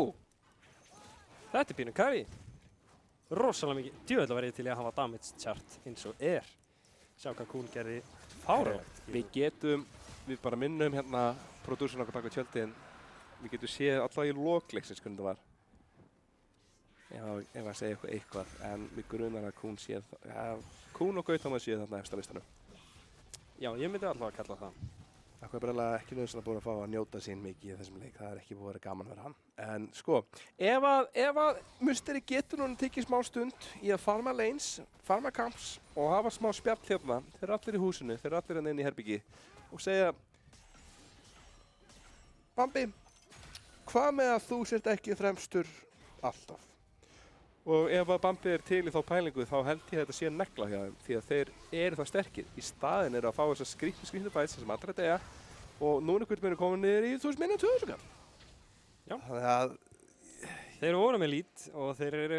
Speaker 1: Þetta er pínu carry. Rosalega mikið. Djöfull var ég til að hafa damage chart eins og er. Sjá hvað Kún gerði fáránlegt.
Speaker 2: Við bara minnum hérna prodúsern okkar bak við tjöldin. Við getum séð alltaf í lokleiksins hvernig það var. Ef að segja eitthvað, en við grunar að Kún séð það. Ja, Kún og Gautam að séð þarna eftir listanum.
Speaker 1: Já, ég myndi alltaf að kalla það.
Speaker 2: Það er bara ekki nauðsynlega búin að fá að njóta sín mikið í þessum leik. Það er ekki búin að vera gaman að vera hann. En sko, ef að musteri getur núna tekið smá stund í að farma lanes, farma camps og hafa smá spjall hérna, þeir eru allir í húsinu, þeir eru allir inn í herbyggi og segja Bambi, hvað með að þú sért ekki fremstur alltaf? Og ef að Bambi er til í þá pælingu þá held ég að þetta sé negla hjá þeim því að þeir eru það sterkir. Í staðin eru að fá þessar skrýtnu bæts sem allra degja og núna hvernig komið niður í 2000 kall.
Speaker 1: Já.
Speaker 2: Þannig að
Speaker 1: Þeir voru með lít og þeir eru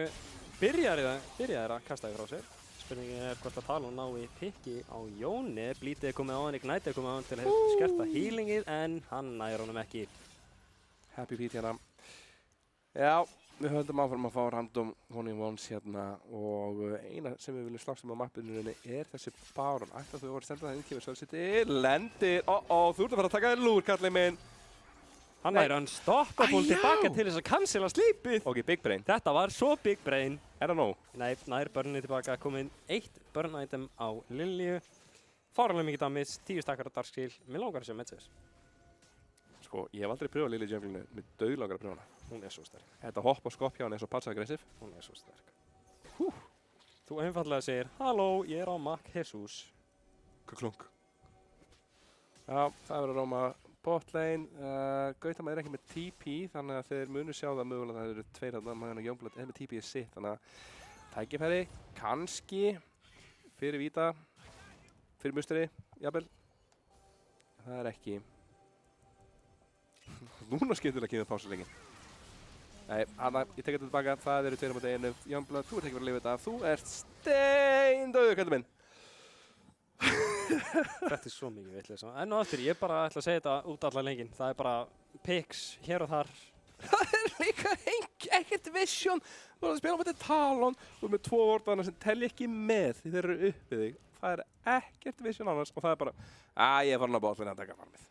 Speaker 1: byrjaðir að kasta frá sér. Spurningin er hvort að Talon ná í pikki á Jóni. Blítið er komið á hann, Ignite er komið á hann til að skerta healingið en hann nær honum ekki.
Speaker 2: Happy Feet hérna. Já, við höldum áfram að fá random one-in-ones hérna og eina sem við viljum slást á mappinu er þessi Baron. Ætla þú voru að senda það inn, kemur Sölcity, lendir, þú ert að fara að taka þér lúr, kallið minn.
Speaker 1: Hann er unstoppable tilbaka til þess að cancela sleepið.
Speaker 2: Ok, big brain.
Speaker 1: Þetta var svo big brain.
Speaker 2: Er það nóg?
Speaker 1: Nei, nær börnið tilbaka, kominn 1 burn item á Lilju. Fáránlega mikið damage, 10 stakkar á dark skill. Mér langar að sjá Metzes.
Speaker 2: Sko, ég hef aldrei pröfað Lilju junglinu, mér dauðlangar að pröfa hana.
Speaker 1: Hún er svo sterk.
Speaker 2: Þetta hopp og skopp hjá hann er svo passive-aggressive.
Speaker 1: Hún er svo sterk. Þú einfallega segir, halló, ég er á Mac Jesus.
Speaker 2: Klunk. Já, það verður að róma botlane. Gautama er ekki með TP, þannig að þeir munu sjá það mögulega að það eru tveir þarna, Magan og Youngblood er með TP í sitt, þannig að tækifæri, kannski, fyrir víta, fyrir musteri, jafnvel. Það er ekki. Núna skemmtilega kemur pásuleikin. Nei, Hanna, ég tek þetta tilbaka, það eru 2 á 1. Youngblood, þú ert ekki verið að lifa þetta, þú ert steindauður, kallið minn.
Speaker 1: Þetta er svo mikið vitleysa. En og aftur, ég bara ætla að segja þetta út allar lengin. Það er bara picks hér og þar.
Speaker 2: Það er líka ekkert vision. Þú ert að spila á þetta Talon, þú ert með 2 vortana sem telli ekki með því þeir eru uppið þig. Það er ekkert vision annars og það er bara, ég er farin að botlane að taka farmið.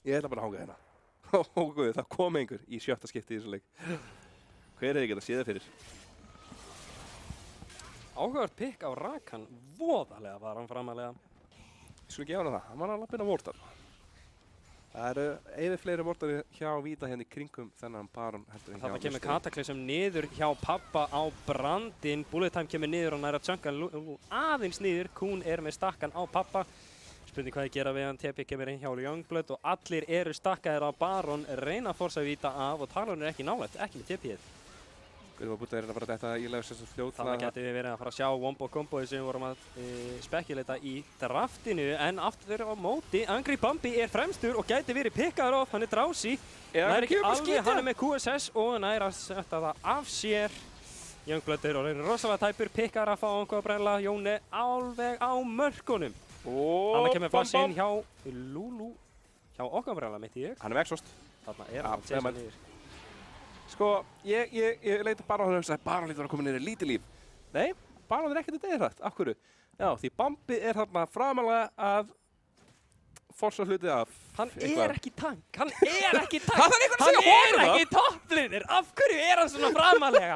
Speaker 2: Ég ætla bara að hanga hérna. Ó guð, það kom einhver í 7. skipti í þessu leik. Hver er ekki að sé það fyrir?
Speaker 1: Áhugavert pick á Rakan, voðalega var hann framalega.
Speaker 2: Ég skulle gefa hann það, hann var að lappina vortar. Það eru eða fleiri vortar hjá Víta hérna í kringum þennan Baron heldur en hjá
Speaker 1: Þarna kemur Cataclysm niður hjá Pappa á Brandin. Bullet Time kemur niður og nær að junka aðeins niður. Kún er með stakkan á Pappa. Spurning hvað ég gera við hann, TP kemur inn hjá Youngblood og allir eru stakkaðir á Baron, reyna að forsa Víta af og Talon er ekki nálægt, ekki með TP-ið.
Speaker 2: Við erum að búta að bara detta í legur sem fljótt.
Speaker 1: Þannig getum við verið að fara að sjá wombo-komboið sem við vorum að spekulata í draftinu en aftur á móti, Angry Bambi er fremstur og gæti verið pikkaður off, hann er drowsy. Nær ekki alveg, hann er með QSS og nær að setja það af sér. Youngblood er orðinn rosalega tæpur, pikkar að fá einhvað að brella, Jóni alveg á mörkunum. Þannig kemur flash inn hjá Lulu, hjá okkar brella mitt í ég.
Speaker 2: Hann er með exhaust.
Speaker 1: Þarna er hann Jason niður.
Speaker 2: Sko, ég leita bara á það og hugsaði, Baron lítur að koma niður í lítið líf. Nei, Baron er ekkert að deyja hrætt. Af hverju? Já, því Bambi er þarna framalega að forsa hluti af
Speaker 1: Hann er ekki tank, hann er ekki tank.
Speaker 2: Það er einhvern að segja
Speaker 1: Hann
Speaker 2: honum
Speaker 1: er ekki topplaner, af hverju er hann svona framalega?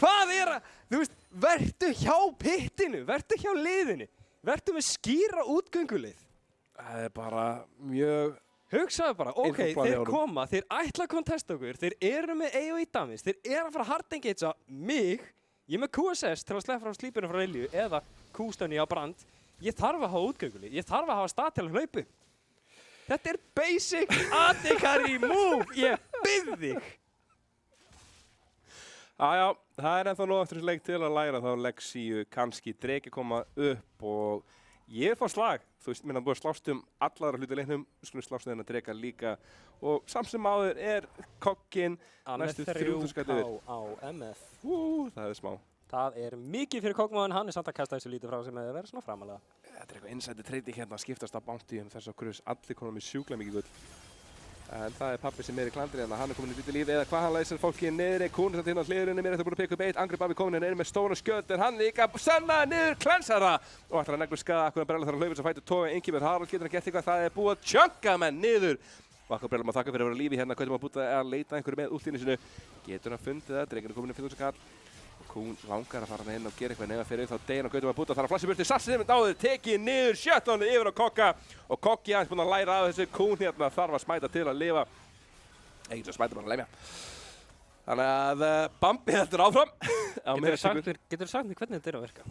Speaker 1: Hvað er að, þú veist, vertu hjá pittinu, vertu hjá liðinu, vertu með skýra útgöngulið.
Speaker 2: Það er bara mjög...
Speaker 1: Hugsaðu bara, ok, þeir koma, þeir ætla að kontesta okkur, þeir eru með AOE damage, þeir eru að fara að hard-engagea mig, ég er með QSS til að sleppa frá slípinu frá Lilju eða Q-stunni á Brand, ég þarf að hafa útgöngulið, ég þarf að hafa stað til að hlaupu. Þetta er basic AD carry move, ég bið þig.
Speaker 2: Já, það er ennþá nóg eftir þessu leik til að læra þá Lexíu kannski Dreki koma upp og ég fá slag. Þú veist, minna búið að slást allara hluti leiknum, skulum slást þennan Dreka líka og samt sem áður er kokkinn næstu 3000 skall yfir.
Speaker 1: á MF.
Speaker 2: Það er smá.
Speaker 1: Það er mikið fyrir kokkmáðin, hann er samt að kasta þessu lítið frá sem hefur verið svona framalega.
Speaker 2: Þetta er eitthvað insider trading hérna að skiptast á bounty þess að krus allir konum í sjúklega mikið gull. En það er Pappi sem er í klandri hérna, hann er komin í lítið líf eða hvað hann læsir fólki niðri, Kún er þetta inn á hliðrunni, mér er þetta búin að pikka upp eitt, Angry Bambi komin inn með stóra skjöld en hann líka sennaði niður klensara og ætlar að neglu skaða akkur að brella þar að hlaupið sem fætur toga Ingibjörn Harald getur hann gert eitthvað, það er búið að tjönka menn niður og akkur brella maður þakka fyrir að vera lífi hérna, hvernig maður búið að leita einhverju með útlínu sinu, getur hann fundið það, Dregin er komin í 15 kall. Kún langar að fara inn og gera eitthvað neðan fyrir þá Dejan og Gautum að búta þar að flassi burti Sassi með dáður, tekið niður, sjöttónu yfir á Kokka og Kokki aðeins búinn að læra af þessu Kún hérna þarf að smæta til að lifa ekkert að smæta bara að lemja þannig að Bambi heldur áfram
Speaker 1: Getur þú sagt mér hvernig þetta er að virka?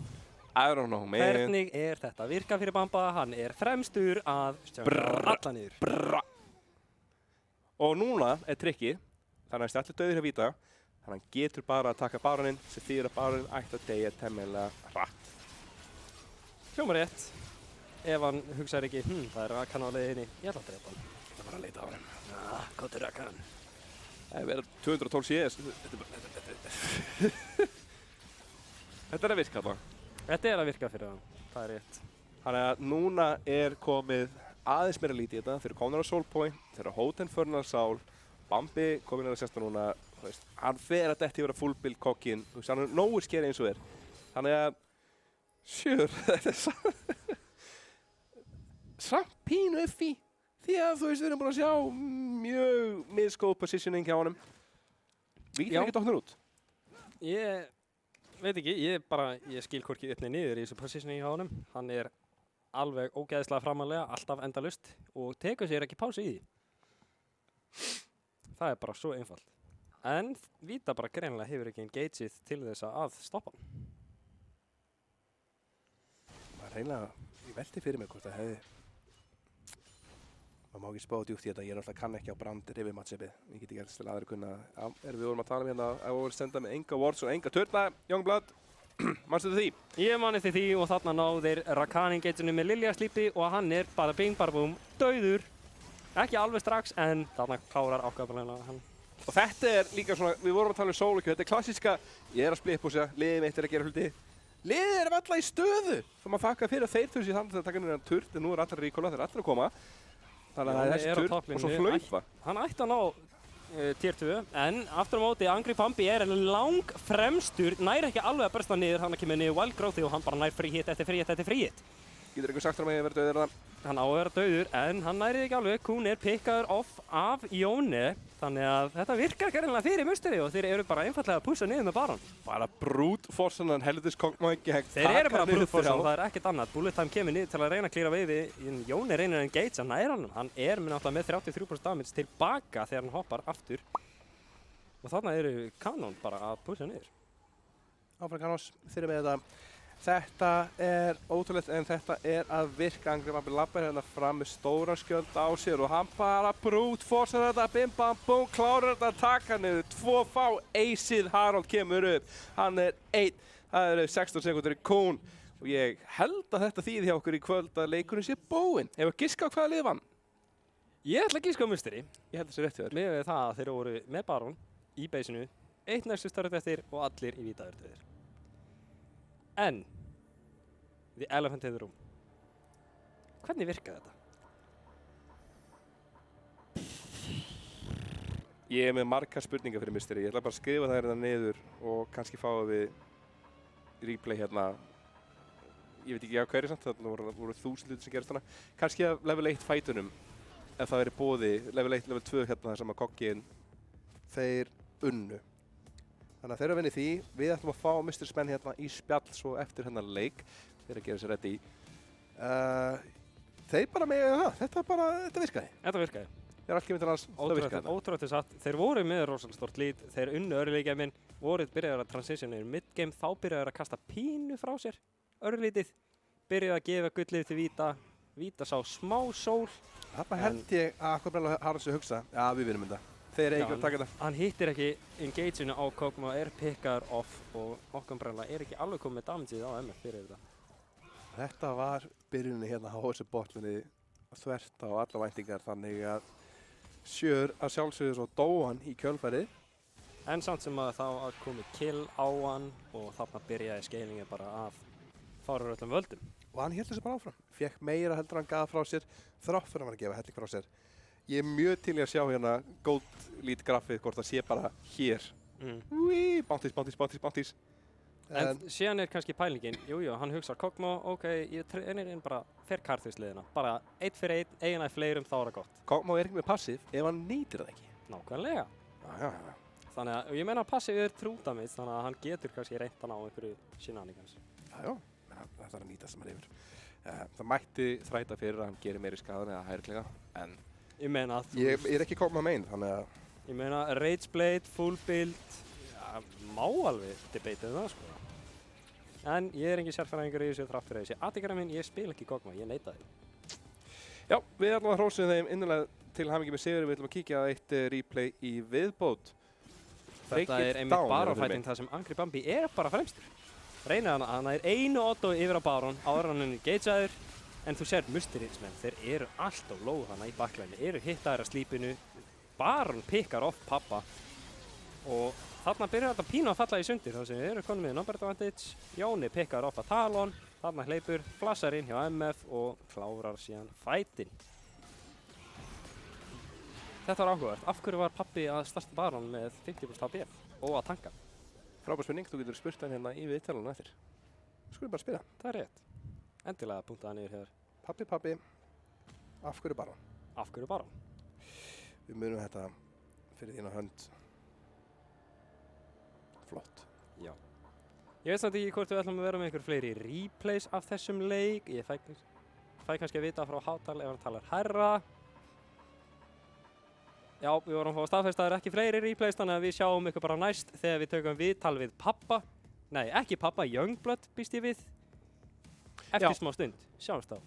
Speaker 2: I don't know, man.
Speaker 1: Hvernig er þetta að virka fyrir Bamba? Hann er fremstur að alla niður.
Speaker 2: Og núna er trikkið, þannig að allir döðir að víta þannig að hann getur bara að taka Baroninn sem þýðir að Baroninn ætti að deyja temmilega hratt.
Speaker 1: Hljómar rétt. Ef hann hugsaður ekki, það er Rakan á leiðinni, ég ætla að drepa hann.
Speaker 2: Það er bara að leita á hann.
Speaker 1: Hvað er Rakan?
Speaker 2: Það er verið 212 CS. Þetta er að virka það.
Speaker 1: Þetta er að virka fyrir hann, það er rétt.
Speaker 2: Þannig að núna er komið aðeins meira lítið í þetta. Þeir eru komin á Soul Point, þeir eru á Hóten Förnarsál, Bambi komin að sérsta núna þú veist, hann fer að detti vera full build kokkin, þú veist, hann er nógu skeri eins og er. Þannig að, sure, þetta er samt pínu uppi, því að þú veist, við erum búin að sjá mjög misgóð positioning hjá honum. Vítir ekki dottnur út?
Speaker 1: Ég veit ekki, ég skil hvorki upp niður í þessu positioning hjá honum. Hann er alveg ógeðslega framalega, alltaf endalust og tekur sér ekki pásu í því. Það er bara svo einfalt. En Vita bara greinilega hefur ekki engageið til þess að stoppa hann.
Speaker 2: Maður reynilega, ég velti fyrir mig hvort það hefði... Maður má ekki spá djúpt í þetta, ég náttúrulega kann ekki á brand rifið matchupið. Ég get ekki helst til aðra kunna. Já, við vorum að tala hérna að voru senda með enga wards og enga turna, Youngblood. Manstu því?
Speaker 1: Ég mani því og þarna náðir Rakan engageinu með Lilja-slípi og hann er bara bing bara búm, dauður. Ekki alveg strax, en þarna klárar ákveðanlega hann.
Speaker 2: Og þetta er líka svona, við vorum að tala um sólokju, þetta er klassíska, ég er að splittpúsa, liðið mitt er að gera hluti. Liðið er alltaf í stöðu, þá maður þakka fyrir að þeir þurfi sér þannig að taka niður hann turt, en nú er allir ríkola, þeir er allir að koma. Þannig að það er þessi turt og svo hlaupa.
Speaker 1: Hann ætti að ná tier 2, en aftur á móti Angry Bambi er lang fremstur, nær ekki alveg að bursta niður, hann kemur niður wild growthi og hann bara nær free hit eftir free hit eftir free hit.
Speaker 2: Getur einhver sagt frá mig að vera döður það?
Speaker 1: Hann á að vera dauður, en hann nærið ekki alveg. Kún er pikkaður off af Jóni, þannig að þetta virkar gerðinlega fyrir musteri og þeir eru bara einfallega að pussa niður með Baron.
Speaker 2: Bara brute force hann heldur Kog'Maw ekki hægt.
Speaker 1: Þeir eru bara brute force og það er ekkert annað. Bullet Time kemur niður til að reyna að klíra veiði. Jóni reynir að engage að næra hann. Hann er náttúrulega með 33% damage tilbaka þegar hann hoppar aftur. Og þarna eru Kanon bara að pussa niður.
Speaker 2: Áfram Kanons, þeir eru með þetta. Þetta er ótrúlegt en þetta er að virka. Angry Bambi lappar hérna fram með stóran skjöld á sér og hann bara brute forcear þetta, bim bam bum, klárar þetta að taka niður, 2 fá, aceið Harald kemur upp, hann er 1, það eru 16 sekundur í Kún og ég held að þetta þýði hjá okkur í kvöld að leikurinn sé búinn. Ef að giska á hvaða lið vann?
Speaker 1: Ég ætla að giska á musteri.
Speaker 2: Ég held að það sé rétt hjá þér.
Speaker 1: Með það að þeir voru með Baron í beisinu, 1 næstu störð eftir og allir í vítaður döðir. En, the elephant in the room. Hvernig virkaði þetta?
Speaker 2: Ég er með margar spurningar fyrir misteri. Ég ætla bara að skrifa það hérna niður og kannski fáum við replay hérna. Ég veit ekki á hverju samt, það voru 1000 hlutir sem gerast þarna. Kannski að level 1 fætunum, ef það verið boði, level 1, level 2 hérna þar sem að kokkin, þeir unnu. Þannig að þeir eru að vinna í því. Við ætlum að fá Mr. Spenn hérna í spjall svo eftir hennar leik. Þeir eru að gera sér ready. Þeir bara með það. Þetta virkaði.
Speaker 1: Þetta virkaði.
Speaker 2: Þegar allt kemur til hans, það virkaði.
Speaker 1: Ótrúlega satt. Þeir voru með rosalega stort lead. Þeir unnu öruleikjæmin. Voruð byrjaður að transitiona í mid-game. Þá byrjaður að kasta pínu frá sér. Örulítið. Byrjaði að gefa gullið til Vita. Vita sá smá sól.
Speaker 2: Þarna held ég að Akkur Brella Haralds að hugsa. Já, við vinnum þetta. Þeir eru ekki að taka þetta.
Speaker 1: Hann hittir ekki engageinu á Kog'Maw, er pikkaður off og Akkur Brella er ekki alveg komið með damageið á MF fyrir þetta.
Speaker 2: Þetta var byrjunni hérna á þessu botlinni þvert á alla væntingar þannig að Sjör að sjálfsögðu svo dó hann í kjölfærið.
Speaker 1: En samt sem að þá að komið kill á hann og þarna byrjaði scalingi bara að fara úr öllum völdum.
Speaker 2: Og hann hélt þessu bara áfram. Fékk meira heldur hann gaf frá sér, þrátt fyrir að hann að gefa helling frá sér. Ég er mjög til í að sjá hérna gold lead grafið hvort það sé bara hér. Úi, bounties.
Speaker 1: En síðan er kannski pælingin, jújú, hann hugsar Kog'Maw, ok, ég treinir inn bara fer Karthus-liðina. Bara 1 fyrir 1, eigin að fleirum, þá er það gott.
Speaker 2: Kog'Maw er ekki með passiv ef hann nýtir það ekki.
Speaker 1: Nákvæmlega.
Speaker 2: Já.
Speaker 1: Þannig að, ég meina passiv er true damage, þannig að hann getur kannski reynt hann á einhverju shenanigans.
Speaker 2: Já, það er að nýta sem hann hefur. Það mætti þræta fyrir að hann gerir meiri skaðan eða hæriklega, en
Speaker 1: Ég meina að
Speaker 2: ég er ekki Kog'Maw main, þannig að...
Speaker 1: Ég meina Rage Blade, full build, já, má alveg debatið það sko. En ég er engin sérfræðingur í þessu þrátt fyrir þessi. Aðeigara minn, ég spil ekki Kog'Maw, ég neita því.
Speaker 2: Já, við ætlum að hrósum þeim innilega til hamingi með sigur. Við ætlum að kíkja á eitt replay í viðbót.
Speaker 1: Þetta er einmitt Baron-fæting þar sem Angry Bambi er bara fremstur. Reynir hann er einu auto yfir á Baron, áður hann er engageaður. En þú sér musterismenn, þeir eru alltaf low hana í backline, eru hittaðir að slípinu. Baron pikkar off pappa. Og þarna byrjar þetta pínu að falla í sundir, þar sem þeir eru konum með number advantage. Jóni pikkar off að Talon, þarna hleypur, flassar inn hjá MF og klárar síðan fætin. Þetta var áhugavert. Af hverju var pabbi að starta Baron með 50% HBF og að tanka?
Speaker 2: Frábær spurning, þú getur spurt hann hérna í viðtalunum eftir. Skulum bara spila.
Speaker 1: Það er rétt. Endilega punktaða niður hér.
Speaker 2: Pabbi, af hverju Baron?
Speaker 1: Af hverju Baron?
Speaker 2: Við munum þetta fyrir þína hönd. Flott.
Speaker 1: Já. Ég veit samt ekki hvort við ætlum að vera með einhver fleiri replays af þessum leik. Ég fæ kannski að vita frá Hátal ef hann talar hærra. Já, við vorum að fá að staðfesta að það er ekki fleiri replays, þannig að við sjáum ykkur bara næst þegar við tökum viðtal við pappa. Nei, ekki pappa, Youngblood býst ég við. Eftir smá stund. Sjáumst þá.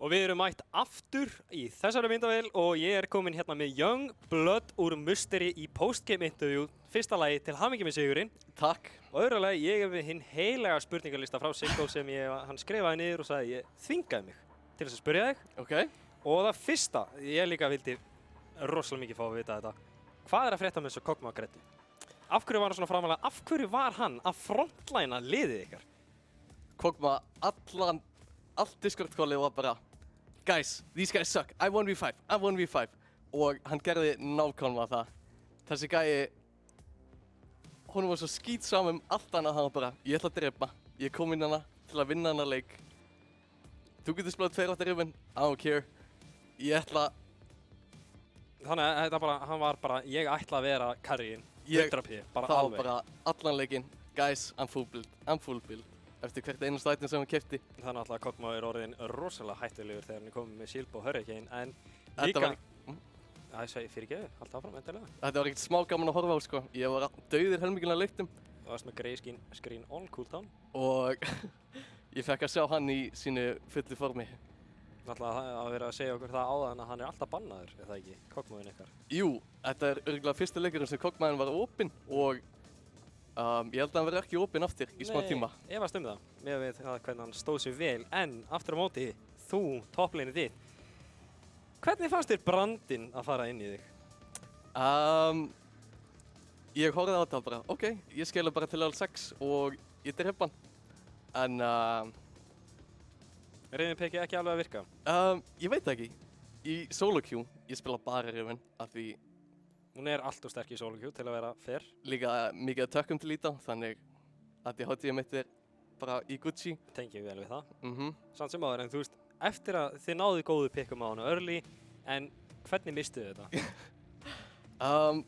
Speaker 1: Og við erum mætt aftur í þessari myndavél og ég er komin hérna með Youngblood úr Musteri í postgame interview. Fyrsta lagi til hamingju með sigurinn.
Speaker 4: Takk.
Speaker 1: Og öðru lagi ég er við hinn heilaga spurningarlista frá Siggo sem hann skrifaði niður og sagði ég þvingaði mig til þess að spyrja þig.
Speaker 4: Ok.
Speaker 1: Og það fyrsta, ég líka vildi rosalega mikið fá að vita þetta. Hvað er að frétta með þessu Kog'Maw Greddu? Af hverju var hann svona framalega, af hverju var hann að frontlæna liðið ykkar?
Speaker 4: Kog'Maw, allt Discord-kólið var bara Guys, these guys suck, I 1v5, I 1v5 og hann gerði nákvæmlega það. Þessi gæi, honum var svo skítsamum allt annað, hann var bara, ég ætla að drepa, ég kom inn hana til að vinna hana leik. Þú getur spilað 2 Riven, I don't care. Ég ætla...
Speaker 1: Þannig að þetta bara, hann var bara, ég ætla að vera carryinn,
Speaker 4: Ég-
Speaker 1: 100p, bara
Speaker 4: Það var
Speaker 1: alveg.
Speaker 4: bara allan leikinn. Guys, I'm full build. Eftir hvert einasta item sem hann kefti.
Speaker 1: Þannig að Kog'Maw er orðin rosalega hættulegur þegar hann er komið með Shield og Hurricane, en
Speaker 4: Þetta
Speaker 1: líka...
Speaker 4: var,
Speaker 1: Já, ég segi fyrirgeðu, halda áfram, endilega.
Speaker 4: þetta var ekkert smá gaman að horfa á, sko. Ég var dauður helminginn af leiktum
Speaker 1: Það varst með grey screen on cooldown.
Speaker 4: og ég fekk að sjá hann í sínu fullu formi.
Speaker 1: Náttúrulega að vera að segja okkur það áðan að hann er alltaf bannaður, er það ekki, Kog'Mawinn ykkar?
Speaker 4: Jú, þetta er örugglega fyrsta leikurinn sem Kog'Mawinn var opinn og ég held að hann verði ekki opinn aftur í smá tíma.
Speaker 1: Nei, efast það, með við það hvernig hann stóð sér vel, en aftur á móti, þú, topplaneið þitt. Hvernig fannst þér brandinn að fara inn í þig?
Speaker 4: Ég horfði á þetta og bara, ok, ég skela bara til level 6 og ég drep hann. En
Speaker 1: Riven pekið ekki alveg að virka.
Speaker 4: ég veit það ekki. Í solo queue, ég spila bara Riven af því
Speaker 1: Hún er allt og sterk í solo queue til að vera fair.
Speaker 4: líka mikið að tökum til líta, þannig að ég hátti ég mitt er bara í Gucci.
Speaker 1: Tengi vel við það. Samt sem áður, en þú veist, eftir að þið náðu góðu pikkum á hana early, en hvernig mistuðu þetta?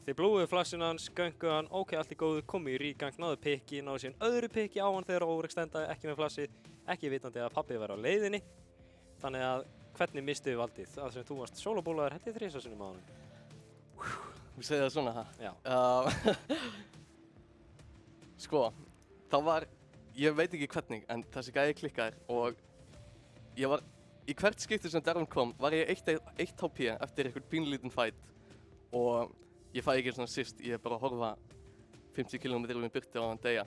Speaker 1: Þið blúuðu flashin hans, gönguðu hann, ok, allt í góðu, komu í rígang, náðu pikki, náðu síðan öðru pikki á hann þegar overextendaði, ekki með flassið, ekki vitandi að pabbi var á leiðinni. Þannig að hvernig mistuðu valdið? Það sem þú varst solobólaður hætti 3 sinnum á hann.
Speaker 4: Þú segir það svona, ha?
Speaker 1: Já.
Speaker 4: Sko, það var, ég veit ekki hvernig, en þessi gæði klikkaði og ég var, í hvert skipti sem Darwin kom, var ég 1 HP eftir einhvern pínlítinn fight og ég fæ ekki svona assist, ég er bara að horfa 50 km í burtu á hann deyja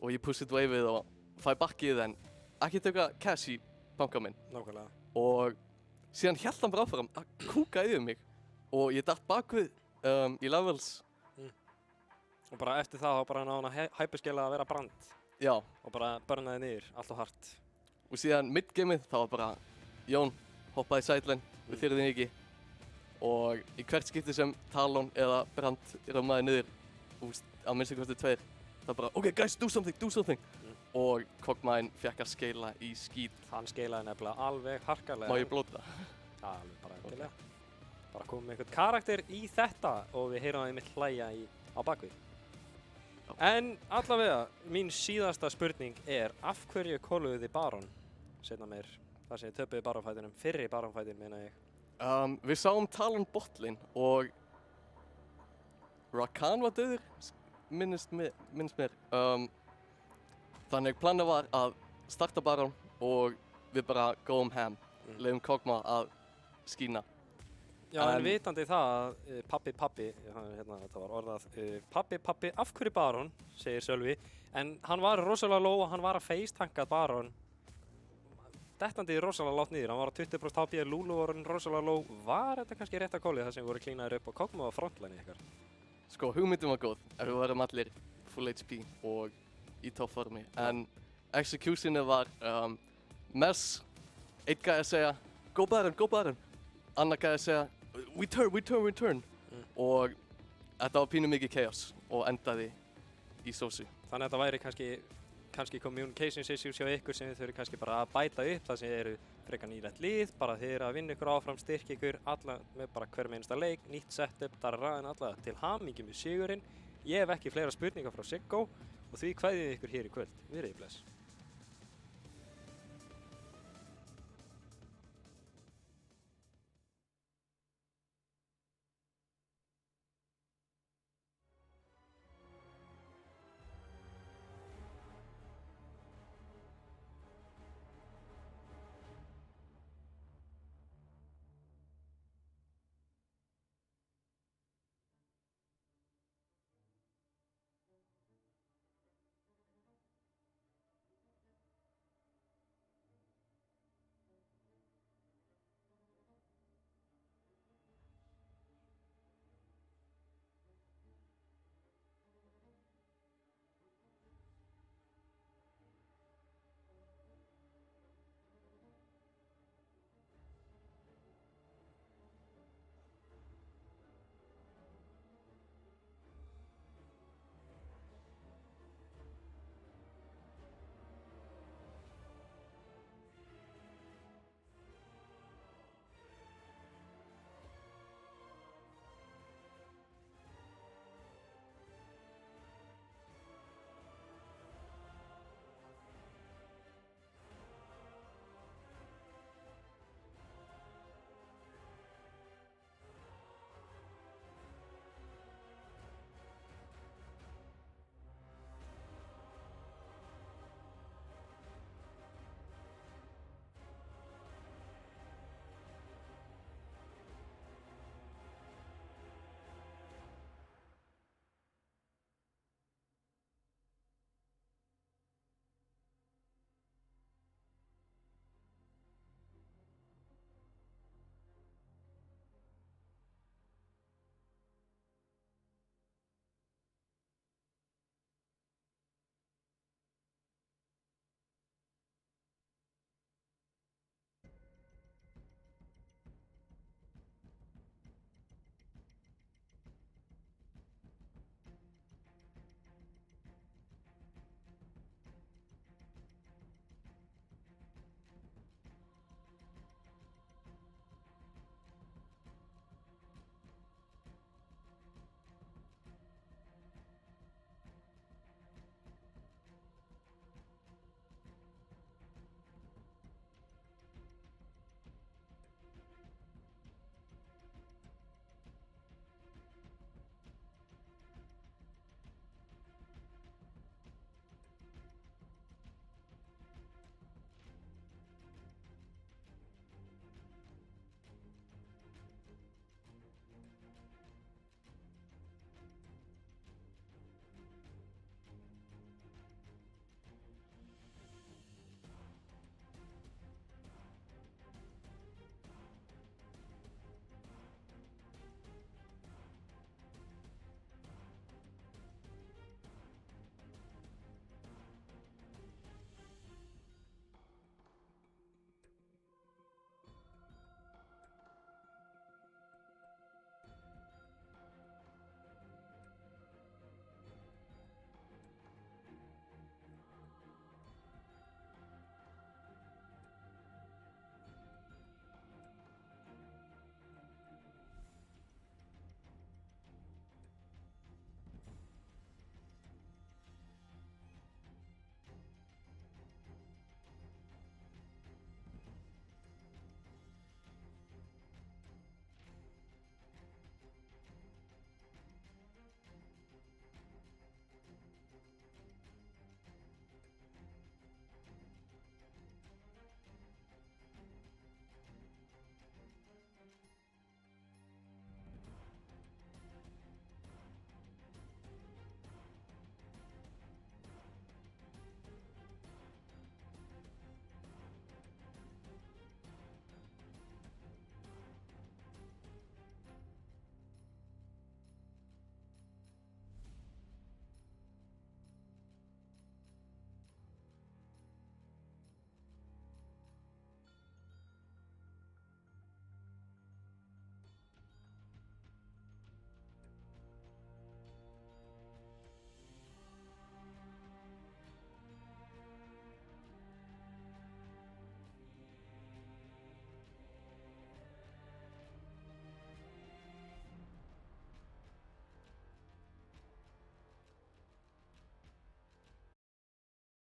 Speaker 4: og ég pussið waveið og fæ bakkið en ekki tökka cash í banka minn
Speaker 1: Nákvæmlega.
Speaker 4: og síðan hélt hann bara áfram að kúka yfir mig og ég datt bakvið í levels.
Speaker 1: Og bara eftir það, þá bara náðu hann að hyperskela að vera brand
Speaker 4: Já,
Speaker 1: og bara burnaði niður, allt og hart.
Speaker 4: og síðan mid-gameið þá var bara Jón hoppaði í sideline við þyrðin ekki og í hvert skipti sem Talon eða Brand römmaði niður á minnstu kosti 2 það bara ok guys do something og Kog'Mawinn fekk að skeila í skít.
Speaker 1: Hann skeilaði nefnilega alveg harkalega.
Speaker 4: Má ég blóta?
Speaker 1: Já, alveg bara endilega. Bara komum með einhvern karakter í þetta og við heyrum það einmitt hlæja á bakvið. En allavega, mín síðasta spurning er af hverju kóluðu þið Baron seinna meir? Það sem þið töpuðu Baronfætinum, fyrri Baronfætin meina ég.
Speaker 4: Við sáum Talon botlane og Rakan var döður, minnst mér. Þannig planið var að starta Baron og við bara góðum ham, leiðum Kog'Maw að skína.
Speaker 1: Já, en vitandi það að pabbi, hérna þetta var orðað, pabbi, af hverju Baron, segir Sölvi, en hann var rosalega low og hann var að face-tankað Baron. Dettandi rosalega látt niður, hann var á 20% HP, Lulu var rosalega low, var þetta kannski rétt að kólið það sem voru klínaðir upp og Kog'Maw á frontline ykkar?
Speaker 4: Sko, hugmyndin var góð, ef við varum allir full HP og í toppformi, en executionið var mess, einn gæði að segja go Baron, annar gæði að segja we turn og þetta var pínu mikið chaos og endaði í sósu.
Speaker 1: Þannig að þetta væri kannski communications issues hjá ykkur sem þið þurfi kannski bara að bæta upp það sem þið eru frekar nýlegt lið, bara þið eru að vinna ykkur áfram, styrkja ykkur, alla með bara hver einasta leik, nýtt setup, en alla til hamingju með sigurinn. Ég hef ekki fleira spurningar frá Siggo og því kveðið ykkur hér í kvöld. Verið bless.